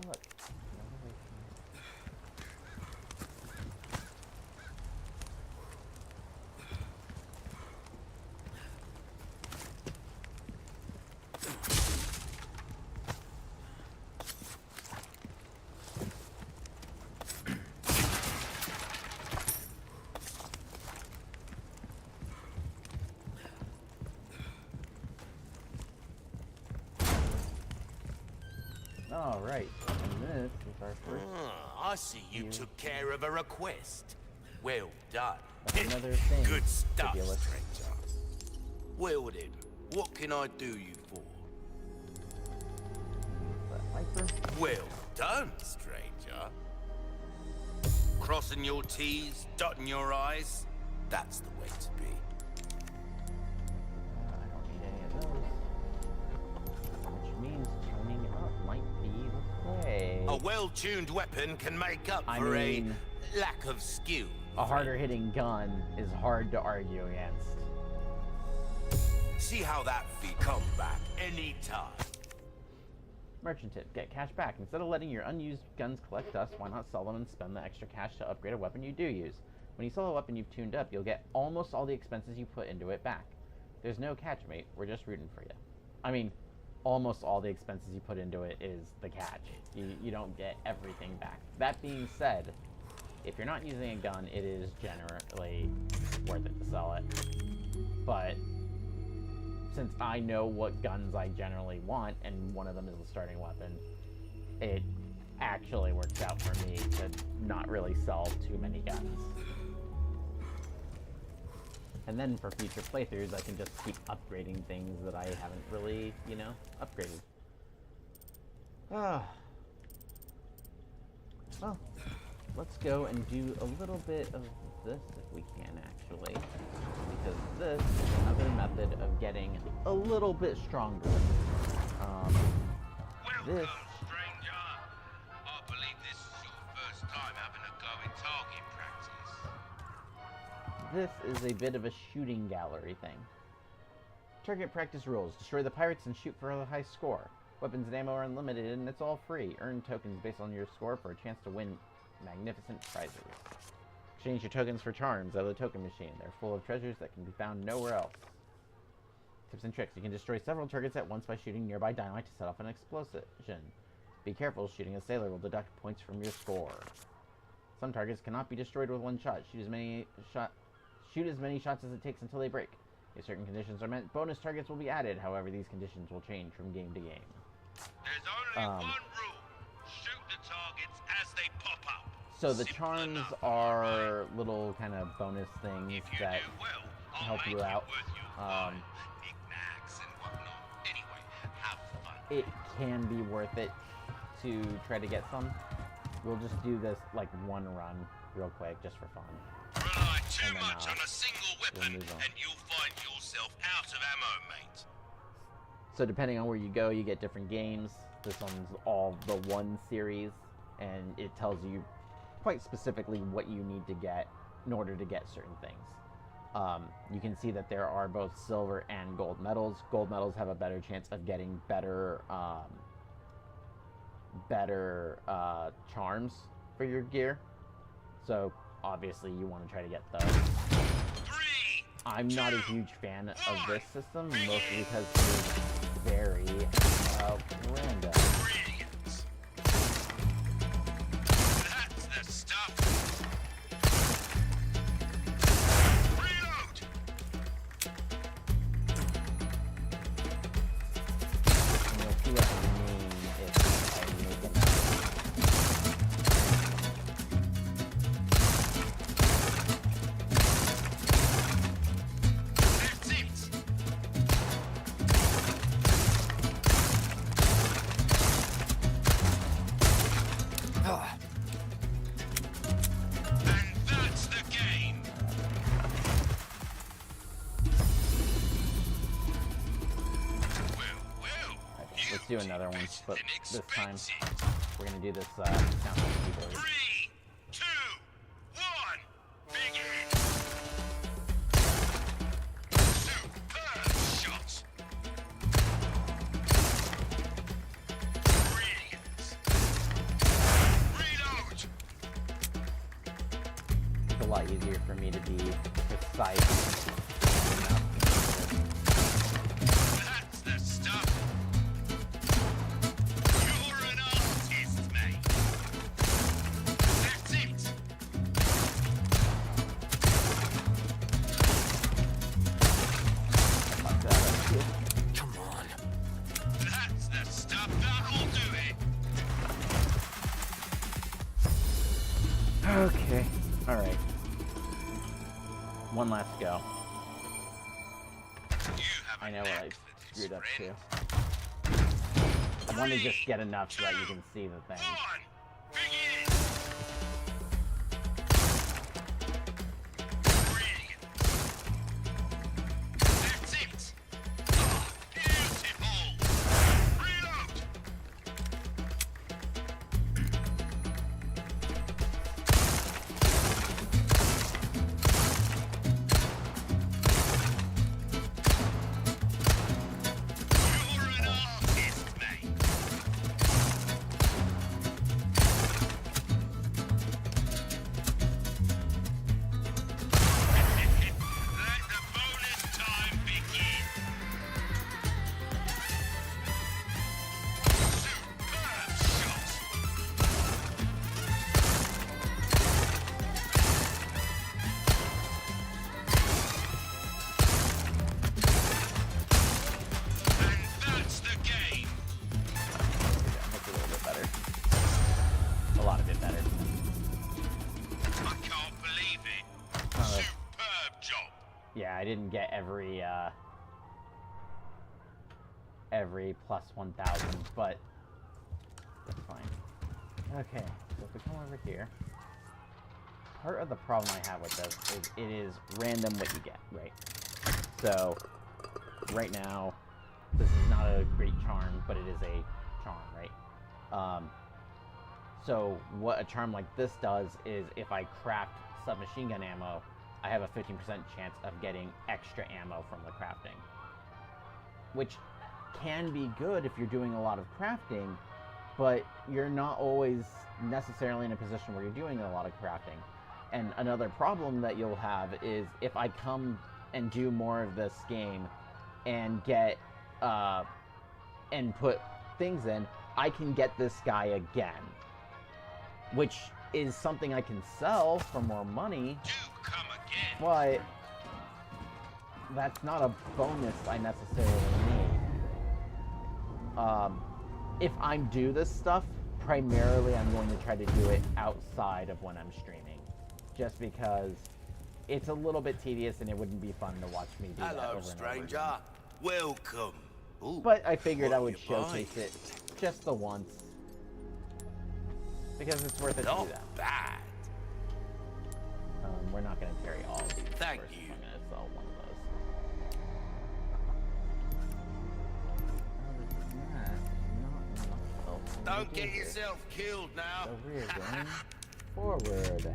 Speaker 1: Look. All right, and this is our first.
Speaker 10: I see you took care of a request. Well done.
Speaker 1: Another thing.
Speaker 10: Good stuff,
Speaker 1: ridiculous.
Speaker 10: stranger. Well then, what can I do you for? Well done, stranger. Crossing your T's, dotting your I's. That's the way to be.
Speaker 1: I don't need any of those. Which means tuning up might be the way.
Speaker 10: A well-tuned weapon can make up
Speaker 1: I
Speaker 10: for
Speaker 1: mean,
Speaker 10: a lack of skill.
Speaker 1: A harder hitting gun is hard to argue against.
Speaker 10: See how that feat come back anytime.
Speaker 1: Merchant tip, get cash back. Instead of letting your unused guns collect dust, why not sell them and spend the extra cash to upgrade a weapon you do use? When you sell a weapon you've tuned up, you'll get almost all the expenses you put into it back. There's no catch, mate. We're just rooting for you. I mean, almost all the expenses you put into it is the catch. You don't get everything back. That being said, if you're not using a gun, it is generally worth it to sell it. But since I know what guns I generally want, and one of them is a starting weapon, it actually works out for me to not really sell too many guns. And then for future playthroughs, I can just keep upgrading things that I haven't really, you know, upgraded. Well, let's go and do a little bit of this if we can, actually. Because this is another method of getting a little bit stronger. This...
Speaker 10: stranger. I believe this is your first time having a go in target practice.
Speaker 1: This is a bit of a shooting gallery thing. Target practice rules. Destroy the pirates and shoot for a high score. Weapons and ammo are unlimited and it's all free. Earn tokens based on your score for a chance to win magnificent prizes. Exchange your tokens for charms out of the token machine. They're full of treasures that can be found nowhere else. Tips and tricks. You can destroy several targets at once by shooting nearby dynamite to set off an explosion. Be careful, shooting a sailor will deduct points from your score. Some targets cannot be destroyed with one shot. Shoot as many shots as it takes until they break. If certain conditions are met, bonus targets will be added. However, these conditions will change from game to game.
Speaker 10: There's only one rule. Shoot the targets as they pop up.
Speaker 1: So the
Speaker 10: Simple
Speaker 1: charms
Speaker 10: enough,
Speaker 1: are little kind of bonus things
Speaker 10: If you
Speaker 1: that
Speaker 10: do well, I'll
Speaker 1: help
Speaker 10: make
Speaker 1: you out.
Speaker 10: it worth your while. Knickknacks and whatnot. Anyway, have fun.
Speaker 1: It can be worth it to try to get some. We'll just do this like one run real quick just for fun.
Speaker 10: Rely too
Speaker 1: And then,
Speaker 10: much on a single weapon
Speaker 1: move on.
Speaker 10: and you'll find yourself out of ammo, mate.
Speaker 1: So depending on where you go, you get different games. This one's all the one series, and it tells you quite specifically what you need to get in order to get certain things. You can see that there are both silver and gold medals. Gold medals have a better chance of getting better charms for your gear. So obviously you want to try to get those. I'm not a huge fan of this system, mostly because it's very random.
Speaker 10: That's the stuff. Reload.
Speaker 1: And you'll see what I mean if I make it.
Speaker 10: That's it. And that's the game. Well.
Speaker 1: Let's do another one, but this time
Speaker 10: Expected.
Speaker 1: we're gonna do this sound keyboard.
Speaker 10: 3, 2, 1, begin! Superb shot! Brilliant! Reload!
Speaker 1: It's a lot easier for me to be precise.
Speaker 10: That's the stuff! You're an artist, mate! That's it!
Speaker 2: Come on.
Speaker 10: That's the stuff that'll do it!
Speaker 1: Okay. Alright. One last go.
Speaker 10: You have
Speaker 1: I
Speaker 10: a
Speaker 1: know what I
Speaker 10: knack for this,
Speaker 1: screwed up
Speaker 10: friend.
Speaker 1: too. I want to just get enough so that you can see the thing.
Speaker 10: 1, begin! Brilliant! That's it! Ah, beautiful! Reload! You're an artist, mate! Let the bonus time begin! Superb shot! And that's the game!
Speaker 1: That's a little bit better. A lot of it better.
Speaker 10: I can't believe it! Superb job!
Speaker 1: Yeah, I didn't get every plus 1,000, but that's fine. Okay, so if we come over here, part of the problem I have with this is it is random what you get, right? So, right now, this is not a great charm, but it is a charm, right? So what a charm like this does is if I craft submachine gun ammo, I have a 15% chance of getting extra ammo from the crafting. Which can be good if you're doing a lot of crafting, but you're not always necessarily in a position where you're doing a lot of crafting. And another problem that you'll have is if I come and do more of this game and get and put things in, I can get this guy again, which is something I can sell for more money.
Speaker 10: Do come again.
Speaker 1: But that's not a bonus I necessarily need. If I'm do this stuff, primarily I'm going to try to do it outside of when I'm streaming, just because it's a little bit tedious and it wouldn't be fun to watch me do that
Speaker 10: Hello,
Speaker 1: over and
Speaker 10: stranger.
Speaker 1: over again.
Speaker 10: Welcome. Ooh,
Speaker 1: But I figured I
Speaker 10: what
Speaker 1: would
Speaker 10: you buying?
Speaker 1: showcase it just the once, because it's worth it to
Speaker 10: Not
Speaker 1: do that.
Speaker 10: bad.
Speaker 1: We're not going to carry all of these.
Speaker 10: Thank
Speaker 1: first.
Speaker 10: you.
Speaker 1: I'm going to sell one of those. Other than that, not much else to
Speaker 10: Don't
Speaker 1: do
Speaker 10: get
Speaker 1: here.
Speaker 10: yourself killed now.
Speaker 1: So we're going forward.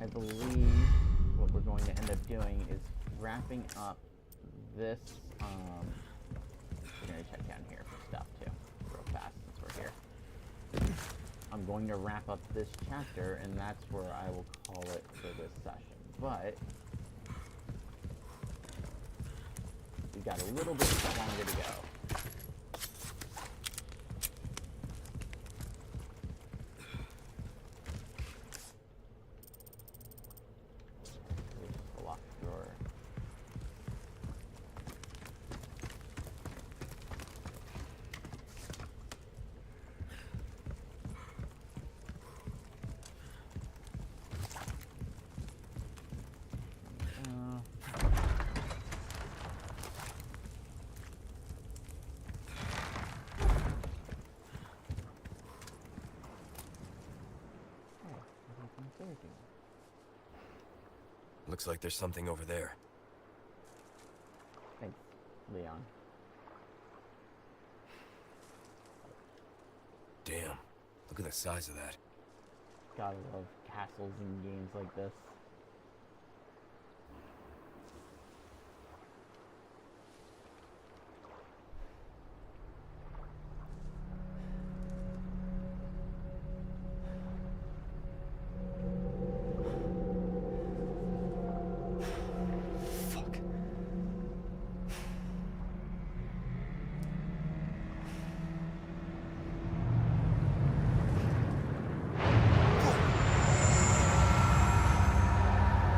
Speaker 1: I believe what we're going to end up doing is wrapping up this. We're going to check down here for stuff too, real fast since we're here. I'm going to wrap up this chapter, and that's where I will call it for this session. But we got a little bit longer to go. There's a locked drawer.
Speaker 2: Looks like there's something over there.
Speaker 1: Thanks, Leon.
Speaker 2: Damn. Look at the size of that.
Speaker 1: Gotta love castles in games like this.
Speaker 2: Fuck.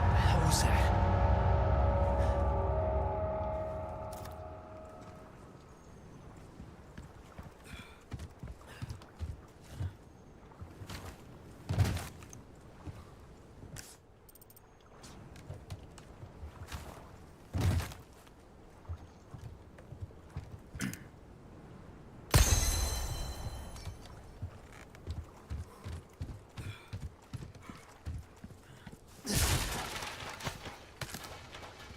Speaker 2: The hell was that?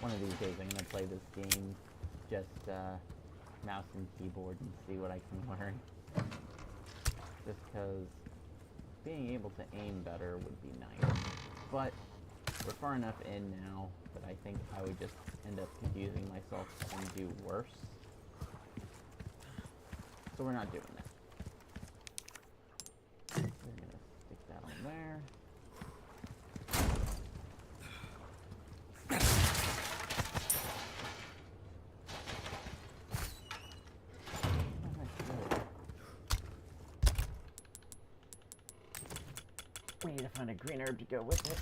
Speaker 1: One of these days I'm gonna play this game just mouse and keyboard and see what I can learn. Just because being able to aim better would be nice. But we're far enough in now that I think I would just end up confusing myself and do worse. So we're not doing that. We're gonna stick that on there. We need to find a green herb to go with it.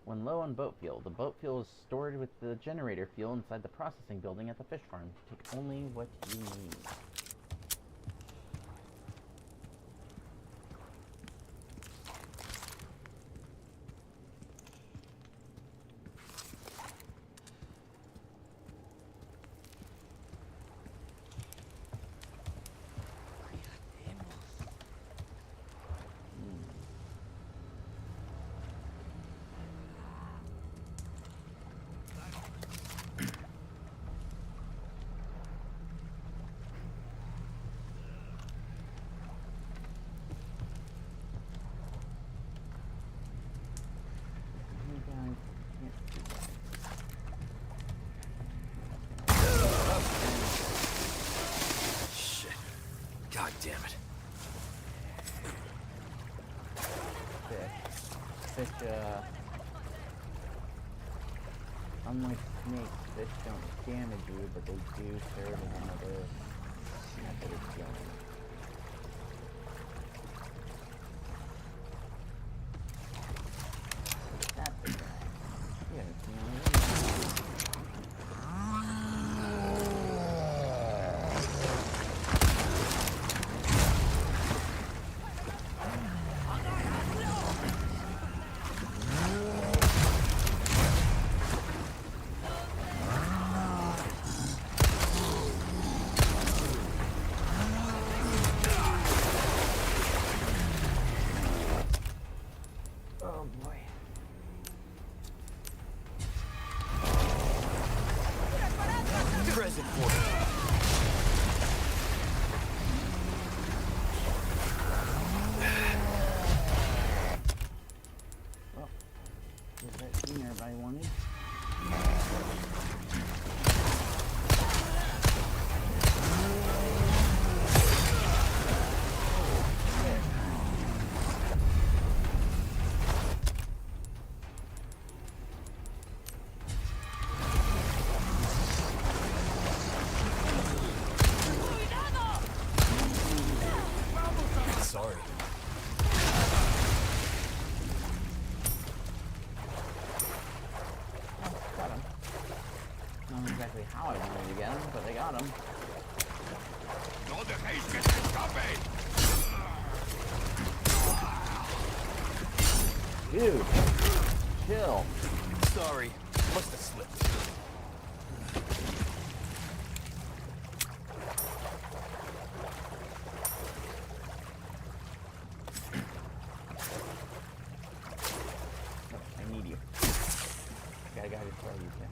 Speaker 1: When low on boat fuel, the boat fuel is stored with the generator fuel inside the processing building at the fish farm. Take only what you need. fish, unlike snakes, fish don't damage you, but they do serve as another method of killing. That's the guy. You haven't seen him yet. Oh boy.
Speaker 2: Present for you.
Speaker 1: Well, is that scene everybody wanted?
Speaker 2: Sorry.
Speaker 1: Got him. Not exactly how I wanted to get him, but they got him.
Speaker 7: ¡No dejéis que se escape!
Speaker 1: Dude, chill.
Speaker 2: Sorry. Must have slipped.
Speaker 1: I need you. Got a guy to throw you to.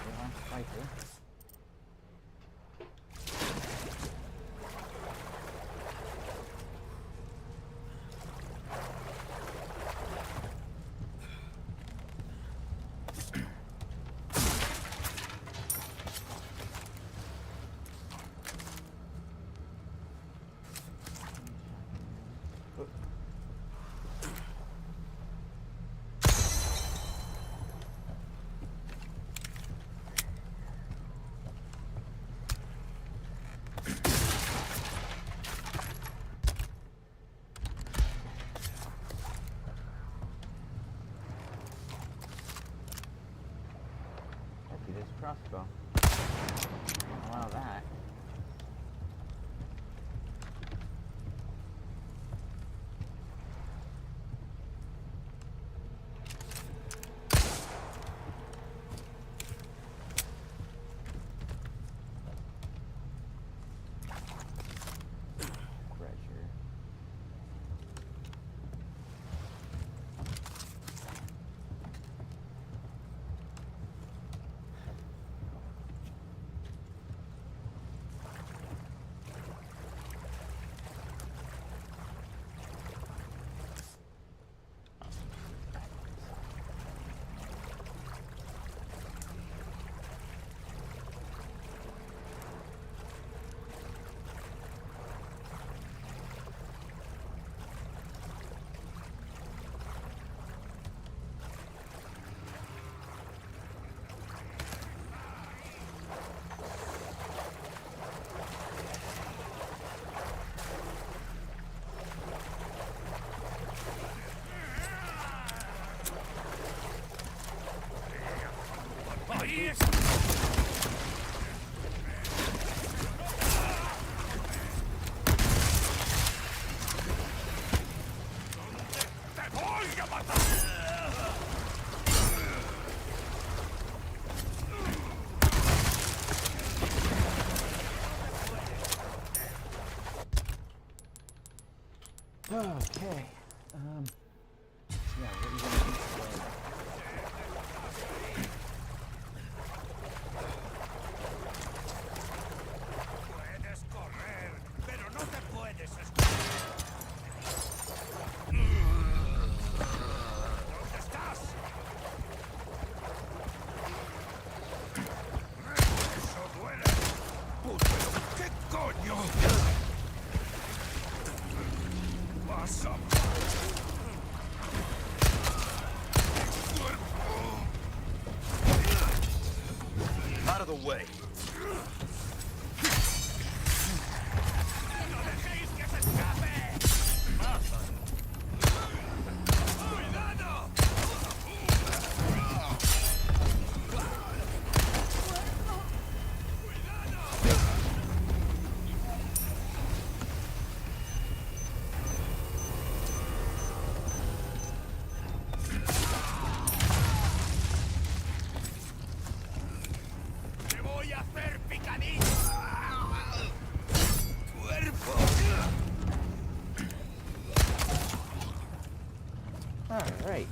Speaker 1: You want to fight her? This crossbow. Allow that. Treasure.
Speaker 7: ¡Ahí es! ¡Te voy a matar!
Speaker 1: Okay. Yeah, what are you gonna do today?
Speaker 7: Puedes correr, pero no te puedes esconder. ¿Dónde estás? Eso duele. ¡Puto! ¿Qué coño?
Speaker 4: Out of the way.
Speaker 1: Alright.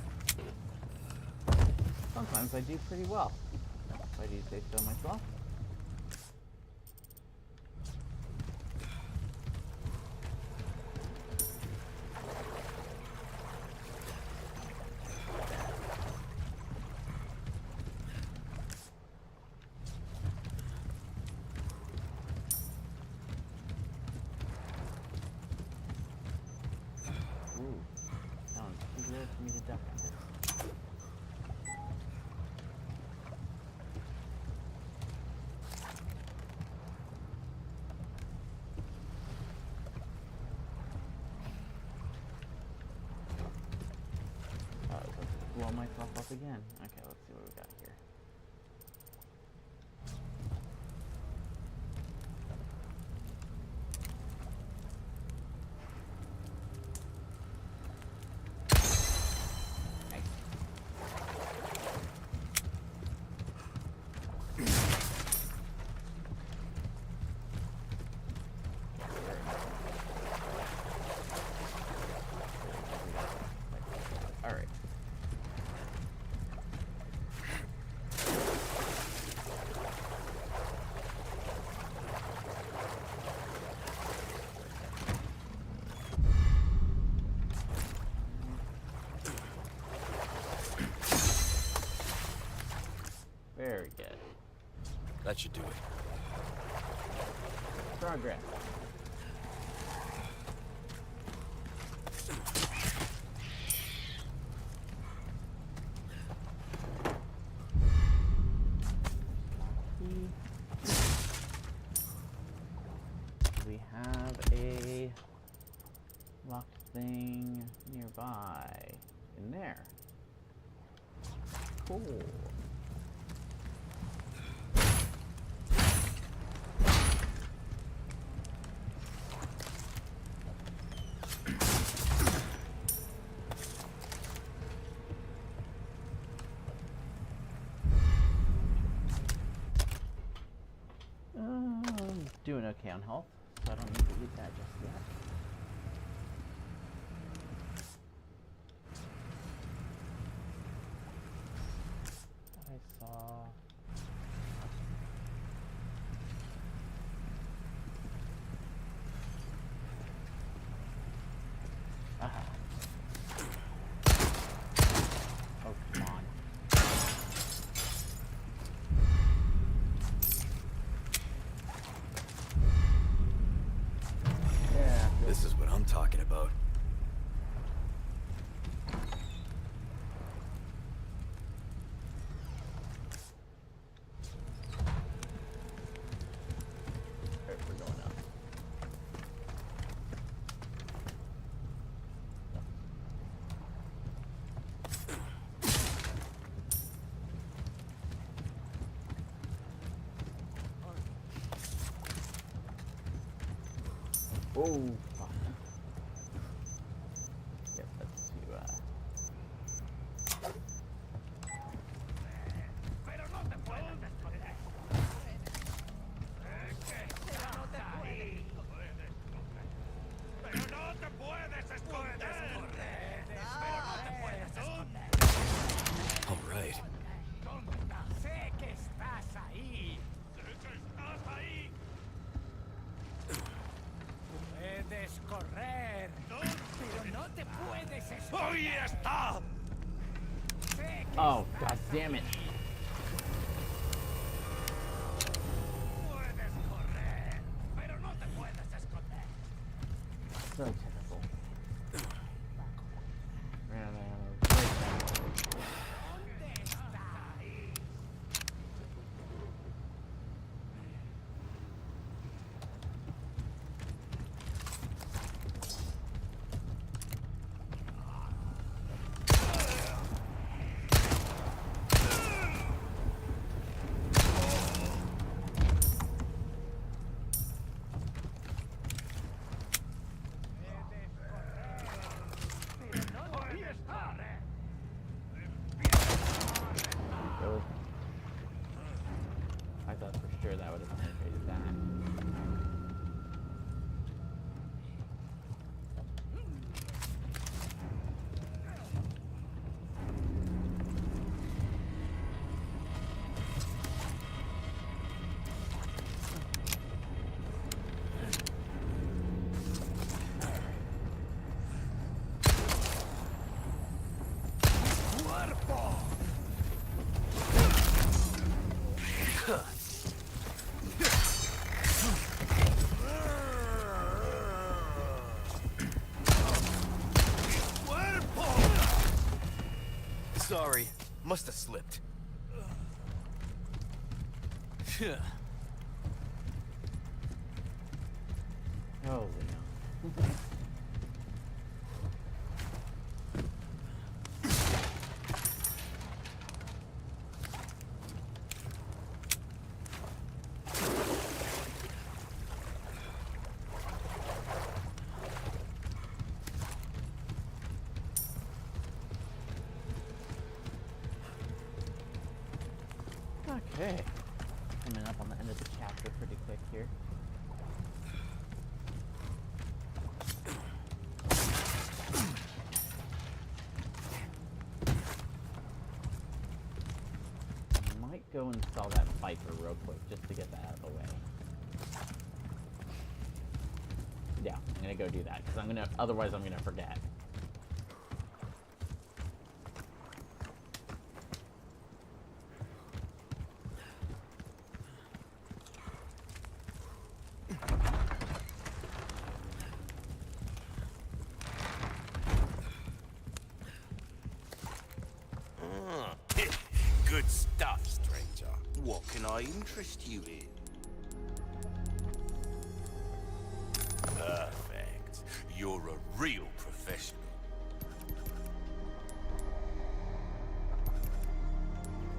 Speaker 1: Sometimes I do pretty well, if I do say so myself. For me to duck on this. Oh, let's blow myself up again. Okay, let's see what we got here. Alright. Very good.
Speaker 4: That should do it.
Speaker 1: Progress. We have a locked thing nearby. In there. Cool. Doing okay on health, so I don't need to eat that just yet. I saw... Ah. Oh, come on.
Speaker 2: This is what I'm talking about.
Speaker 1: Alright, we're going up. Oh, fuck. Yep, that's to,
Speaker 7: Pero no te puedes esconder. Pero no te puedes esconder.
Speaker 2: All right.
Speaker 7: Sé que estás ahí. Sé que estás ahí. Puedes correr. Pero no te puedes esconder. ¡Ahí está!
Speaker 1: oh, god damn it.
Speaker 7: Puedes correr. Pero no te puedes esconder.
Speaker 1: So typical.
Speaker 10: Sorry, must have slipped.
Speaker 1: Holy no. Okay. Coming up on the end of the chapter pretty quick here. Might go and sell that Viper real quick just to get that out of the way. Yeah, I'm gonna go do that because otherwise I'm gonna forget.
Speaker 10: Good stuff, stranger. What can I interest you in? Perfect. You're a real professional.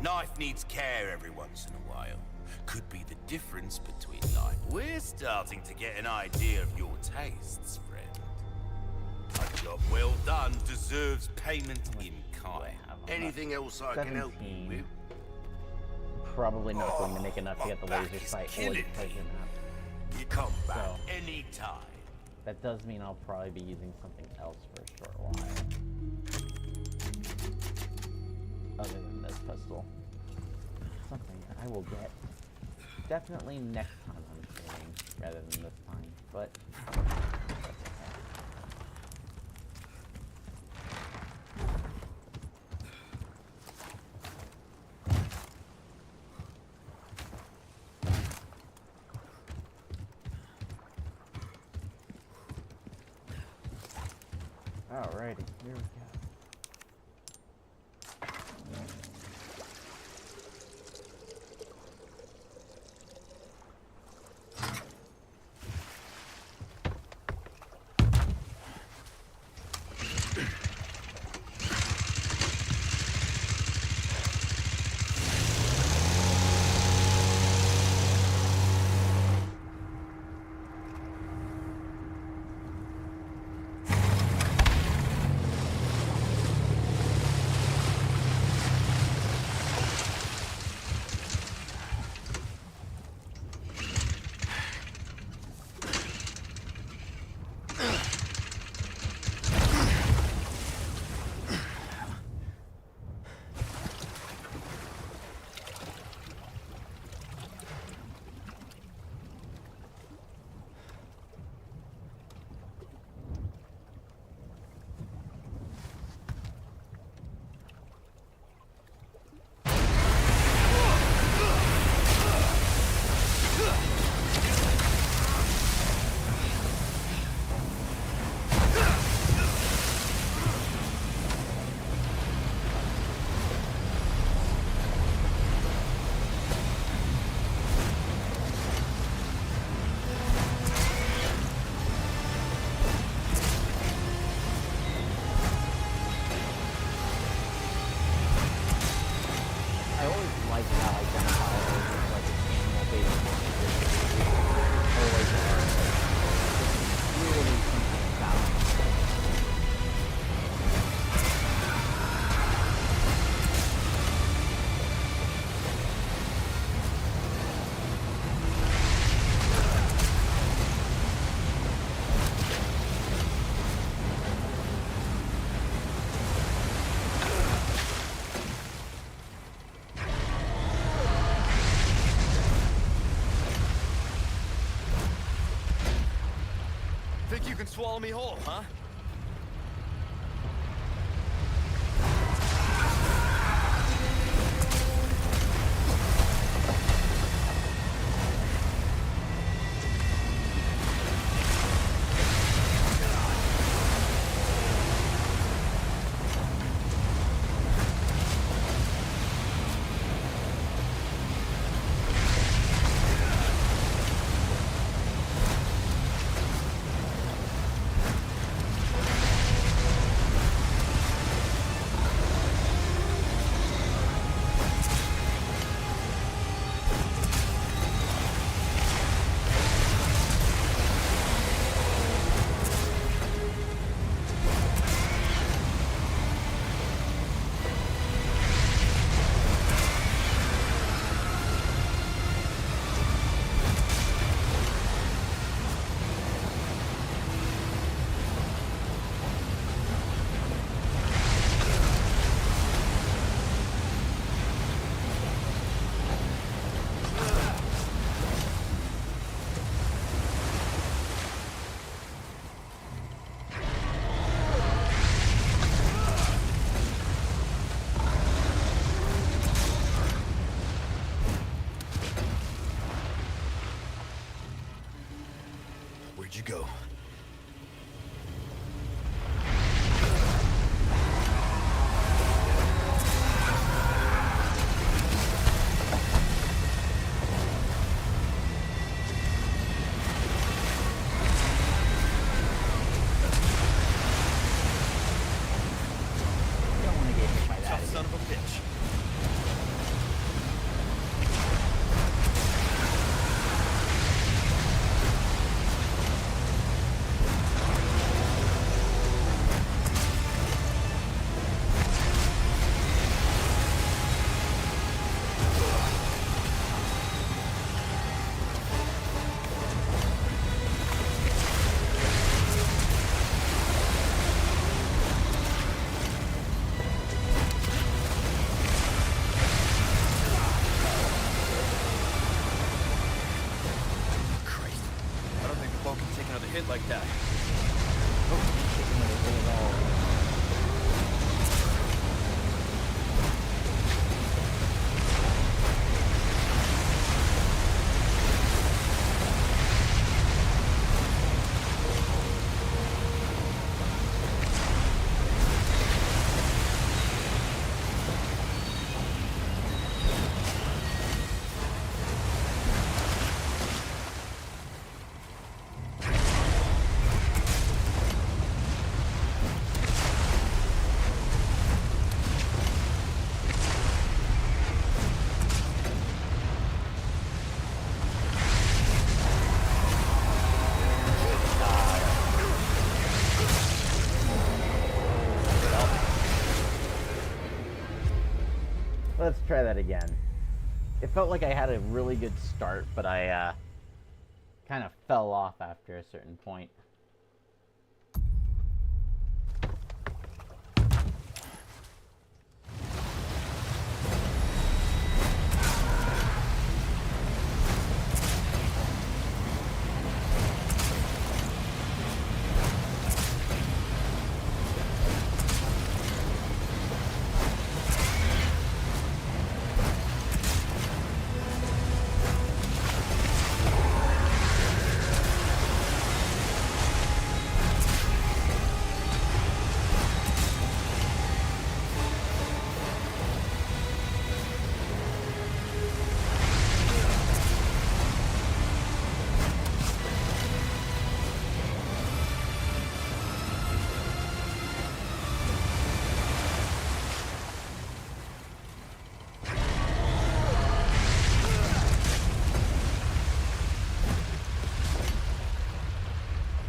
Speaker 10: Knife needs care every once in a while. Could be the difference between life. We're starting to get an idea of your tastes, friend. A job well done deserves payment in kind. Anything else I can help you with?
Speaker 1: Probably not going to make enough to get the laser sight or the treasure map.
Speaker 10: You come back anytime.
Speaker 1: That does mean I'll probably be using something else for a short while. Other than this pistol. Something that I will get definitely next time I'm streaming rather than this time, but that's okay. Alrighty, here we go.
Speaker 4: Think you can swallow me whole, huh?
Speaker 2: you go?
Speaker 1: Don't want to get hit by that.
Speaker 2: Tough son of a bitch.
Speaker 4: Christ. I don't think the boat can take another hit like that.
Speaker 1: Let's try that again. It felt like I had a really good start, but I kind of fell off after a certain point.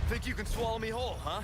Speaker 4: Think you can swallow me whole, huh?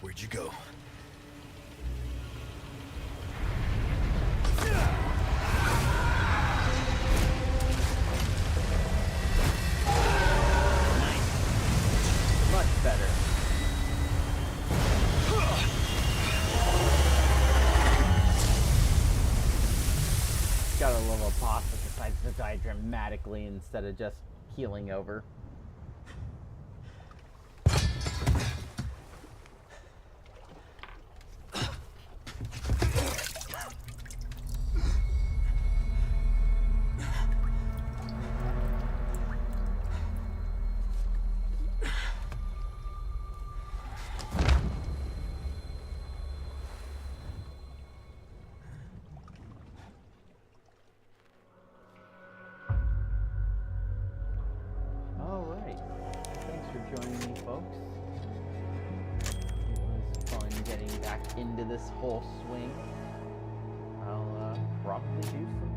Speaker 2: Where'd you go?
Speaker 1: Much better. Got a little boss that decides to die dramatically instead of just healing over. getting back into this whole swing, I'll probably do some